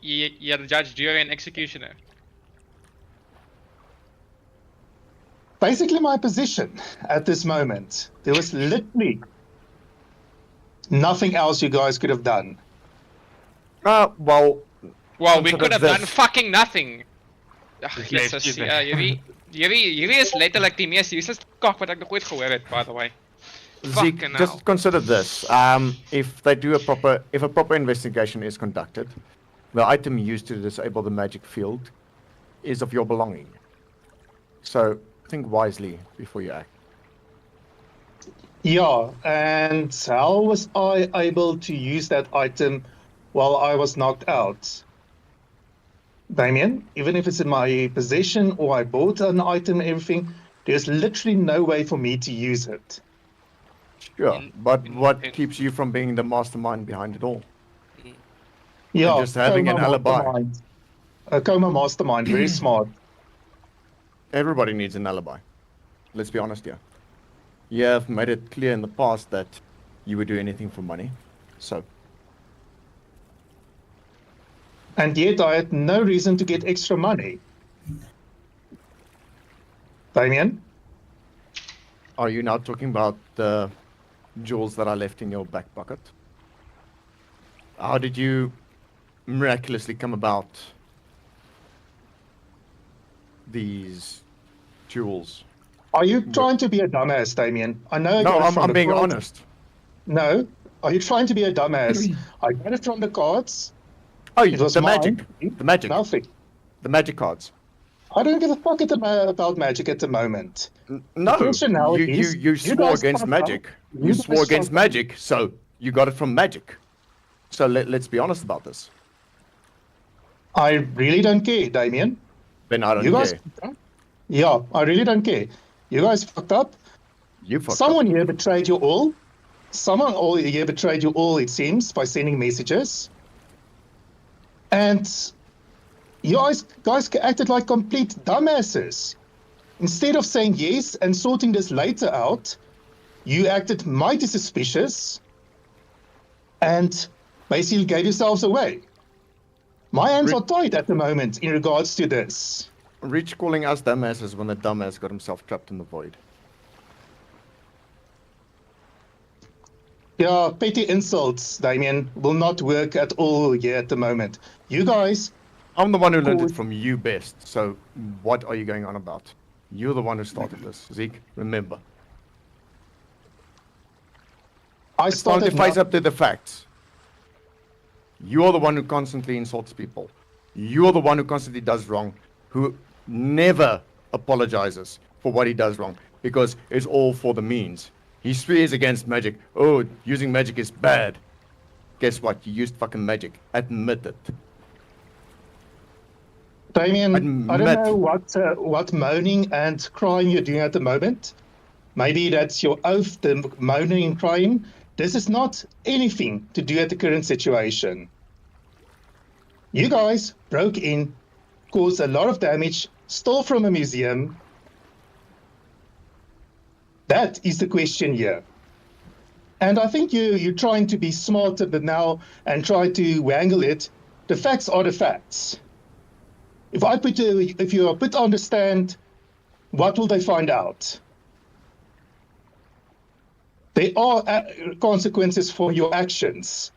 you're the judge, jury, and executioner? Basically my position at this moment. There was literally nothing else you guys could have done. Well, Well, we Consider could have this. done fucking nothing. Ag, Just Jesus, left you ja, there. hierdie is letterlik die mees useless kak wat ek nog ooit gehoor het, by the way. Zeke, Fucking just hell. consider this. If a proper investigation is conducted, the item used to disable the magic field is of your belonging. So think wisely before you act. Yeah, and how was I able to use that item while I was knocked out? Damien, even if it's in my possession or I bought an item and everything, there's literally no way for me to use it. Sure, but what keeps you from being the mastermind behind it all? Yeah, just having an alibi. mastermind. A coma mastermind, very smart. Everybody needs an alibi. Let's be honest here. You have made it clear in the past that you would do anything for money. So, And yet I had no reason to get extra money. Damien? are you now talking about the jewels that are left in your back pocket? How did you miraculously come about these jewels? Are you trying to be a dumbass, Damien? I know. I No, got it from I'm the being cards. honest. No. Are you trying to be a dumbass? I got it from the cards. Oh, It was the mine. magic. The magic. Nothing. The magic cards. I don't give a fuck about magic at the moment. No, question now you, is, you you swore guys against fucked up. magic. You You guys swore against fucked up. magic, so you got it from magic. So let's be honest about this. I really don't care, Damien. Then I don't You guys care. fucked up. Yeah, I really don't care. You guys fucked up. You fucked Someone up. here betrayed you all. Someone here betrayed you all, it seems, by sending messages. And you guys acted like complete dumbasses. Instead of saying yes and sorting this later out, you acted mighty suspicious and basically gave yourselves away. My hands are tied at the moment in regards to this. Rich calling us dumbasses when the dumbass got himself trapped in the void. Yeah, petty insults, Damien, will not work at all here at the moment. You guys, I'm the one who learned it Cool. from you best, so what are you going on about? You're the one who started this, Zeke, remember. I It's time to started face now- up to the facts. You're the one who constantly insults people. You're the one who constantly does wrong, who never apologizes for what he does wrong, because it's all for the means. He swears against magic. Oh, using magic is bad. Guess what? You used fucking magic. Admit it. Damien, I don't Admit. know what moaning and crying you're doing at the moment. Maybe that's your oath, the moaning and crying. This is not anything to do at the current situation. You guys broke in, caused a lot of damage, stole from a museum. That is the question here. And I think you're trying to be smarter but now and try to wangle it. The facts are the facts. If you are put on the stand, what will they find out? There are consequences for your actions.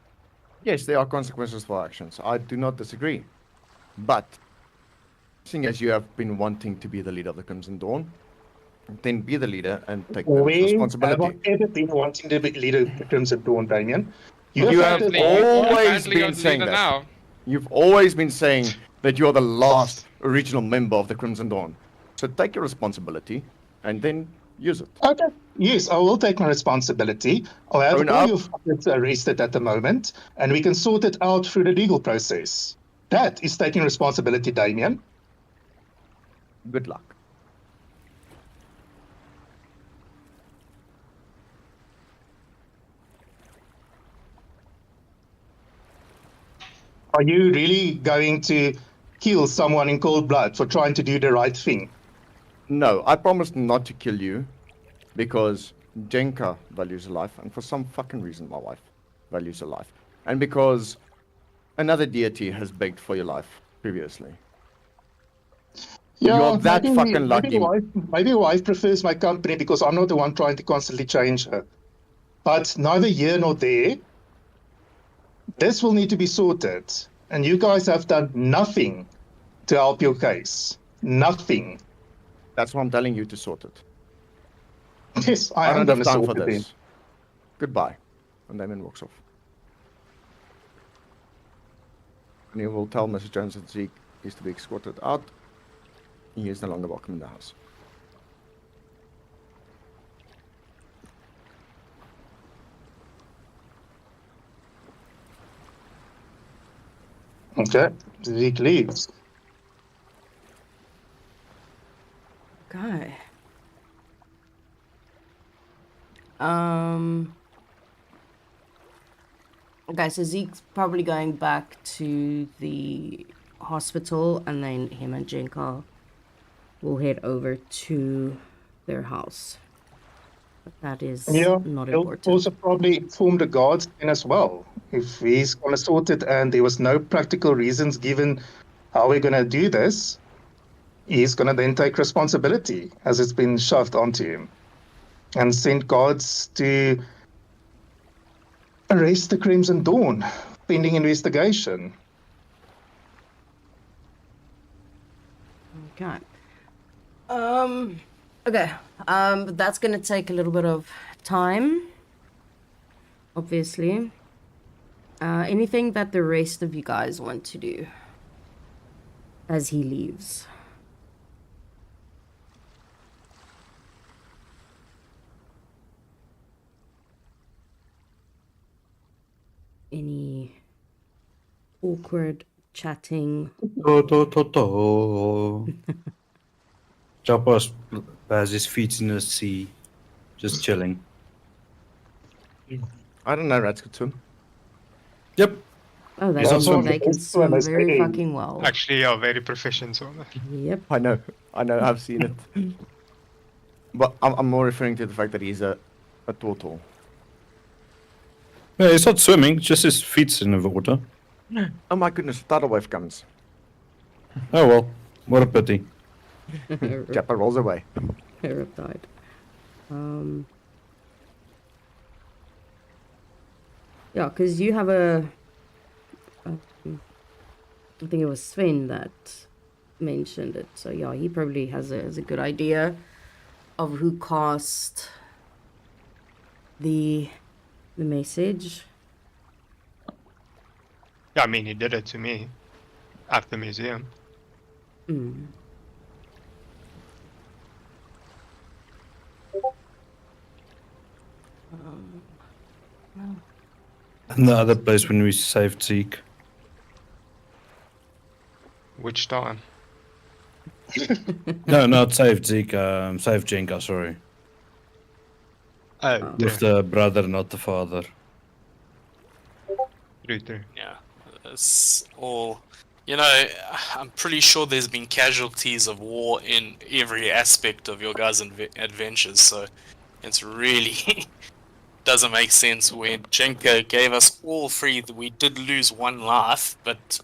Yes, there are consequences for actions. I do not disagree. But, seeing as you have been wanting to be the leader of the Crimson Dawn, then be the leader and take the Where have I responsibility. ever been wanting to be leader of the Crimson Dawn, Damien? You have Apparently- always apparently you're been the saying leader that. now. You've always been saying that you're the last original member of the Crimson Dawn. So take your responsibility and then use it. Okay. Yes, I will take my responsibility. I'll have Own all up. your fuckers arrested at the moment, and we can sort it out through the legal process. That is taking responsibility, Damien. Good luck. Are you really going to kill someone in cold blood for trying to do the right thing? No, I promise not to kill you because Jenka values a life, and for some fucking reason, my wife values a life. And because another deity has begged for your life previously. You're that fucking lucky. Maybe your wife prefers my company because I'm not the one trying to constantly change her. But neither here nor there. This will need to be sorted. And you guys have done nothing to help your case. Nothing. That's why I'm telling you to sort it. Yes, I I am don't going have to time sort for it then. this. Goodbye. And Damon walks off. And he will tell Mrs. Jones that Zeke is to be escorted out. He is no longer welcome in the house. Okay, Zeke leaves. Okay. Okay, so Zeke's probably going back to the hospital, and then him and Jenka will head over to their house. But that is Yeah, not he'll important. also probably inform the guards then as well. If he's going to sort it and there was no practical reasons given how we're going to do this, he's going to then take responsibility as it's been shoved onto him and send guards to arrest the Crimson Dawn pending investigation. Okay. Okay. But that's gonna take a little bit of time. Obviously. Anything that the rest of you guys want to do as he leaves? Any awkward chatting? Chopper has his feet in the sea, just chilling. I don't know, rats could swim. Yep. Oh, He's that's not why they can swimming. swim That's very very- fucking well. Actually, you're very proficient on that. Yep. I know, I've seen it. But I'm more referring to the fact that he's a turtle. Yeah, he's not swimming, just his feet's in the water. Oh my goodness, tidal wave comes. Oh well, what a pity. Jappa rolls away. Riptide. Yeah, because you have I think it was Sven that mentioned it. So yeah, he probably has a good idea of who cast the message. Yeah, I mean, he did it to me at the museum. Mm. And the other place when we saved Zeke. Which time? No, not save Zeke. Save Jenka. Sorry, Oh, with the brother, not the father. true. Yeah, it's all. You know, I'm pretty sure there's been casualties of war in every aspect of your guys' adventures, so it's really doesn't make sense. When Jenka gave us all free, we did lose one life, but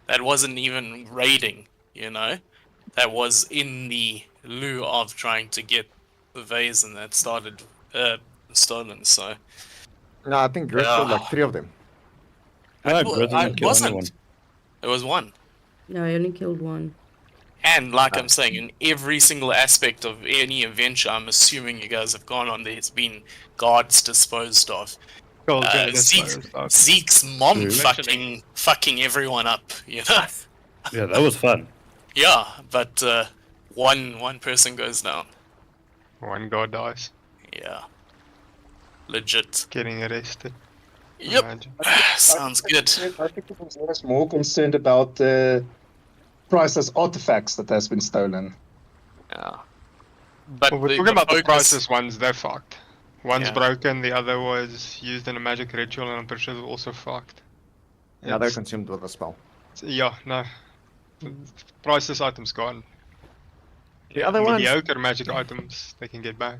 that wasn't even raiding, you know? That was in the lieu of trying to get the vase and that started stolen, so. No, I think Griff killed like 3 of them. No, Grit didn't kill wasn't. anyone. It was one. No, I only killed one. And like I'm saying, in every single aspect of any adventure, I'm assuming you guys have gone on, there's been guards disposed of. Zeke's mom True. fucking everyone up, you know? Yeah, that was fun. Yeah, but one person goes down. One guy dies. Yeah. Legit. Getting arrested. Yep. Imagine. Sounds good. I think it was more concerned about the priceless artifacts that has been stolen. Yeah. But Well, we're the talking about the focus- priceless ones, they're fucked. One's Yeah. broken, the other was used in a magic ritual, and I'm pretty sure they're also fucked. Yeah, they're It's- consumed with a spell. yeah, no. The priceless items gone. The other ones, Mediocre magic items they can get back.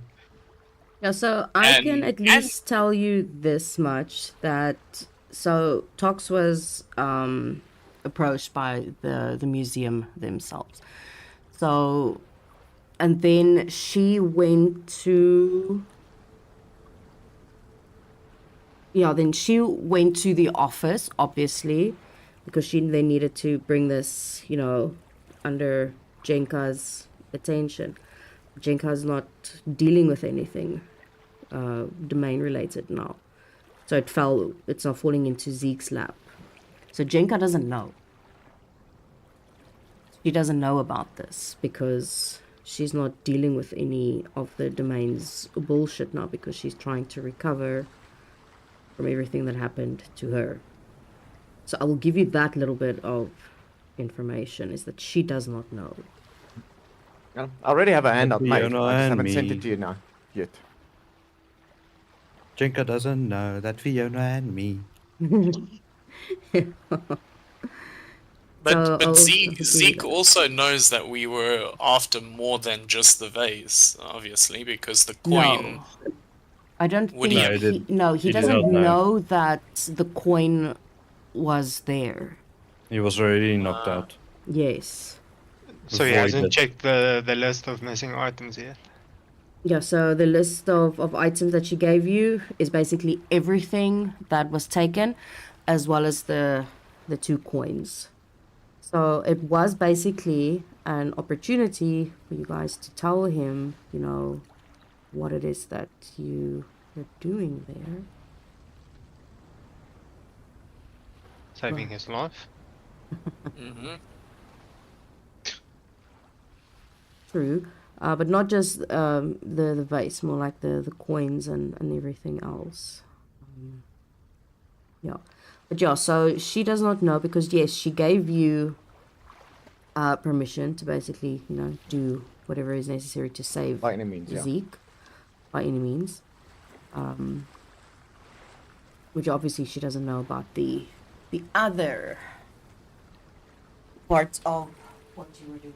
Yeah, so I can And- at least tell you this much that so Tox was approached by the museum themselves. So and then she went to then she went to the office, obviously, because she then needed to bring this, under Jenka's attention. Jenka's not dealing with anything domain related now. So it's not falling into Zeke's lap. So Jenka doesn't know. She doesn't know about this because she's not dealing with any of the domain's bullshit now because she's trying to recover from everything that happened to her. So I will give you that little bit of information, is that she does not know. I already have a handout made. I Fiona just and haven't sent me. it to you now yet. Jenka doesn't know that Fiona and me. But, So but I'll Zeke, do Zeke that. also knows that we were after more than just the vase, obviously, because the coin. No. I don't Would think he- No, he he, did- no, he he did doesn't not know. know that the coin was there. He was already knocked out. Yes. So he Avoid hasn't it. checked the list of missing items yet. Yeah, so the list of items that she gave you is basically everything that was taken, as well as the 2 coins. So it was basically an opportunity for you guys to tell him, what it is that you are doing there. Saving his life. Mhm. True. But not just the vase, more like the coins and everything else. Yeah. But yeah, so she does not know because, yes, she gave you permission to basically, do whatever is necessary to save By any means, yeah. Zeke by any means. Which obviously she doesn't know about the other parts of what you were doing.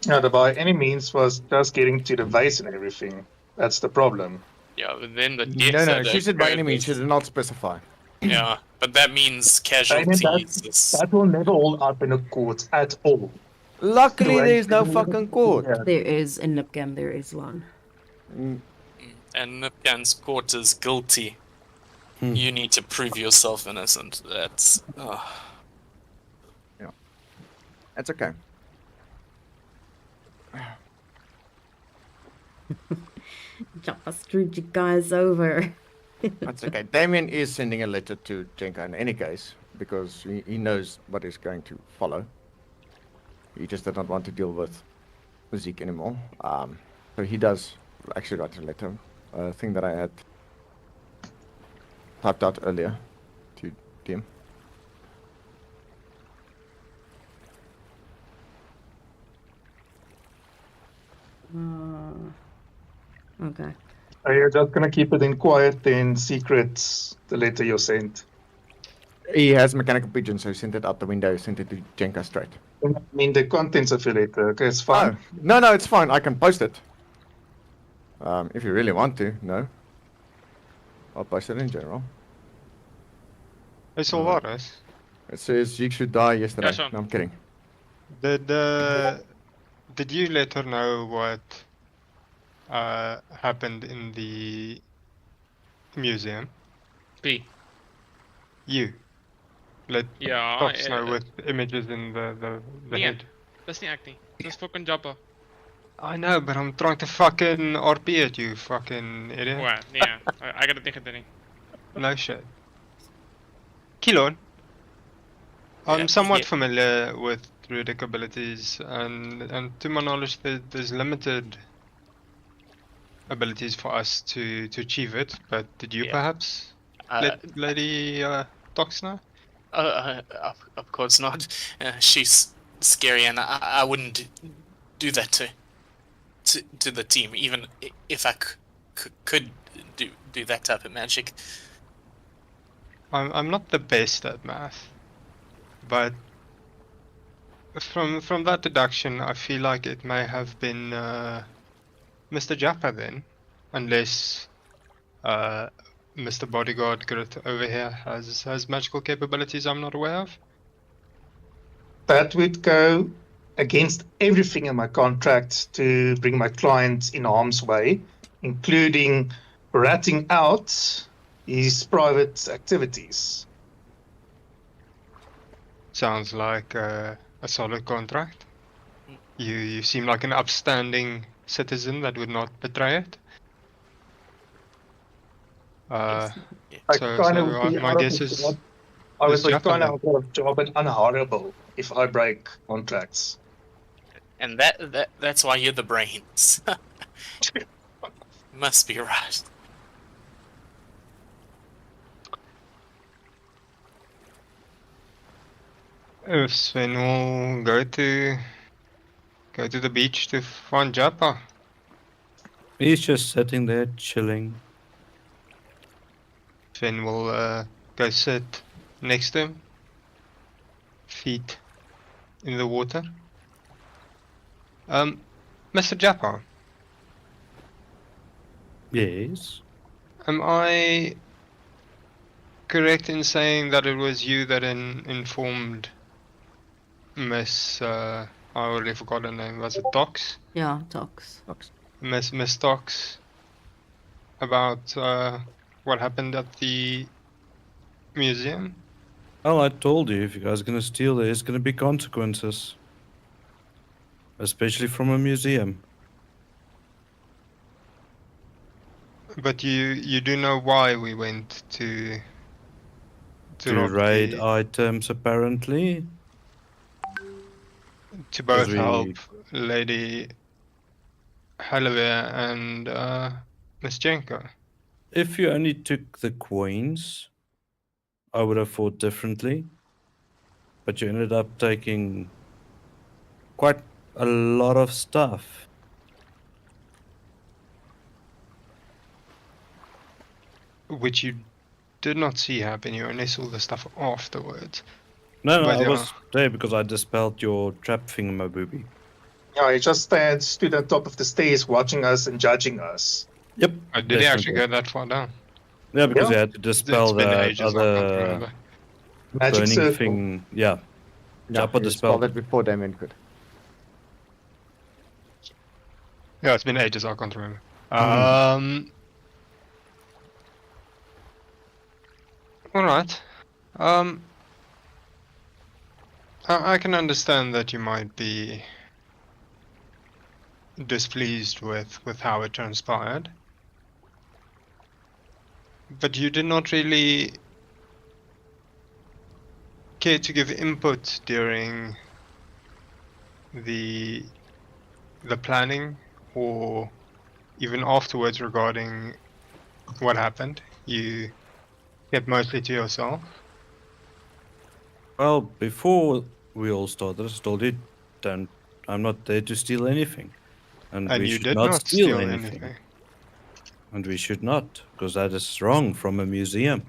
The by any means was just getting to the vase and everything. That's the problem. Yeah, but then the No, death no, that she said by any occurred means. She was- did not specify. Yeah, but that means casualties. is- That will never hold up in a court at all. Luckily, Right. there's no fucking court. Yeah. There is in Nipgam, there is one. And Nipgan's court is guilty. You need to prove yourself innocent. That's. That's okay. Just screwed you guys over. That's okay. Damien is sending a letter to Jenka in any case because he knows what is going to follow. He just did not want to deal with Zeke anymore. So he does actually write a letter, a thing that I had typed out earlier to him. Okay. Are you just gonna keep it in quiet, then secret the letter you sent? He has mechanical pigeon, so he sent it out the window, sent it to Jenka straight. I mean the contents of your letter. Okay, it's fine. Oh, no, it's fine. I can post it. If you really want to, no. I'll post it in general. Hey, Solvaris, It says you should die yesterday. Yeah, Sean. No, I'm kidding. did you let her know what happened in the museum? P. You let Ja, Fox know with images in the nee, head. dis nie ek nie. Dis fucking Jabba. I know, but I'm trying to fucking RP at you, fucking idiot. O, nee, ek het dit nie gedoen nie. No shit. Kilon, I'm Yeah, somewhat yeah. familiar with druidic abilities, and to my knowledge, there's limited abilities for us to achieve it. But did you Yeah. perhaps let Lady Dox know? Of course not. She's scary, and I wouldn't do that to the team, even if I could do that type of magic. I'm not the best at math, but from that deduction, I feel like it may have been Mr. Jappa then, unless Mr. Bodyguard Grit over here has magical capabilities I'm not aware of. That would go against everything in my contract to bring my client in harm's way, including ratting out his private activities. Sounds like a solid contract. You seem like an upstanding citizen that would not betray it. I So kind of would be my out of guess a is job. I would Mr. be Jappa kind then. of out of job and unhirable if I break contracts. And that's why you're the brains. Must be right. If Sven will go to the beach to find Jappa. He's just sitting there chilling. Sven will go sit next to him, feet in the water. Mr. Jappa, Yes. am I correct in saying that it was you that informed Miss I already forgot her name, was it Dox? Yeah, talks. Miss Dox about what happened at the museum? Well, I told you, if you guys are gonna steal, there's gonna be consequences. Especially from a museum. But you do know why we went to rob raid the- items, apparently. to both we- help Lady Halavia and Miss Jenko. If you only took the coins, I would have thought differently. But you ended up taking quite a lot of stuff. Which you did not see happen, you only saw the stuff afterwards. No, But I yeah. was there because I dispelled your trap thingamabooby. Yeah, he just stood on top of the stairs watching us and judging us. Yep. Did he actually definitely. go that far down? Yeah, because Yeah. you had to dispel It's been that ages, I can't other remember. Magic burning circle. thing. Yeah. Yeah, Jappa he dispelled spelled it before Damien could. Yeah, it's been ages, I can't remember. Alright. I can understand that you might be displeased with how it transpired. But you did not really care to give input during the planning or even afterwards regarding what happened. You kept mostly to yourself. Well, before we all started, I told you, I'm not there to steal anything. And And we you should did not not steal steal anything. anything. And we should not, because that is wrong from a museum.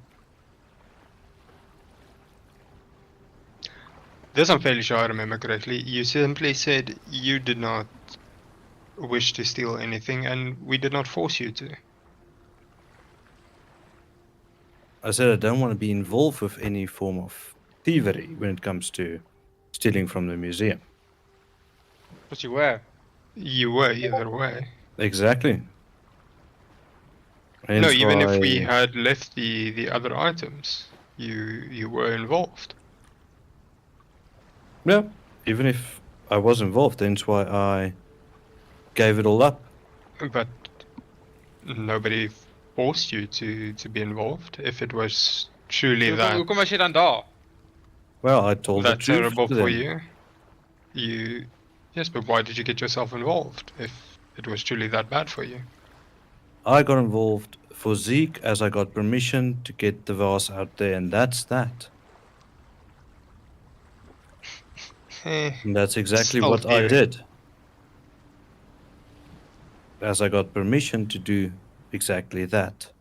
This I'm fairly sure I remember correctly. You simply said you did not wish to steal anything, and we did not force you to. I said I don't want to be involved with any form of thievery when it comes to stealing from the museum. But you were. You were either way. Exactly. No, Hence even if we why- had left the other items, you were involved. Yeah, even if I was involved, hence why I gave it all up. But nobody forced you to be involved. If it was truly Hoe kom as jy dan daar? Well, I told the that truth terrible to for them. you, yes, but why did you get yourself involved if it was truly that bad for you? I got involved for Zeke as I got permission to get the vase out there, and that's that. And that's exactly Still what I thieving. did. As I got permission to do exactly that.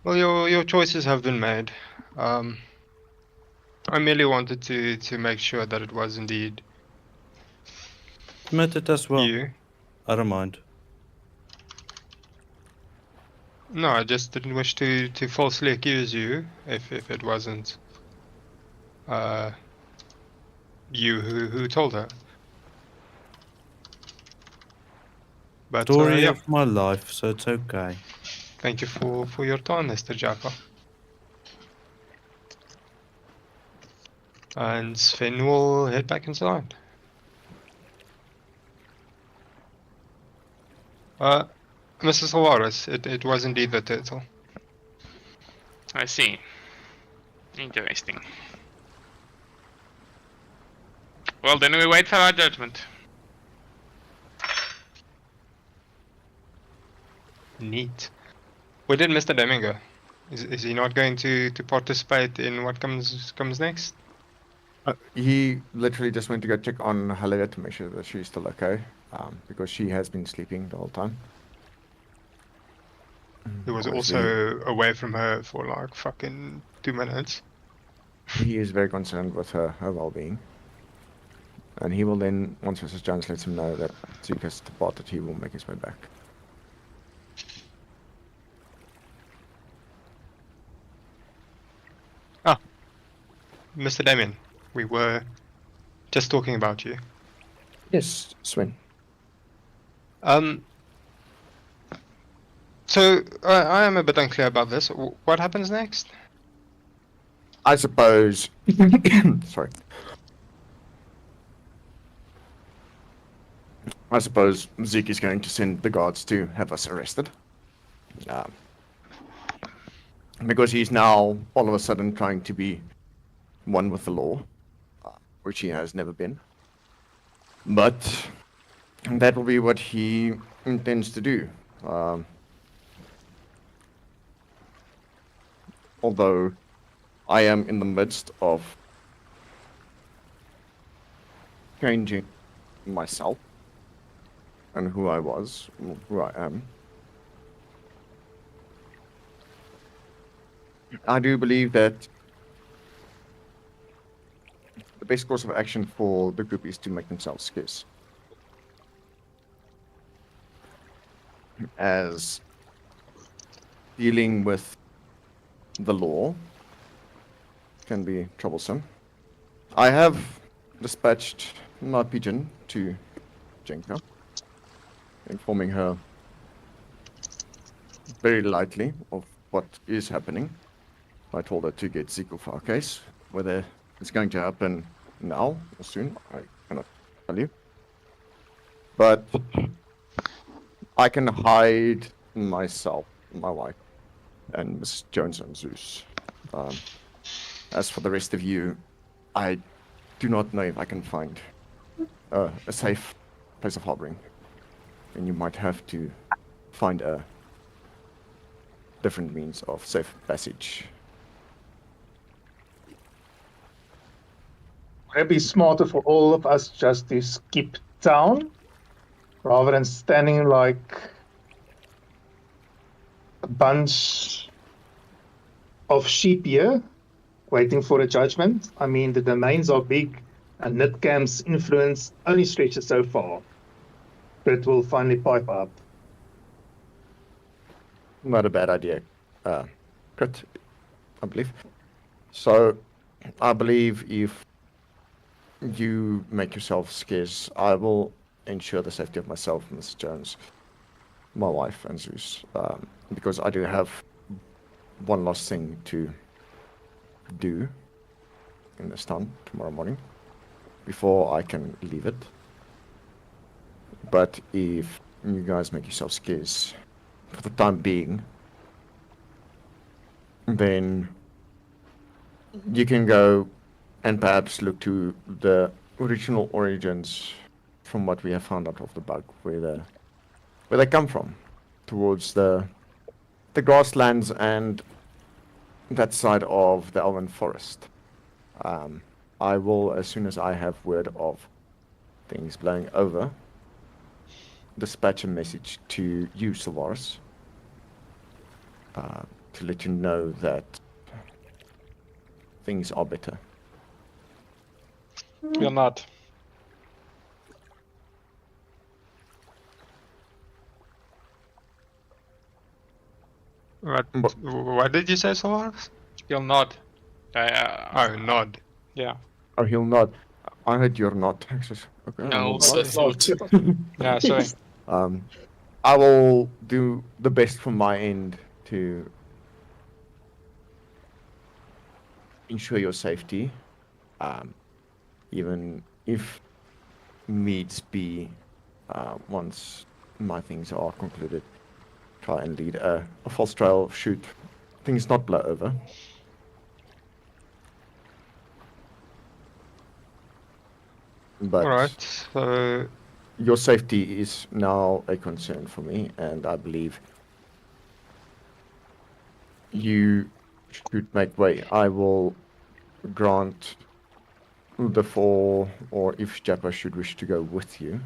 Well, your choices have been made. I merely wanted to make sure that it was indeed Admit it as well. you. I don't mind. No, I just didn't wish to falsely accuse you if it wasn't you who told her. But Story yeah, of my life, so it's okay. thank you for your time, Mr. Jaffa. And Sven will head back inside. Mrs. Alvarez, it was indeed the turtle. I see. Interesting. Well, then we wait for our judgment. Neat. Where did Mr. Deming go? Is he not going to participate in what comes next? He literally just went to go check on Halia to make sure that she's still okay, because she has been sleeping the whole time. He was Obviously, also away from her for like fucking 2 minutes. he is very concerned with her well-being. And he will then, once Mrs. Jones lets him know that Zeke has departed, he will make his way back. Mr. Damien, we were just talking about you. Yes, Sven. So I am a bit unclear about this. What happens next? I suppose... Sorry. I suppose Zeke is going to send the guards to have us arrested. Because he's now all of a sudden trying to be one with the law, which he has never been. But that will be what he intends to do. Although I am in the midst of changing myself and who I was, who I am. I do believe that the best course of action for the group is to make themselves scarce. As dealing with the law can be troublesome. I have dispatched my pigeon to Jenka, informing her very lightly of what is happening. I told her to get Zeke for our case. Whether it's going to happen now or soon, I cannot tell you. But I can hide myself, my wife, and Mrs. Jones and Zeus. As for the rest of you, I do not know if I can find a safe place of harboring. And you might have to find a different means of safe passage. Maybe smarter for all of us just to skip town rather than standing like a bunch of sheep here waiting for a judgment. I mean, the domains are big, and Nitcamp's influence only stretches so far. But will finally pipe up. Not a bad idea, Crit, I believe. So, I believe if you make yourself scarce, I will ensure the safety of myself, Mr. Jones, my wife, and Zeus, because I do have one last thing to do in this town tomorrow morning before I can leave it. But if you guys make yourselves scarce for the time being, then you can go and perhaps look to the original origins from what we have found out of the bug, where they come from, towards the grasslands and that side of the Elven Forest. I will, as soon as I have word of things blowing over, dispatch a message to you, Sylvaris, to let you know that things are better. You're not. What did you say, Solaris? You're not. Oh, nod. Yeah. Oh, he'll not. I heard you're not. Okay, I I'm also not. thought. Yeah, sorry. I will do the best from my end to ensure your safety, even if needs be, once my things are concluded, try and lead a false trail, shoot things not blow over. But Alright, so your safety is now a concern for me, and I believe you should make way. I will grant the four, or if Japa should wish to go with you,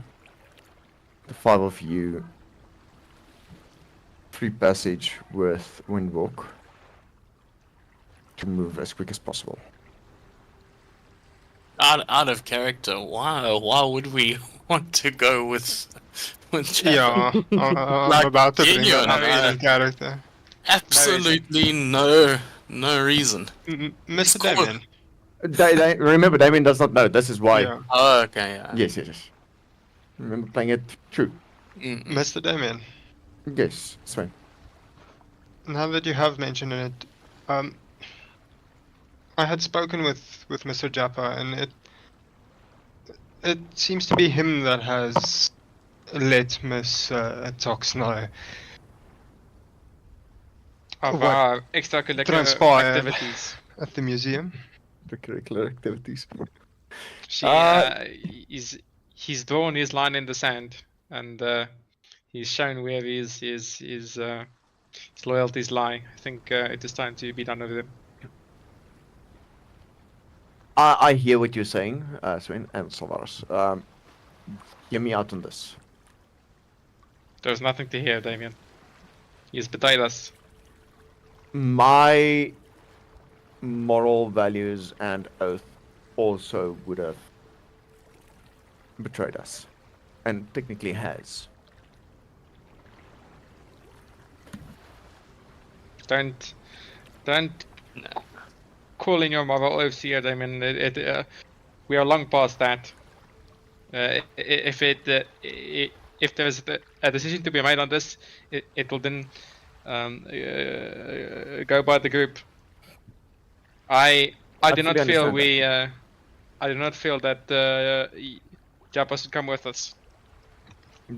the five of you, free passage with Windwalk to move as quick as possible. Out of character, why would we want to go with Jack? yeah, I'm Like, about to bring that genuine, up in character. Absolutely no reason. Mr. cool. Damien. They remember, Damien does not know. This is why. Yeah. Oh, okay. Yeah. Yes. Remember playing it true. Mr. Damien. Yes, Sven. Now that you have mentioned it, I had spoken with Mr. Japa, and it seems to be him that has let Miss Tox know Of What our extracurricular transpired activities. at the museum. The curricular activities. He's drawn his line in the sand, and he's shown where his loyalties lie. I think it is time to be done with him. I hear what you're saying, Sven and Sylvaris. Hear me out on this. There's nothing to hear, Damien. He's betrayed us. My moral values and oath also would have betrayed us, and technically has. Don't call in your moral oaths here, Damien. We are long past that. If there's a decision to be made on this, it will then go by the group. I do not fully feel understand I do not feel that Japa should come with us.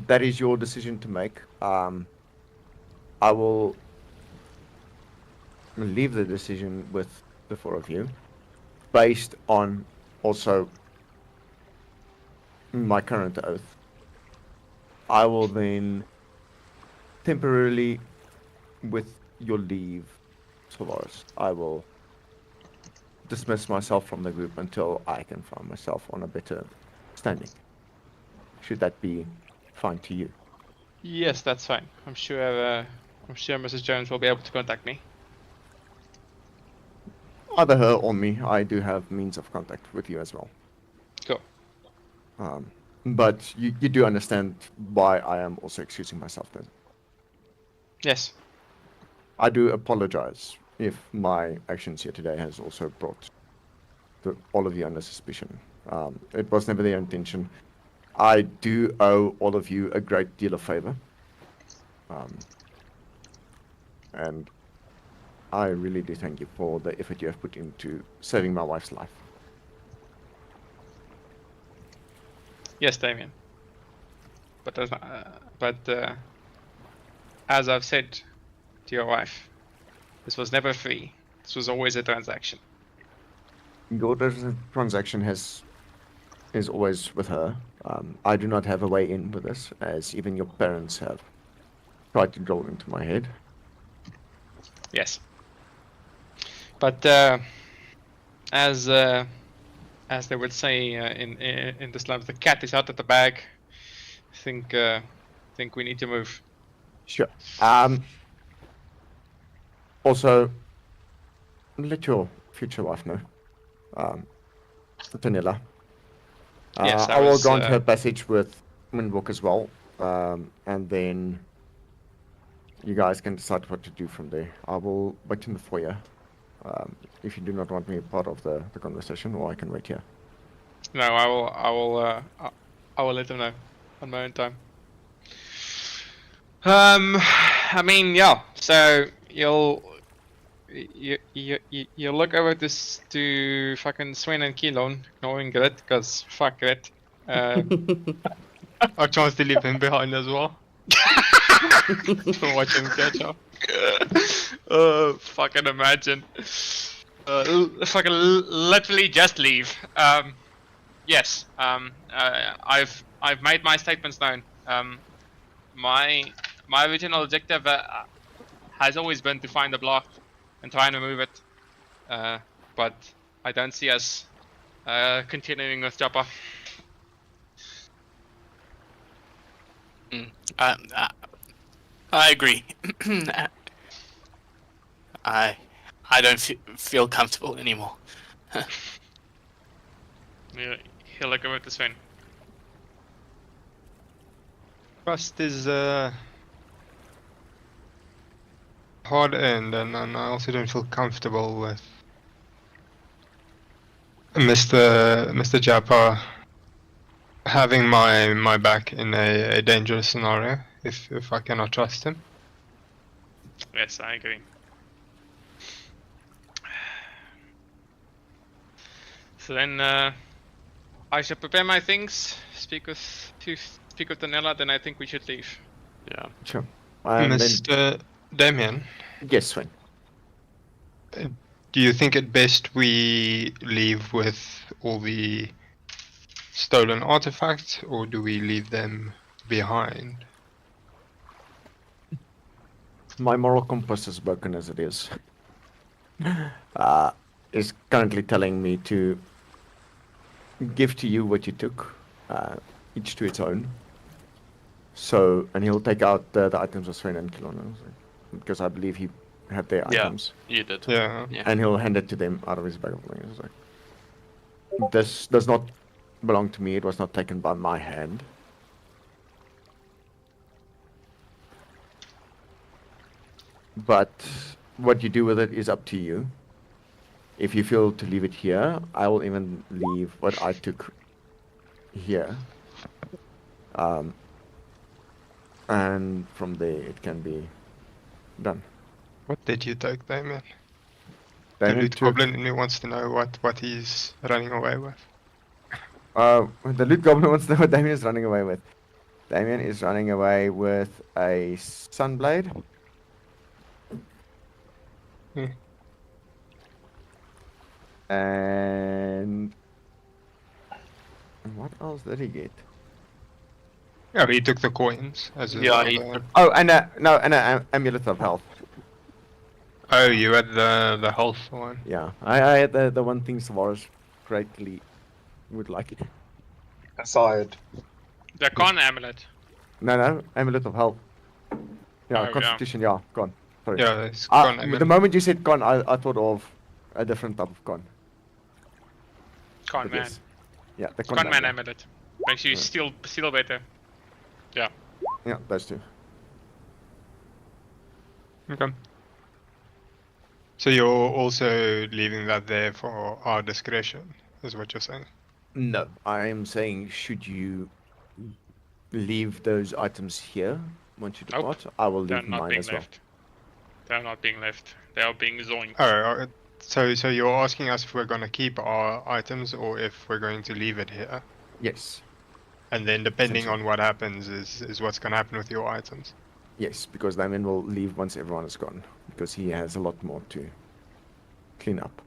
That is your decision to make. I will leave the decision with the four of you, based on also my current oath. I will then temporarily, with your leave, Solaris, I will dismiss myself from the group until I can find myself on a better standing. Should that be fine to you? Yes, that's fine. I'm sure Mrs. Jones will be able to contact me. Either her or me. I do have means of contact with you as well. Cool. But you do understand why I am also excusing myself then. Yes. I do apologize if my actions here today has also brought all of you under suspicion. It was never their intention. I do owe all of you a great deal of favor. And I really do thank you for the effort you have put into saving my wife's life. Yes, Damien. But as I've said to your wife, this was never free. This was always a transaction. Your transaction is always with her. I do not have a way in with this, as even your parents have tried to drill into my head. Yes. But as they would say in the slums, the cat is out of the bag. I think we need to move. Sure. Also, let your future wife know. Tanilla. Yes, I will grant her passage with Windwalk as well. And then you guys can decide what to do from there. I will wait in the foyer. If you do not want me a part of the conversation, or I can wait here. No, I will let them know on my own time. I mean, yeah. So you'll look over this to fucking Sven and Keelon, ignoring Grit, because fuck Grit. I chance to leave him behind as well. Watch him catch up. Fucking imagine. Fucking literally just leave. Yes. I've made my statements known. My original objective has always been to find the block and try and remove it. But I don't see us continuing with Joppa. I agree. I don't feel comfortable anymore. He'll look over to Sven. Trust is hard end, and I also don't feel comfortable with Mr. Japa having my back in a dangerous scenario if I cannot trust him. Yes, I agree. So then I should prepare my things, speak with Danella, then I think we should leave. Yeah. Sure. Mr. Damien, Yes, Sven. do you think it best we leave with all the stolen artifacts, or do we leave them behind? My moral compass is broken as it is. Is currently telling me to give to you what you took, each to its own. So, and he'll take out the items of Sven and Kilon, because I believe he had their Yeah. items. You did. Yeah. And he'll hand it to them out of his bag of holding. It's like, this does not belong to me. It was not taken by my hand. But what you do with it is up to you. If you feel to leave it here, I will even leave what I took here. And from there it can be done. What did you take, Damien? The Damien loot took- goblin in me wants to know what he's running away with. The loot goblin wants to know what Damien is running away with. Damien is running away with a sunblade. Hmm. And what else did he get? Yeah, he took the coins as his Yeah, he other- took- Oh, and an amulet of health. Oh, you had the health one. Yeah, I had the one thing Savaris greatly would like it. Aside. The con amulet. No, amulet of health. Yeah, Oh, yeah. constitution. Yeah, con. Sorry. Yeah, it's gone. The moment you said con, I thought of a different type of con. Con But man. yes. Yeah, the Con man yeah. amulet. Makes you steal better. Yeah. Yeah, those two. Okay. So you're also leaving that there for our discretion, is what you're saying? No, I am saying, should you leave those items here once you Nope. depart? I will They're leave not mine being as well. left. They're not being left. They are being zoinked. Oh, so you're asking us if we're going to keep our items or if we're going to leave it here? Yes, And then depending Essentially. on what happens is what's going to happen with your items. yes, because Damien will leave once everyone is gone, because he has a lot more to clean up.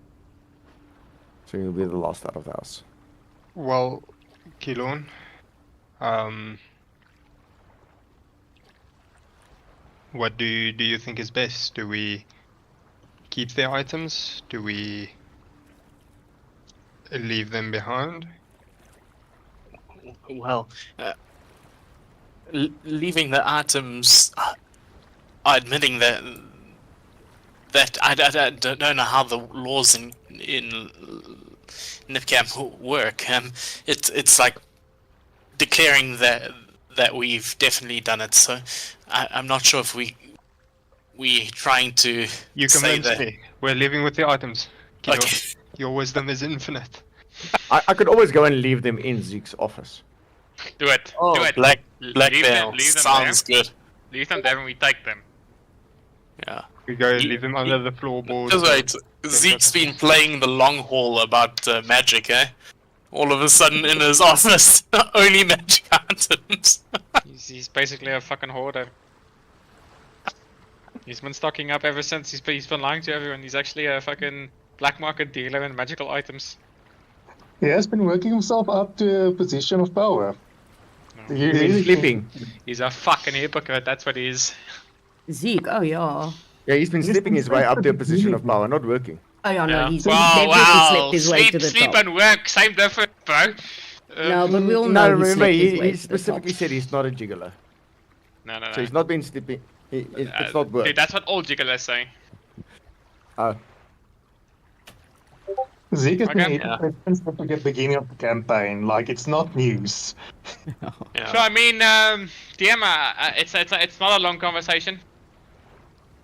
So he'll be the last out of the house. Well, Kilon, what do you think is best? Do we keep the items? Do we leave them behind? Well, leaving the items, admitting that I don't know how the laws in Nipcam work. It's like declaring that we've definitely done it. So I'm not sure if we trying to You say convinced that. me. We're leaving with the items. Kilon, Okay. your wisdom is infinite. I could always go and leave them in Zeke's office. Do it. Oh, Do it. black Leave veil them sounds good. there. Leave them there and we take them. Yeah. We go Ye- leave them under the floorboards. Just wait. Yes, Zeke's okay. been playing the long haul about magic, eh? All of a sudden in his office, only magic items. He's basically a fucking hoarder. He's been stocking up ever since. He's been lying to everyone. He's actually a fucking black market dealer in magical items. He has been working himself up to a position of power. No. You He's really sleeping. He's a fucking hypocrite. That's what he is. Zeke, oh yeah. Yeah, he's been He's sleeping been his way up to a sleeping. position of power, not working. Oh yeah, no, Yeah. he's Wow, definitely slept wow. his way to the Sleep top. and work, same difference, bro. No, but we all No, know he remember, slept his he way to the specifically top. said he's not a gigolo. No. So he's not been sleeping. It's not work. Dude, that's what all jigglers say. Oh, Zeke has Okay. been eating since the beginning of the campaign. Like, it's not news. Yeah. So I mean, DM, it's not a long conversation.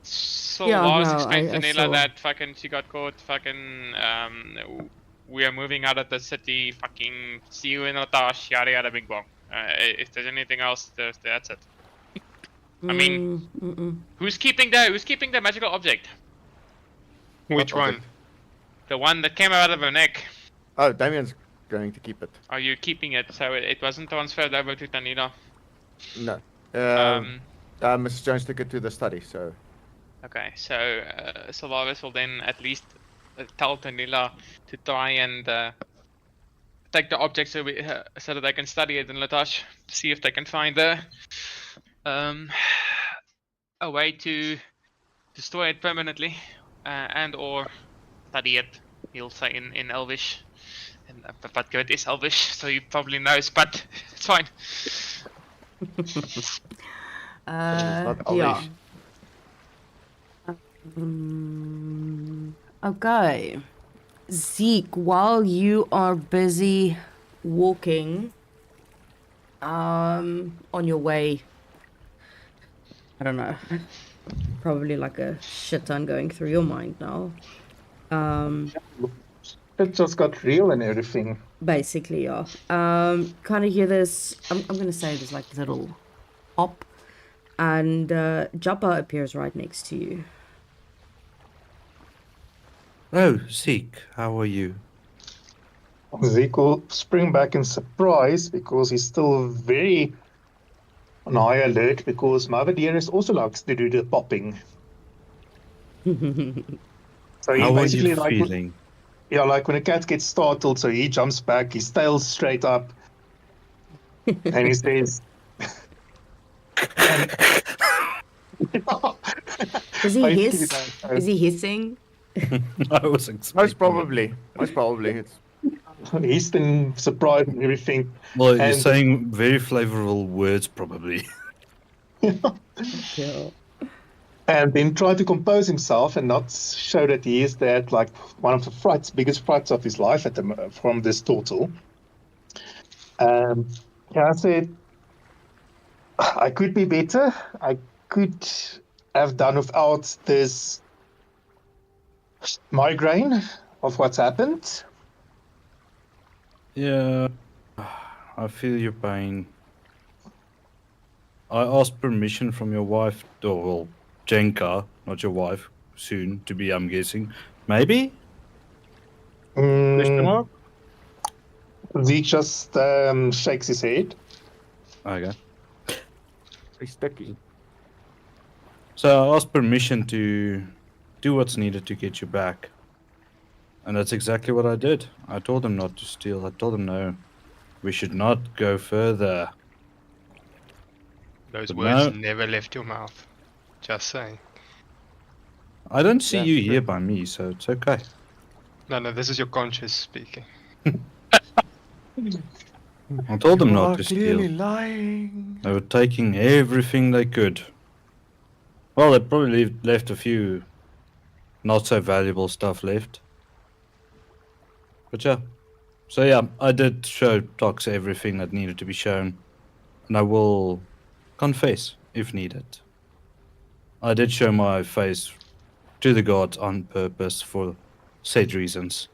So Yeah, Lars no, explained I to Nila saw. that fucking she got caught. Fucking we are moving out of the city. Fucking see you in Otash. Yada yada bing bong. If there's anything else, that's it. I mean, who's keeping the magical object? Which What one? object? The one that came out of her neck. oh, Damien's going to keep it. Are you keeping it so it wasn't transferred over to Tanila? No. Mrs. Jones took it to the study, so Okay, so Solaris will then at least tell Tanila to try and take the object so that they can study it in Latash, see if they can find a way to destroy it permanently and or study it. He'll say in Elvish, and but it is Elvish, so he probably knows, but it's fine. it's not Yeah. Elvish. Okay. Zeke, while you are busy walking on your way, I don't know, probably like a shit ton going through your mind now. It just got real and everything. Basically, yeah. Kind of hear this. I'm gonna say there's like little hop, and Jabba appears right next to you. Oh, Zeke, how are you? Zeke will spring back in surprise because he's still very on high alert because Mother Dearest also likes to do the popping. So he How are basically you like feeling? yeah, like when a cat gets startled, so he jumps back, his tail's straight up, and he says, Does he Basically, hiss? that, Is he hissing? I was expecting Most it. probably. Most probably. It's he's been surprised and everything. Well, you're And- saying very flavorful words, probably. Kill. And then try to compose himself and not show that he is that like one of the biggest frights of his life from this turtle. I said, I could be better. I could have done without this migraine of what's happened. Yeah, I feel your pain. I asked permission from your wife, or well, Jenka, not your wife, soon to be, I'm guessing. Maybe? Question Mm, mark? Zeke just shakes his head. Okay. very sticky. So I asked permission to do what's needed to get you back. And that's exactly what I did. I told him not to steal. I told him no, we should not go further. Those But words no. never left your mouth. Just saying. I don't see Yeah, you true. here by me, so it's okay. No, this is your conscience speaking. I told them You not are to clearly steal. lying. They were taking everything they could. Well, they probably left a few not so valuable stuff left. But yeah. So yeah, I did show Tox everything that needed to be shown. And I will confess if needed. I did show my face to the gods on purpose for said reasons.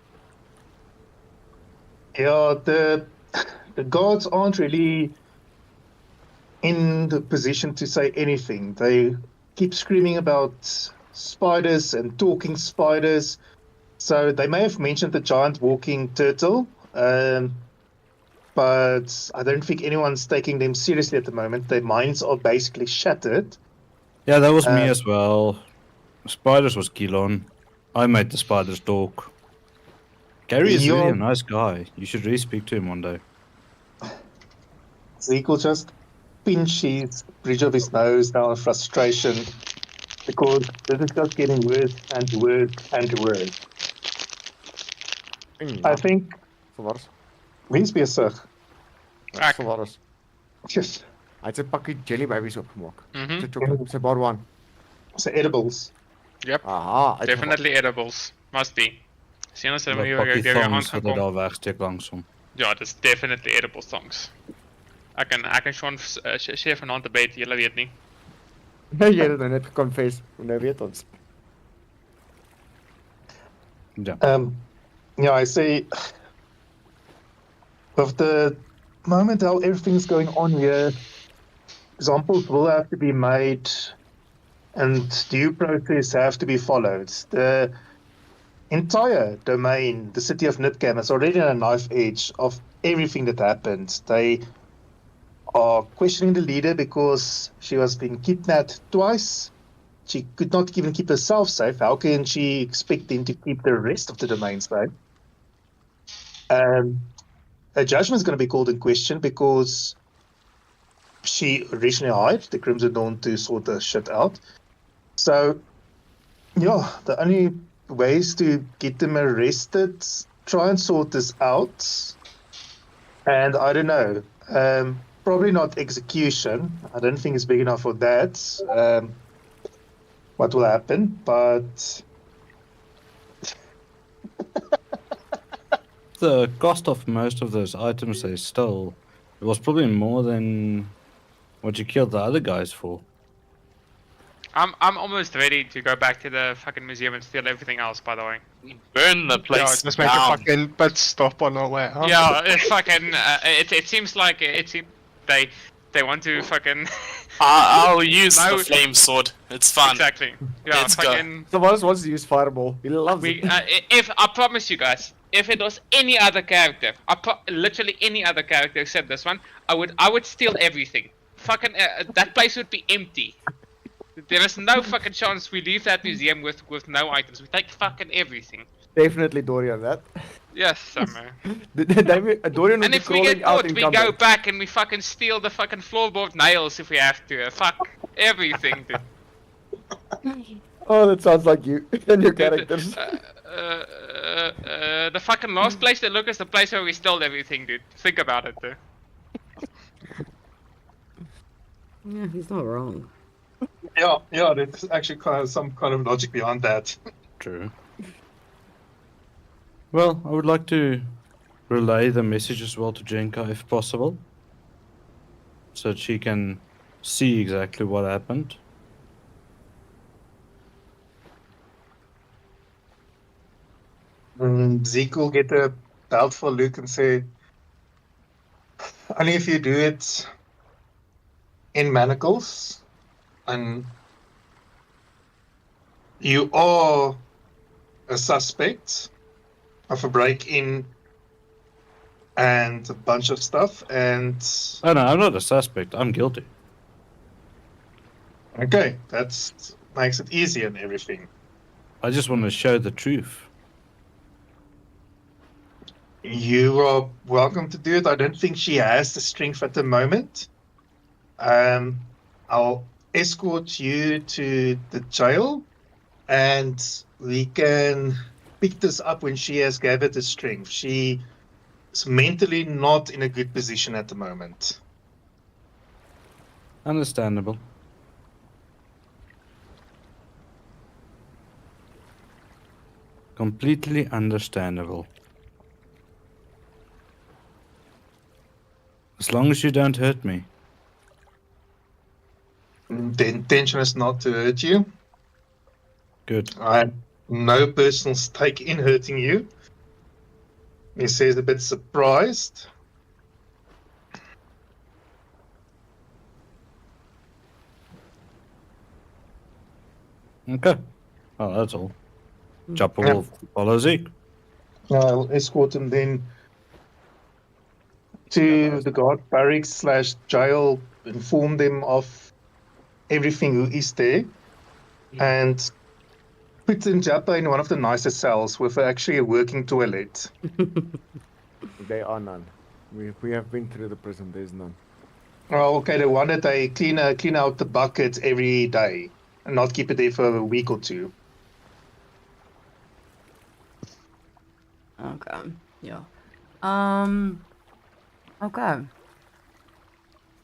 Yeah, the gods aren't really in the position to say anything. They keep screaming about spiders and talking spiders. So they may have mentioned the giant walking turtle, but I don't think anyone's taking them seriously at the moment. Their minds are basically shattered. Yeah, that was me Uh, as well. Spiders was Gilon. I made the spiders talk. Gary is really a You're- nice guy. You should really speak to him one day. Zeke will just pinch his bridge of his nose now in frustration because this is just getting worse and worse and worse. I think Sowars. wins besig. Ek. Sowars. Yes, Hy het 'n pakkie jelly babies oopgemaak. Mhm. Sy chocolate, sy bar one. so edibles. Yep. Aha, uitgeval. Definitely edibles. Must be. Sien ons Dat hom hier pakkie deur jou hand thongs gaan wat hy kom. daar wegsteek langsom. Ja, dis definitely edible songs. Ek kan Sean sê vanaand 'n bed, julle weet nie. Nee, jy het dit nou net geconfess. Nou weet ons. Ja. Yeah, I say with the moment how everything's going on here, examples will have to be made and due process have to be followed. The entire domain, the city of Nitcam, is already on a knife edge of everything that happened. They are questioning the leader because she was being kidnapped twice. She could not even keep herself safe. How can she expect them to keep the rest of the domain safe? Her judgment is going to be called in question because she originally hired the Crimson Dawn to sort the shit out. So, yeah, the only ways to get them arrested, try and sort this out. And I don't know, probably not execution. I don't think it's big enough for that. What will happen, but The cost of most of those items they stole, it was probably more than what you killed the other guys for. I'm almost ready to go back to the fucking museum and steal everything else, by the way. Burn the Yeah, place just make a down. fucking pit stop on our way out. Yeah, it fucking it seems like they want to fucking I'll use No. the flame sword. It's fun. exactly. Yeah, Let's go. fucking Sowars wants to use fireball. He loves we it. if I promise you guys, if it was any other character, literally any other character except this one, I would steal everything. Fucking that place would be empty. There is no fucking chance we leave that museum with no items. We take fucking everything. Definitely Dorian that. Yes, summer. Dorian will And be if we crawling get out caught, in we go combat. back and we fucking steal the fucking floorboard nails if we have to. Fuck everything, dude. Oh, that sounds like you and your The- characters. the fucking last place to look is the place where we stole everything, dude. Think about it, dude. Yeah, he's not wrong. Yeah, there's actually some kind of logic behind that. True. Well, I would like to relay the message as well to Jenka if possible, so that she can see exactly what happened. Zeke will get a doubtful look and say, only if you do it in manacles, and you are a suspect of a break-in and a bunch of stuff, and Oh no, I'm not a suspect. I'm guilty. okay, that makes it easy and everything. I just want to show the truth. You are welcome to do it. I don't think she has the strength at the moment. I'll escort you to the jail, and we can pick this up when she has gathered the strength. She is mentally not in a good position at the moment. Understandable. Completely understandable. As long as you don't hurt me. The intention is not to hurt you. Good. I have no personal stake in hurting you. He says a bit surprised. Okay. Oh, that's all. Chopper will follow Zeke. I'll escort him then to the guard barracks / jail, inform them of everything who is there, and put Japa in one of the nicer cells with actually a working toilet. There are none. We have been through the prison. There's none. Oh, okay, the one that they clean out the buckets every day and not keep it there for a week or two. Okay. Yeah. Okay.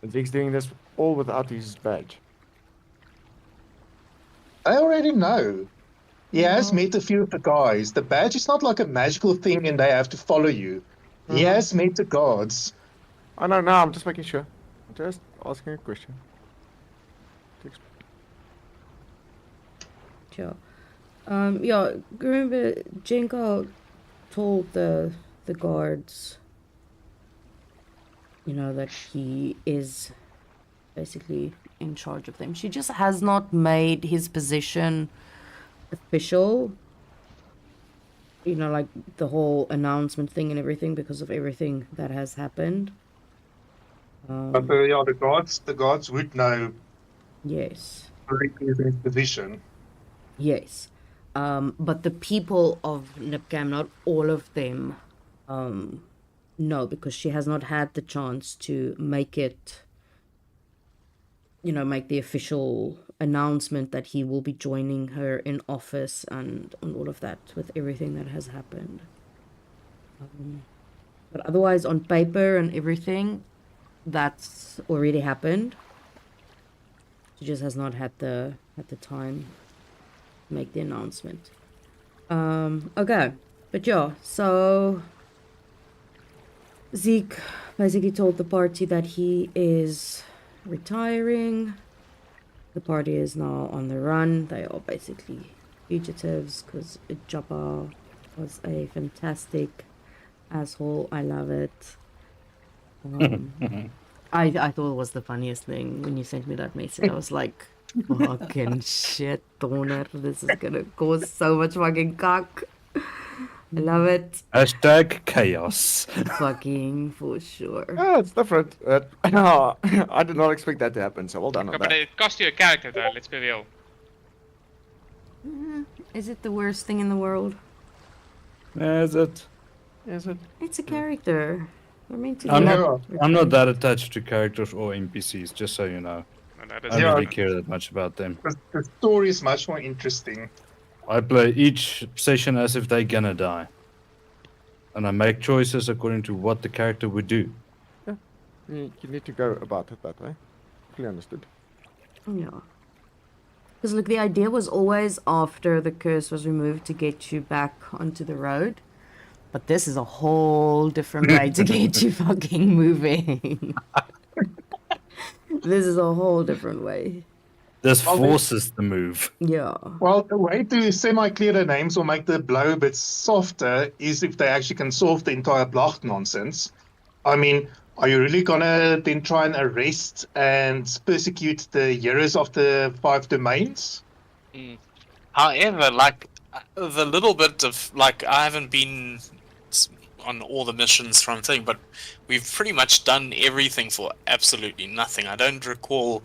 And Zeke's doing this all without his badge. I already know. He has No. met a few of the guys. The badge is not like a magical thing and they have to follow you. He has met the guards. Oh no, I'm just making sure. Just asking a question. Sure. Yeah, remember Jenko told the guards, you know, that he is basically in charge of them. She just has not made his position official. You know, like the whole announcement thing and everything because of everything that has happened. But yeah, the guards would know Yes. his position. Yes. But the people of Nipcam, not all of them, no, because she has not had the chance to make it, you know, make the official announcement that he will be joining her in office and all of that with everything that has happened. But otherwise, on paper and everything, that's already happened. She just has not had the time to make the announcement. Okay, but yeah, so Zeke basically told the party that he is retiring. The party is now on the run. They are basically fugitives because Jabba was a fantastic asshole. I love it. I thought it was the funniest thing when you sent me that message. I was like, fucking shit, Donor. This is gonna cause so much fucking cock. I love it. Hashtag chaos. Fucking for sure. Yeah, it's different. No, I did not expect that to happen, so well done on But that. it cost you a character, though. Let's be real. Is it the worst thing in the world? Is it? Is it? It's a character. We're meant to I'm be not retained. that attached to characters or NPCs, just so you know. And that I is don't Yeah. really care that much about them. The story is much more interesting. I play each session as if they're gonna die. And I make choices according to what the character would do. You need to go about it that way. Fully understood. Yeah. Because look, the idea was always after the curse was removed to get you back onto the road. But this is a whole different way to get you fucking moving. This is a whole different way. This Well, they- forces the move. Yeah. Well, the way to semi-clear the names or make the blow a bit softer is if they actually can solve the entire block nonsense. I mean, are you really gonna then try and arrest and persecute the heroes of the 5 domains? However, like the little bit of like I haven't been on all the missions from thing, but we've pretty much done everything for absolutely nothing. I don't recall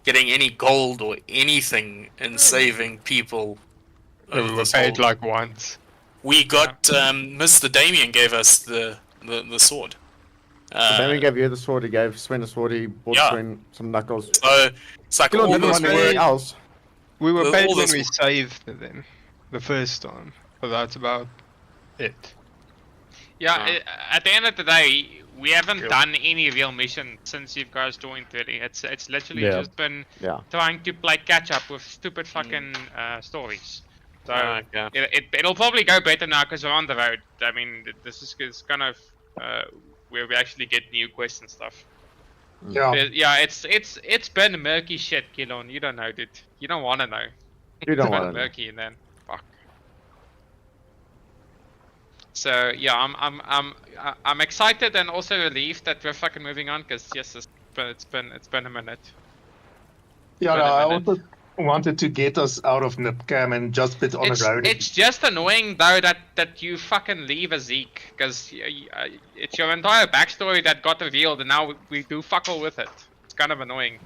getting any gold or anything in saving people. We of were this paid whole- like once. We got Mr. Damien gave us the sword. Then we gave you the sword, he gave Sven a sword, he bought Yeah. Sven some knuckles. So it's like Still all didn't this want anything paid- else. We were Well, paid all when this- we saved them the first time, but that's about it. Yeah, at the end of the day, we haven't Cool. done any real mission since you guys joined. Really, it's literally Yeah. just been Yeah. trying to play catch up with stupid fucking stories. So okay. it'll probably go better now because we're on the road. I mean, this is kind of where we actually get new quests and stuff. Yeah. But yeah, it's been murky shit, Kilon. You don't know, dude. You don't want to know. You don't It's want been to know. murky, and then fuck. So yeah, I'm excited and also relieved that we're fucking moving on because yes, it's been a minute. Yeah, Wait a I minute. also wanted to get us out of Nipcam and just bit on the road. It's just annoying though that you fucking leave a Zeke because it's your entire backstory that got revealed and now we do fuck all with it. It's kind of annoying.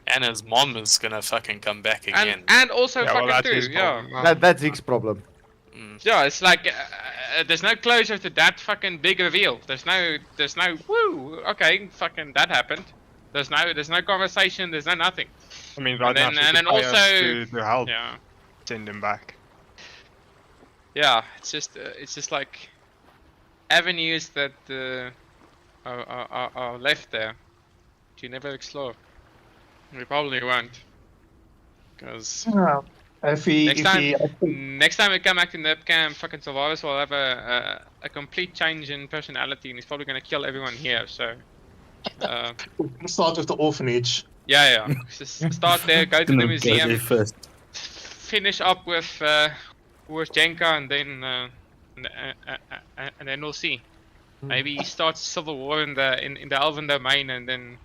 And his mom is gonna fucking come back again. And also Yeah, well, fucking that's too, his yeah. problem. That's Zeke's problem. Yeah, it's like there's no closure to that fucking big reveal. There's no woo. Okay, fucking that happened. There's no conversation. There's no nothing. I mean, right And now, then- and she could then pay us also- to help Yeah, send him back. yeah. It's just like avenues that are left there to never explore. We probably won't, because Yeah. If he, next if time, he, next time we come back to Nipcam, fucking Survivors will have a complete change in personality, and he's probably gonna kill everyone here. So, start with the orphanage. yeah. Just start there, go to the Gonna go museum, there first. finish up with Jenka, and then we'll see. Maybe he starts civil war in the Elven domain, and then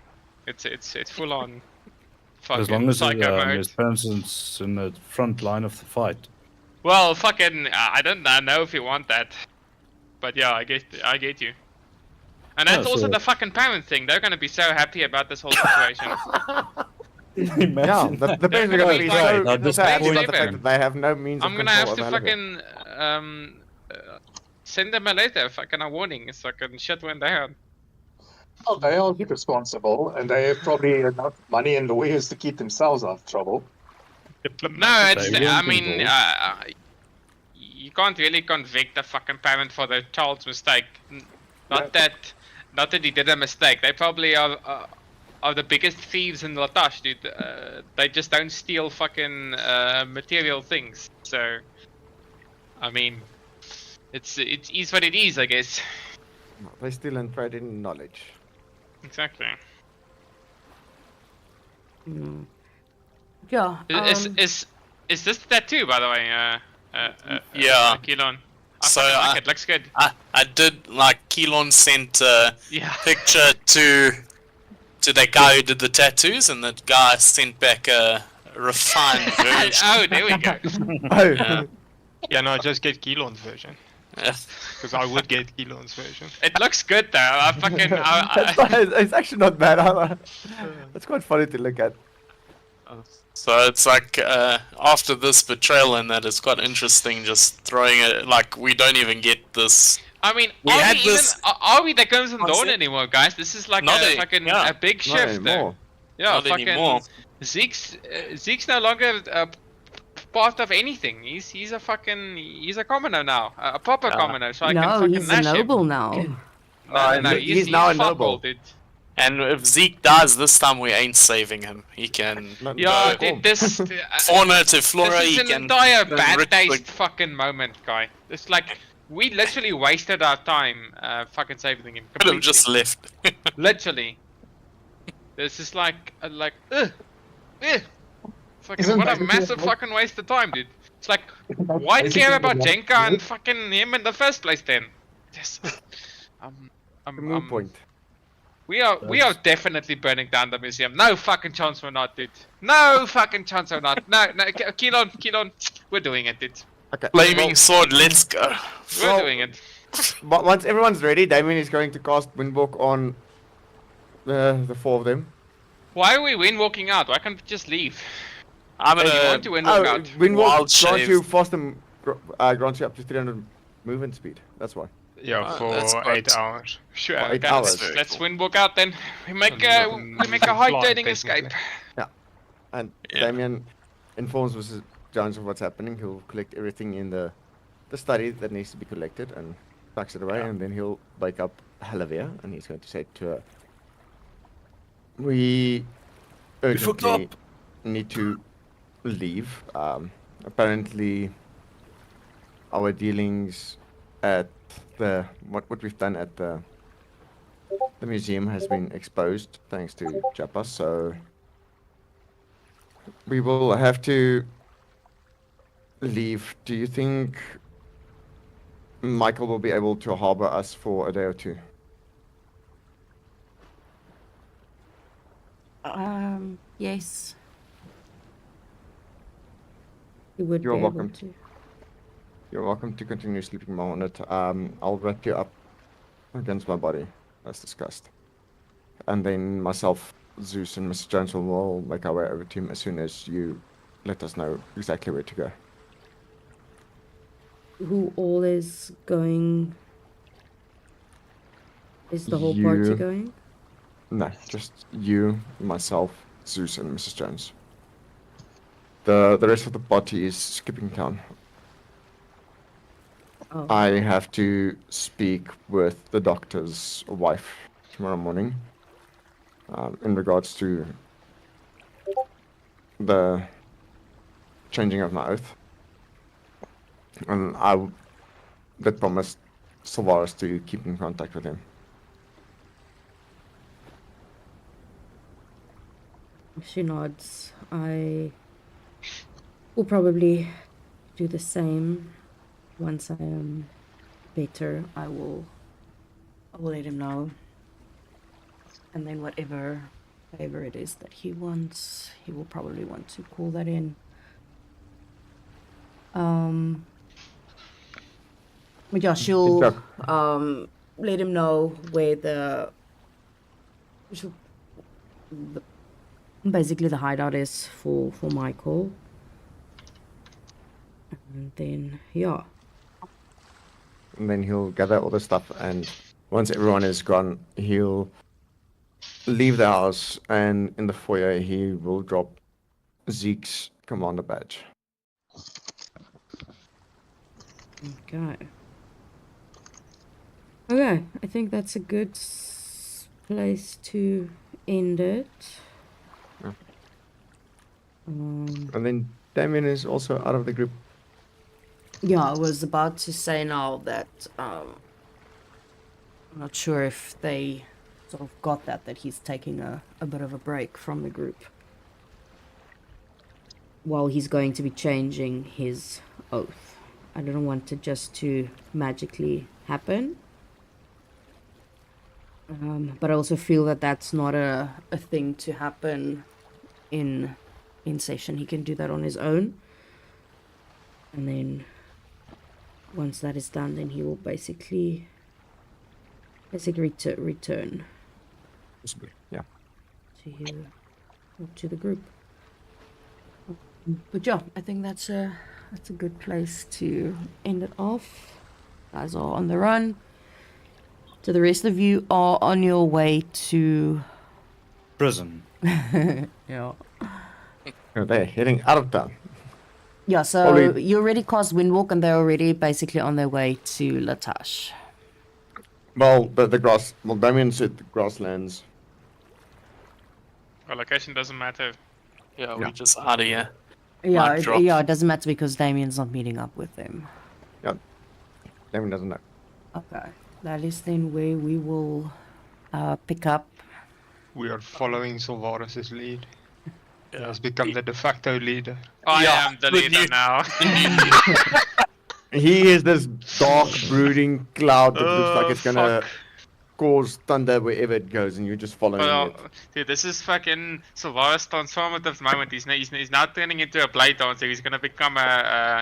it's full on. As long as psycho mode. his presence in the front line of the fight. Well, fucking, I don't know if you want that, but yeah, I get you. And that's Yeah, also so- the fucking parent thing. They're gonna be so happy about this whole situation. Yeah, the parents are going to be Right, so at this sad point- about the fact that they have no means I'm of gonna have control to available. fucking send them a letter, fucking a warning. It's fucking shit went down. Oh, they are responsible, and they have probably enough money and lawyers to keep themselves out of trouble. No, it's. They I won't be mean, involved. you can't really convict a fucking parent for their child's mistake. Not that he did a mistake. They probably are the biggest thieves in Latash, dude. They just don't steal fucking material things. So, I mean, it is what it is, I guess. They steal and trade in knowledge. Exactly. Yeah. Is this the tattoo, by the way? Yeah. Kilon. So, I like it. Looks good. I did like Keelon sent a Yeah. picture to the guy who did the tattoos, and the guy sent back a refined version. Oh, there we go. Oh, Yeah. Yeah, no, just get Keelon's version. Yeah. Because I would get Keelon's version. It looks good though. I fucking. it's actually not bad. It's quite funny to look at. So it's like after this betrayal and that, it's quite interesting just throwing it, like we don't even get this. I mean, We are had we even? this Are we the Crimson Dawn concept. anymore, guys? This is like Not a a- fucking yeah. a big Not shift there. anymore. Yeah, Not fucking anymore. Zeke's no longer part of anything. He's a commoner now, a proper commoner. So I can No, fucking he's a nash noble him. now. No, he's now a fuck all, noble. dude. And if Zeke dies this time, we ain't saving him. He can Yeah, go dude, this fauna to flora. this is He an can entire turn bad rich taste quick. fucking moment, guy. It's like we literally wasted our time fucking saving him Could have completely. just left. Literally. This is like ugh. Fucking Isn't what a basically massive what- fucking waste of time, dude. It's like why Basically care about what- Jenka and fucking him in the first place then? Yes. The moot point. We are definitely burning down the museum. No fucking chance we're not, dude. No fucking chance we're not. No, Keelon, we're doing it, dude. Okay. Flaming sword, let's go. We're Well- doing it. But once everyone's ready, Damien is going to cast Windwalk on the 4 of them. Why are we windwalking out? Why can't we just leave? I'm You want gonna. to windwalk out? Windwalk Wild grants shave. you faster, grants you up to 300 movement speed. That's why. Yeah, that's for good. 8 hours. Sure. For 8 okay, hours. Let's windwalk out then. We make And a we can high fly, turning basically. escape. And Yeah. Damien informs Mrs. Jones of what's happening. He'll collect everything in the study that needs to be collected and packs it away, and then he'll wake up Halavia and he's going to say to her, we fucked urgently up. need to leave. Apparently, our dealings at what we've done at the museum has been exposed thanks to Japa, so we will have to leave. Do you think Michael will be able to harbor us for a day or two? Yes. He would You're be able welcome. to. You're welcome to continue sleeping on it. I'll wrap you up against my body, as discussed. And then myself, Zeus, and Mr. Jones will make our way over to him as soon as you let us know exactly where to go. Who all is going? Is the whole party You- going? No, just you, myself, Zeus, and Mrs. Jones. The rest of the party is skipping town. Oh. I have to speak with the doctor's wife tomorrow morning in regards to the changing of my oath. And I did promise Sylvaris to keep in contact with him. She nods. I will probably do the same. Once I am better, I will let him know. And then whatever favor it is that he wants, he will probably want to call that in. But yeah, she'll let him know where basically the hideout is for Michael. And then yeah. And then he'll gather all the stuff, and once everyone is gone, he'll leave the house, and in the foyer he will drop Zeke's commander badge. Okay. Okay, I think that's a good place to end it. Yeah. Um, And then Damien is also out of the group. yeah, I was about to say now that I'm not sure if they sort of got that he's taking a bit of a break from the group while he's going to be changing his oath. I don't want it just to magically happen. But I also feel that that's not a thing to happen in session. He can do that on his own. And then once that is done, then he will basically return Possibly, yeah. to the group. But yeah, I think that's a good place to end it off. Guys are on the run. So the rest of you are on your way to Prison. Yeah. They're heading out of town. Yeah, so Probably- you already crossed Windwalk and they're already basically on their way to Latash. Well, the grass. Well, Damien said the grasslands. Well, location doesn't matter. Yeah, Yeah. we just out of here. Yeah, Mic drop. yeah, it doesn't matter because Damien's not meeting up with them. Damien doesn't know. Okay, that is then where we will pick up. We are following Sylvanas' lead. He Yeah. has become the de facto leader. I Yeah, am the with leader you. now. He is this dark, brooding cloud that looks like Oh, it's gonna fuck. cause thunder wherever it goes, and you're just following Well, it. dude, this is fucking Sylvanas' transformative moment. He's now turning into a blade dancer. He's gonna become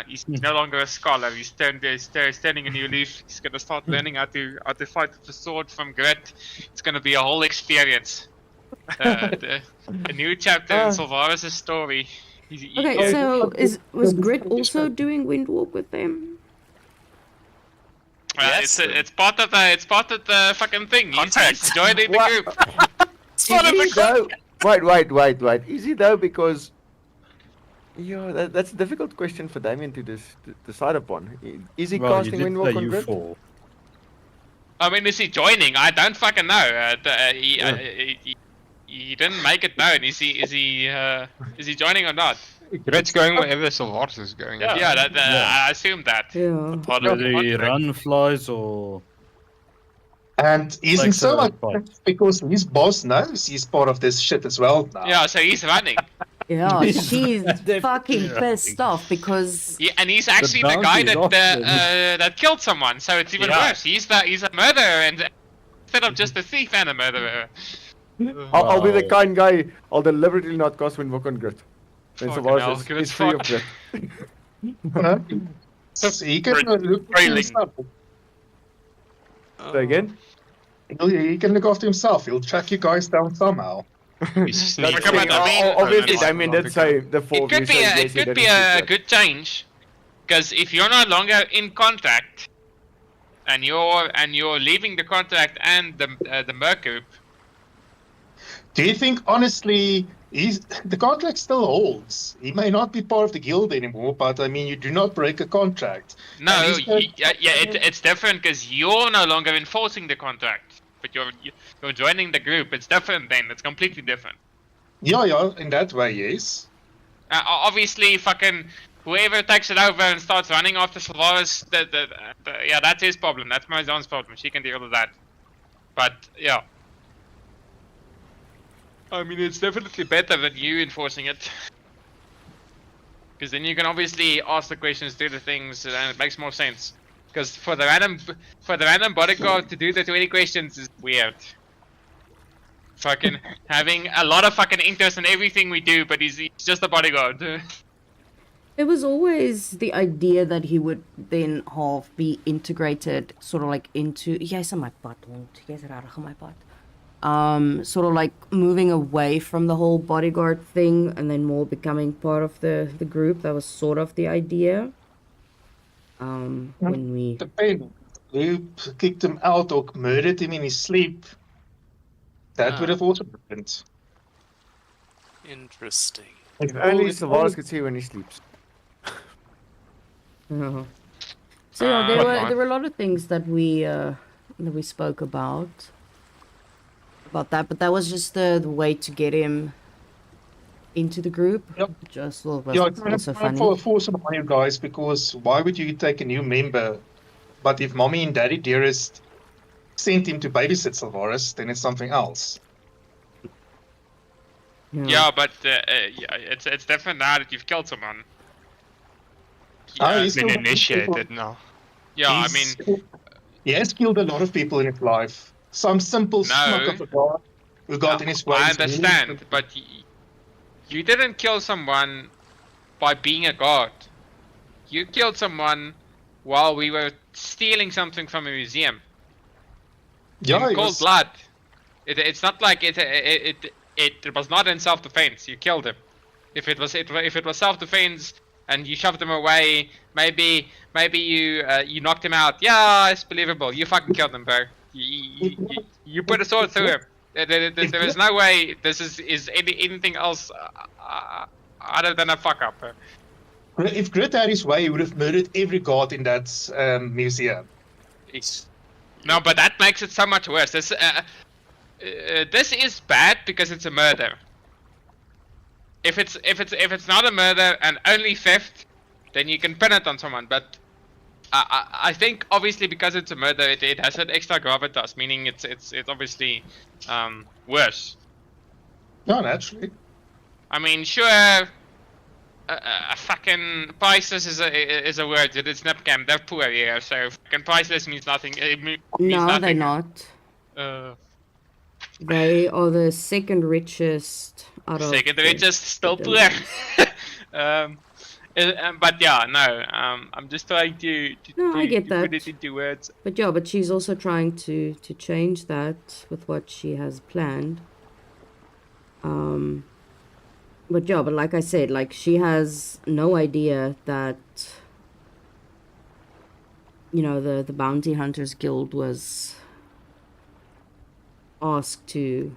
he's no longer a scholar. He's turning a new leaf. He's gonna start learning how to fight with the sword from Grit. It's gonna be a whole experience. A new chapter in Sylvanas' story. Okay, so was Grit also doing Windwalk with them? Yes. It's part of the fucking thing. He's Contact. joining the What? group. It's part of Is he the though? Wait. Is he though? Because that's a difficult question for Damien to decide upon. Is he Well, casting you did Windwalk say on you Grit? four. I mean, is he joining? I don't fucking know. He didn't make it known. Is he joining or not? Grit's going wherever Sylvanas is going. Yeah. Yeah, I assumed that. Yeah. part of Whether he run flies or And he's in Like so the much fight. because his boss knows he's part of this shit as well now. Yeah, so he's running. Yeah, she's Definitely fucking right. pissed off because And he's actually the guy bounty that is awesome. that killed someone. So it's even Yeah. worse. He's a murderer and instead of just a thief and a murderer. I'll be the Wow. kind guy. I'll deliberately not cast Windwalk on Grit. Then Fucking Sylvanas hell, is Grit's free of fucked. Grit. So he can Great- look after Grayling. himself. Say again? He can look after himself. He'll track you guys down somehow. He's That's Come the on, thing. I mean- Obviously, Oh, Damien no, did say the four It of you. could be so a yes, it he could did be include a that. good change, because if you're no longer in contract, and you're leaving the contract and the Merc group, Do you think, honestly, the contract still holds? He may not be part of the guild anymore, but I mean, you do not break a contract. no, And he's got- it's different because you're no longer enforcing the contract, but you're joining the group. It's different then. It's completely different. Yeah, in that way, yes. Obviously, fucking whoever takes it over and starts running after Sylvanas, yeah, that's his problem. That's Marizon's problem. She can deal with that. But yeah, I mean, it's definitely better than you enforcing it, because then you can obviously ask the questions, do the things, and it makes more sense. Because for the random bodyguard to do the 20 questions is weird. Fucking having a lot of fucking interest in everything we do, but he's just a bodyguard. there was always the idea that he would then half be integrated sort of like into jy's in my pad hond. Jy's regtig in my pad. Sort of like moving away from the whole bodyguard thing and then more becoming part of the group. That was sort of the idea. When we Depends. Who kicked him out or murdered him in his sleep? That would have also happened. Interesting. If only Sylvanas could see when he sleeps. So yeah, there Fine. were a lot of things that we spoke about that, but that was just the way to get him into the group. Yep. Just was Yeah, it's also funny. for force on you guys, because why would you take a new member? But if Mommy and Daddy Dearest sent him to babysit Sylvanas, then it's something else. Yeah, but it's different now that you've killed someone. Ah, Yeah, he's Been still- initiated now. yeah, I He's- mean, he has killed a lot of people in his life. Some simple smuck of a guy who got in his way. I understand, but you didn't kill someone by being a god. You killed someone while we were stealing something from a museum. Yeah, in he cold was- blood. It's not like it was not in self-defense. You killed him. If it was self-defense and you shoved him away, maybe you knocked him out. Yeah, it's believable. You fucking killed him, bro. You put a sword through him. There is no way this is anything else other than a fuck up. If Grit had his way, he would have murdered every guard in that museum. No, but that makes it so much worse. This is bad because it's a murder. If it's not a murder and only theft, then you can pin it on someone. But I think obviously because it's a murder, it has an extra gravitas, meaning it's obviously worse. No, naturally. I mean, sure. A fucking priceless is a word. It's Snapcam. They're poor here, so fucking priceless means nothing. It means No, nothing. they're not. They are the second richest out of. Second richest, still the- poor. But yeah, no. I'm just trying to No, I get to put that. it into words. But yeah, but she's also trying to change that with what she has planned. But yeah, but like I said, like she has no idea that the Bounty Hunters Guild was asked to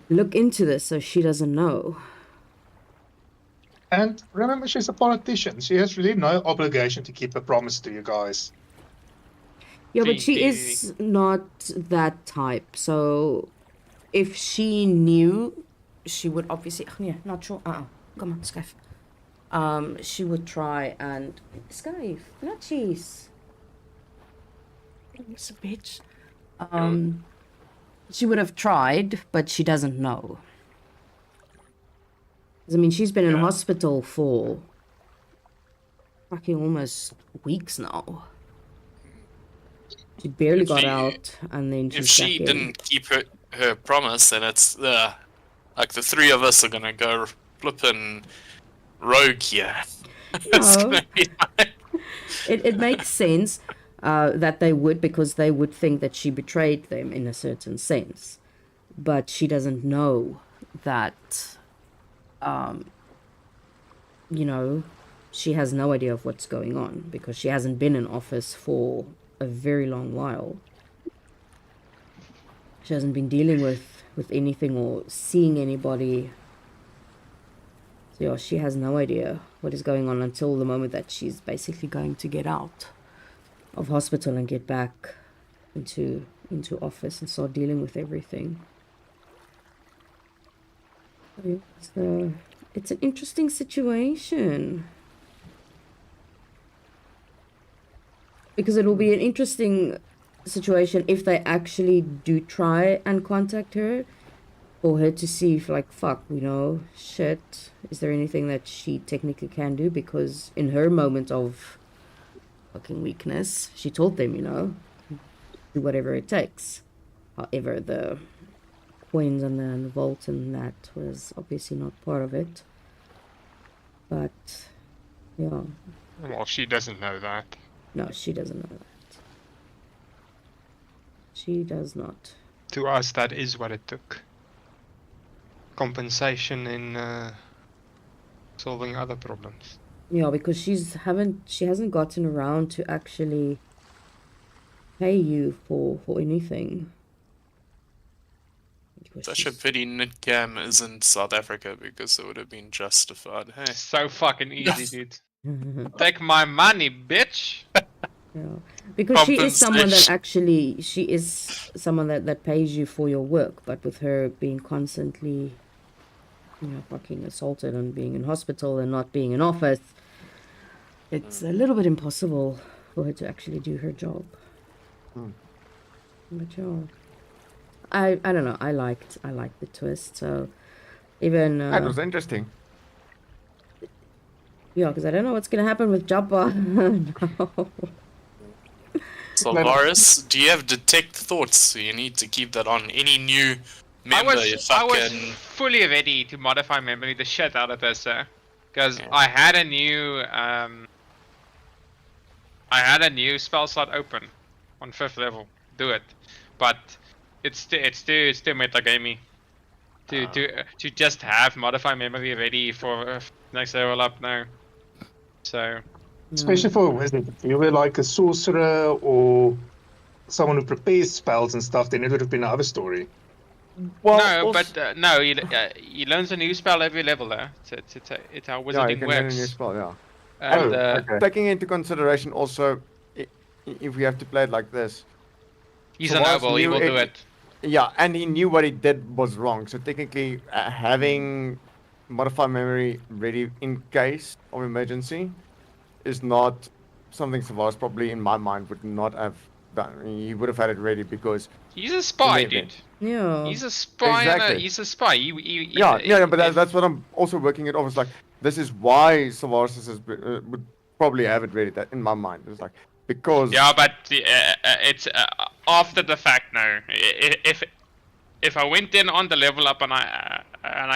look into this, so she doesn't know. And remember, she's a politician. She has really no obligation to keep a promise to you guys. Yeah, but she is not that type. So if she knew, she would obviously. Oh, yeah, not sure. Come on, Skyf. She would try and Skyf, not cheese. It's a bitch. She would have tried, but she doesn't know. 'Cause, I mean, she's been in hospital for fucking almost weeks now. She barely If got she- out, and then she's If she back in. didn't keep her promise, then it's like the three of us are gonna go flipping rogue here. It's No. gonna be like- It makes sense that they would, because they would think that she betrayed them in a certain sense. But she doesn't know that, she has no idea of what's going on because she hasn't been in office for a very long while. She hasn't been dealing with anything or seeing anybody. So yeah, she has no idea what is going on until the moment that she's basically going to get out of hospital and get back into office and start dealing with everything. It's an interesting situation. Because it will be an interesting situation if they actually do try and contact her, for her to see if, like, fuck, shit, is there anything that she technically can do? Because in her moment of fucking weakness, she told them, do whatever it takes. However, the coins and the vault and that was obviously not part of it. But, yeah. Well, she doesn't know that. No, she doesn't know that. She does not. To us, that is what it took. Compensation in solving other problems. Yeah, because she hasn't gotten around to actually pay you for anything. Because Such a pity Nitcam is in South Africa because it would have been justified. Hey, So fucking easy, dude. Take my money, bitch. Yeah. Because she is someone that Compensation. she is someone that pays you for your work, but with her being constantly, fucking assaulted and being in hospital and not being in office, it's a little bit impossible for her to actually do her job. But yeah, I don't know. I liked the twist. So even That was interesting. yeah, because I don't know what's gonna happen with Jabba. No. Salvaris, do you have detect thoughts? So you need to keep that on. Any new member, I you was fucking... fully ready to modify memory the shit out of this, because Yeah. I had a new spell slot open on 5th level. Do it, but it's too metagamey to just have modify memory ready for next level up now. So Especially for a wizard. If you were like a sorcerer or someone who prepares spells and stuff, then it would have been another story. Well, no, also- but no, he learns a new spell every level, though. It's how yeah, you wizarding can learn a new works. spell, yeah. And okay. Taking into consideration also, if we have to play it like this, he's so a whilst noble, he new will do it- it. yeah, and he knew what he did was wrong. So technically, having modified memory ready in case of emergency is not something Savalas probably, in my mind, would not have done. He would have had it ready because He's a spy, in the dude. event. Yeah. He's a spy. Exactly. He's a spy. Yeah, but if- that's what I'm also working it off. It's like this is why Savalas would probably have it ready. That in my mind, it's like because Yeah, but it's after the fact now. If I went in on the level up and I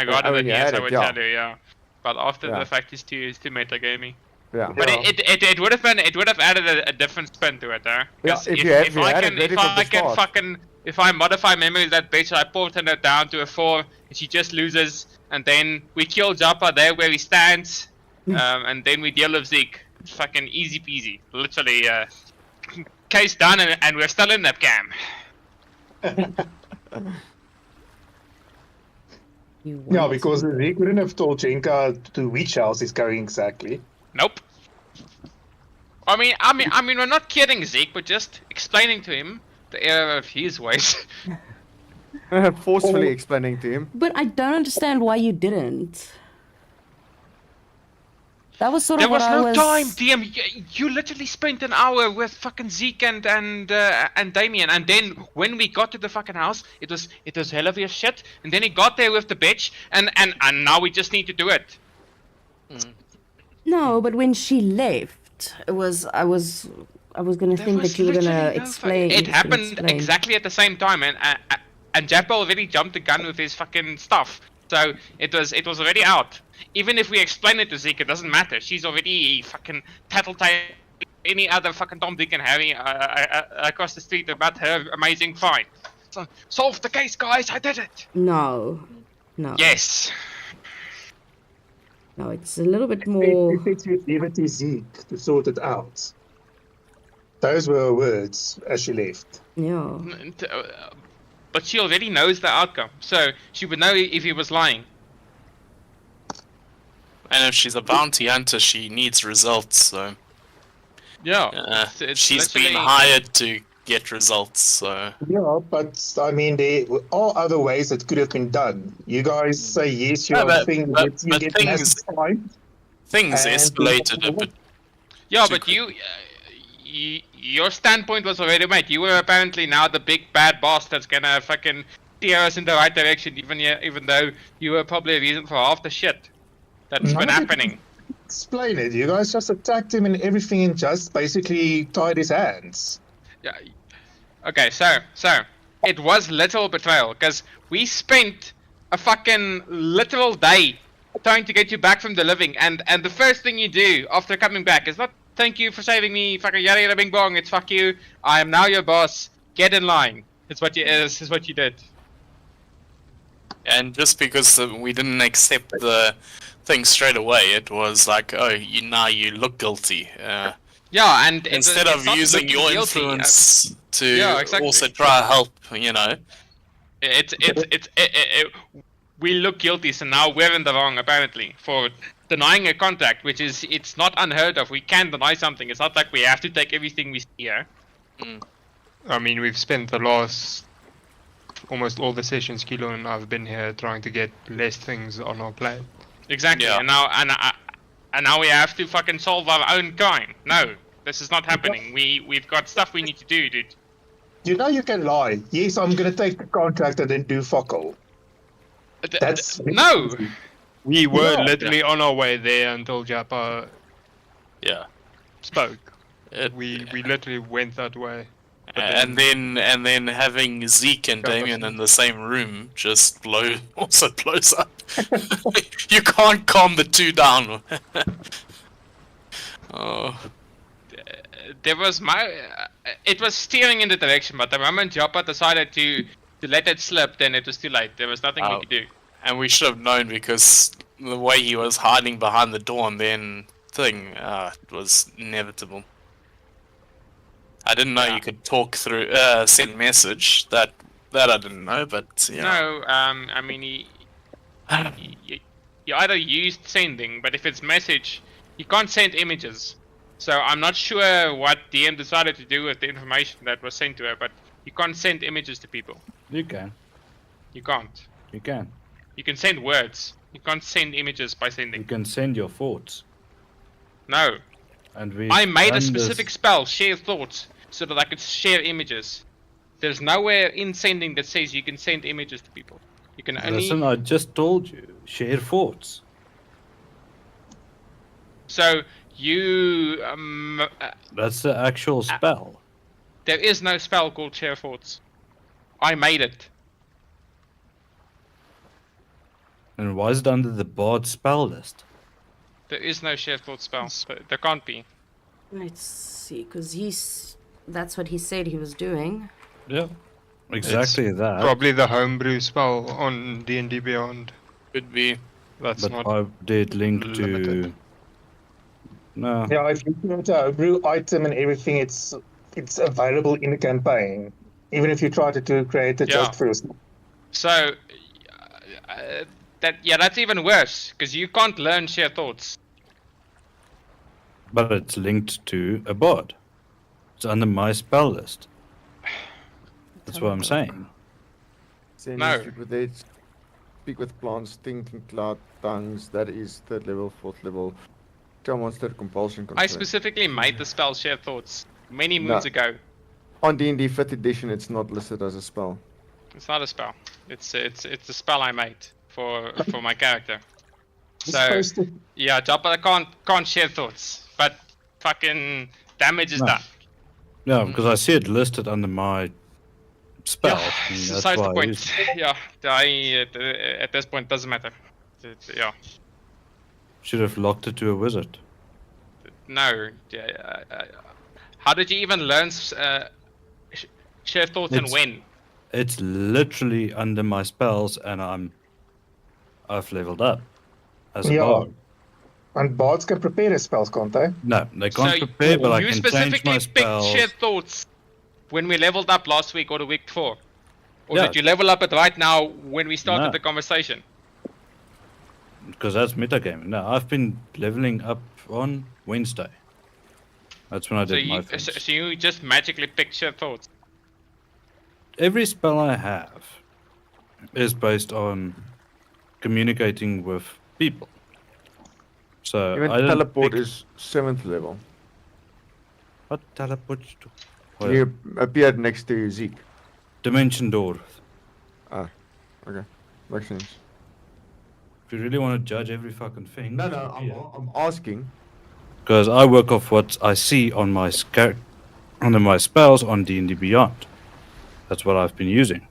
got oh, it, then you yes, had I it, would yeah. tell you, yeah. But after Yeah. the fact is too metagamey. yeah. But Yeah. it would have added a different spin to it, huh? 'Cause Yeah, if you had I it can ready if from the I can start. fucking if I modify memory that bitch, I ported her down to a 4, and she just loses, and then we kill Joppa there where he stands, and then we deal with Zeke. Fucking easy peasy, literally. Case done, and we're still in that cam. You Yeah, want because to- he couldn't have told Jenka to which house he's going exactly. Nope. I mean, we're not kidding Zeke, but just explaining to him the error of his ways. Forcefully explaining to him. But I don't understand why you didn't. That was sort There of what was I no was. time, DM. You literally spent an hour with fucking Zeke and Damien, and then when we got to the fucking house, it was hell of a shit. And then he got there with the bitch, and now we just need to do it. No, but when she left, it was I was gonna There think was that you were gonna literally no explain. It gonna happened explain. exactly at the same time, and Jappa already jumped the gun with his fucking stuff. So it was already out. Even if we explain it to Zeke, it doesn't matter. She's already fucking tattletale any other fucking Tom, Dick, and Harry across the street about her amazing find. So, solve the case, guys! I did it. No. Yes. No, it's a little bit You more. said you'd leave it to Zeke to sort it out. Those were her words as she left. Yeah. But she already knows the outcome, so she would know if he was lying. And if she's a bounty hunter, she needs results. So Yeah. It's she's been literally- hired to get results. So Yeah, but I mean, there are other ways that could have been done. You guys say yes, you No, are but- thing but- that you but get things- massive fine. things And- escalated a bit. Yeah, too but your standpoint was already made. You were apparently now the big bad boss that's gonna fucking steer us in the right direction, even though you were probably a reason for half the shit that's None been of it- happening. Explain it. You guys just attacked him and everything and just basically tied his hands. Yeah. Okay, so it was literal betrayal because we spent a fucking literal day trying to get you back from the living, and the first thing you do after coming back is not thank you for saving me, fucking yada yada bing bong. It's fuck you. I am now your boss. Get in line. It's what you is what you did. And just because we didn't accept the thing straight away, it was like, oh, you look guilty. Yeah, and Instead it's of not using looking your guilty, influence to Yeah, exactly. also try to help, we look guilty, so now we're in the wrong apparently for denying a contract, which is it's not unheard of. We can deny something. It's not like we have to take everything we see here. I mean, we've spent the last almost all the sessions Kilo and I've been here trying to get less things on our plate. Exactly. Yeah. And now we have to fucking solve our own crime. No, this is not happening. We've got stuff we need to do, dude. You know you can lie. Yes, I'm going to take the contract and then do fuck all. That's No. We were Yeah. literally on our way there until Japa yeah. spoke. It, We literally went that way. and then having Zeke and Damien in the same room just also blows up. You can't calm the two down. Oh, There was it was steering in the direction, but the moment Joppa decided to let it slip, then it was too late. There was nothing we Oh. could do. and we should have known because the way he was hiding behind the door and then it was inevitable. I didn't know you could talk through send message. That That I didn't know, but yeah. No, I mean, you either used sending, but if it's message, you can't send images. So I'm not sure what DM decided to do with the information that was sent to her, but you can't send images to people. You can. You can't. You can. You can send words. You can't send images by You sending. can send your thoughts. No. And we. I made a specific spell, share thoughts, so that I could share images. There's nowhere in sending that says you can send images to people. You can only. Listen, I just told you. Share thoughts. So you. That's the actual spell. There is no spell called share thoughts. I made it. And why is it under the bard spell list? There is no share thought spell. There can't be. Let's see, because that's what he said he was doing. Yeah. Exactly that. Probably the homebrew spell on D&D Beyond. Could be. That's But not I did link to. limited. No. Yeah, if you create a brew item and everything, it's available in the campaign, even if you try to create it Yeah. just for yourself. So that's even worse because you can't learn share thoughts. But it's linked to a bard. It's under my spell list. That's what I'm saying. Send No. Speak with it. Speak with plants, think in cloud tongues. That is third level, fourth level. Tell monster compulsion. I control. specifically made the spell share thoughts many moons ago. On D&D 5th edition, it's not listed as a spell. It's not a spell. It's a spell I made for my character. It's So supposed to- yeah, Joppa can't share thoughts, but fucking damage is No. done. Yeah, because I see it listed under my spell. Yeah, and so that's that's why the I point. used it. Yeah, at this point doesn't matter. Yeah, Should have locked it to a wizard. no. How did you even learn share thoughts and It's- when? It's literally under my spells, and I've leveled up as a Yeah. bard. And bards can prepare their spells, can't they? No, they can't So prepare, but I you can change my specifically picked spells. share thoughts when we leveled up last week or the week before, or Yeah. did you level up it right now when we started No. the conversation? Because that's metagaming. No, I've been leveling up on Wednesday. That's when I So did my you things. so you just magically picked share thoughts. Every spell I have is based on communicating with people. So Even I didn't teleport pick- is 7th level. What teleport to? Well, You appeared next to Zeke. dimension door. Okay, makes sense. If you really want to judge every fucking thing. No, I'm asking. Because I work off what I see on my under my spells on D&D Beyond. That's what I've been using.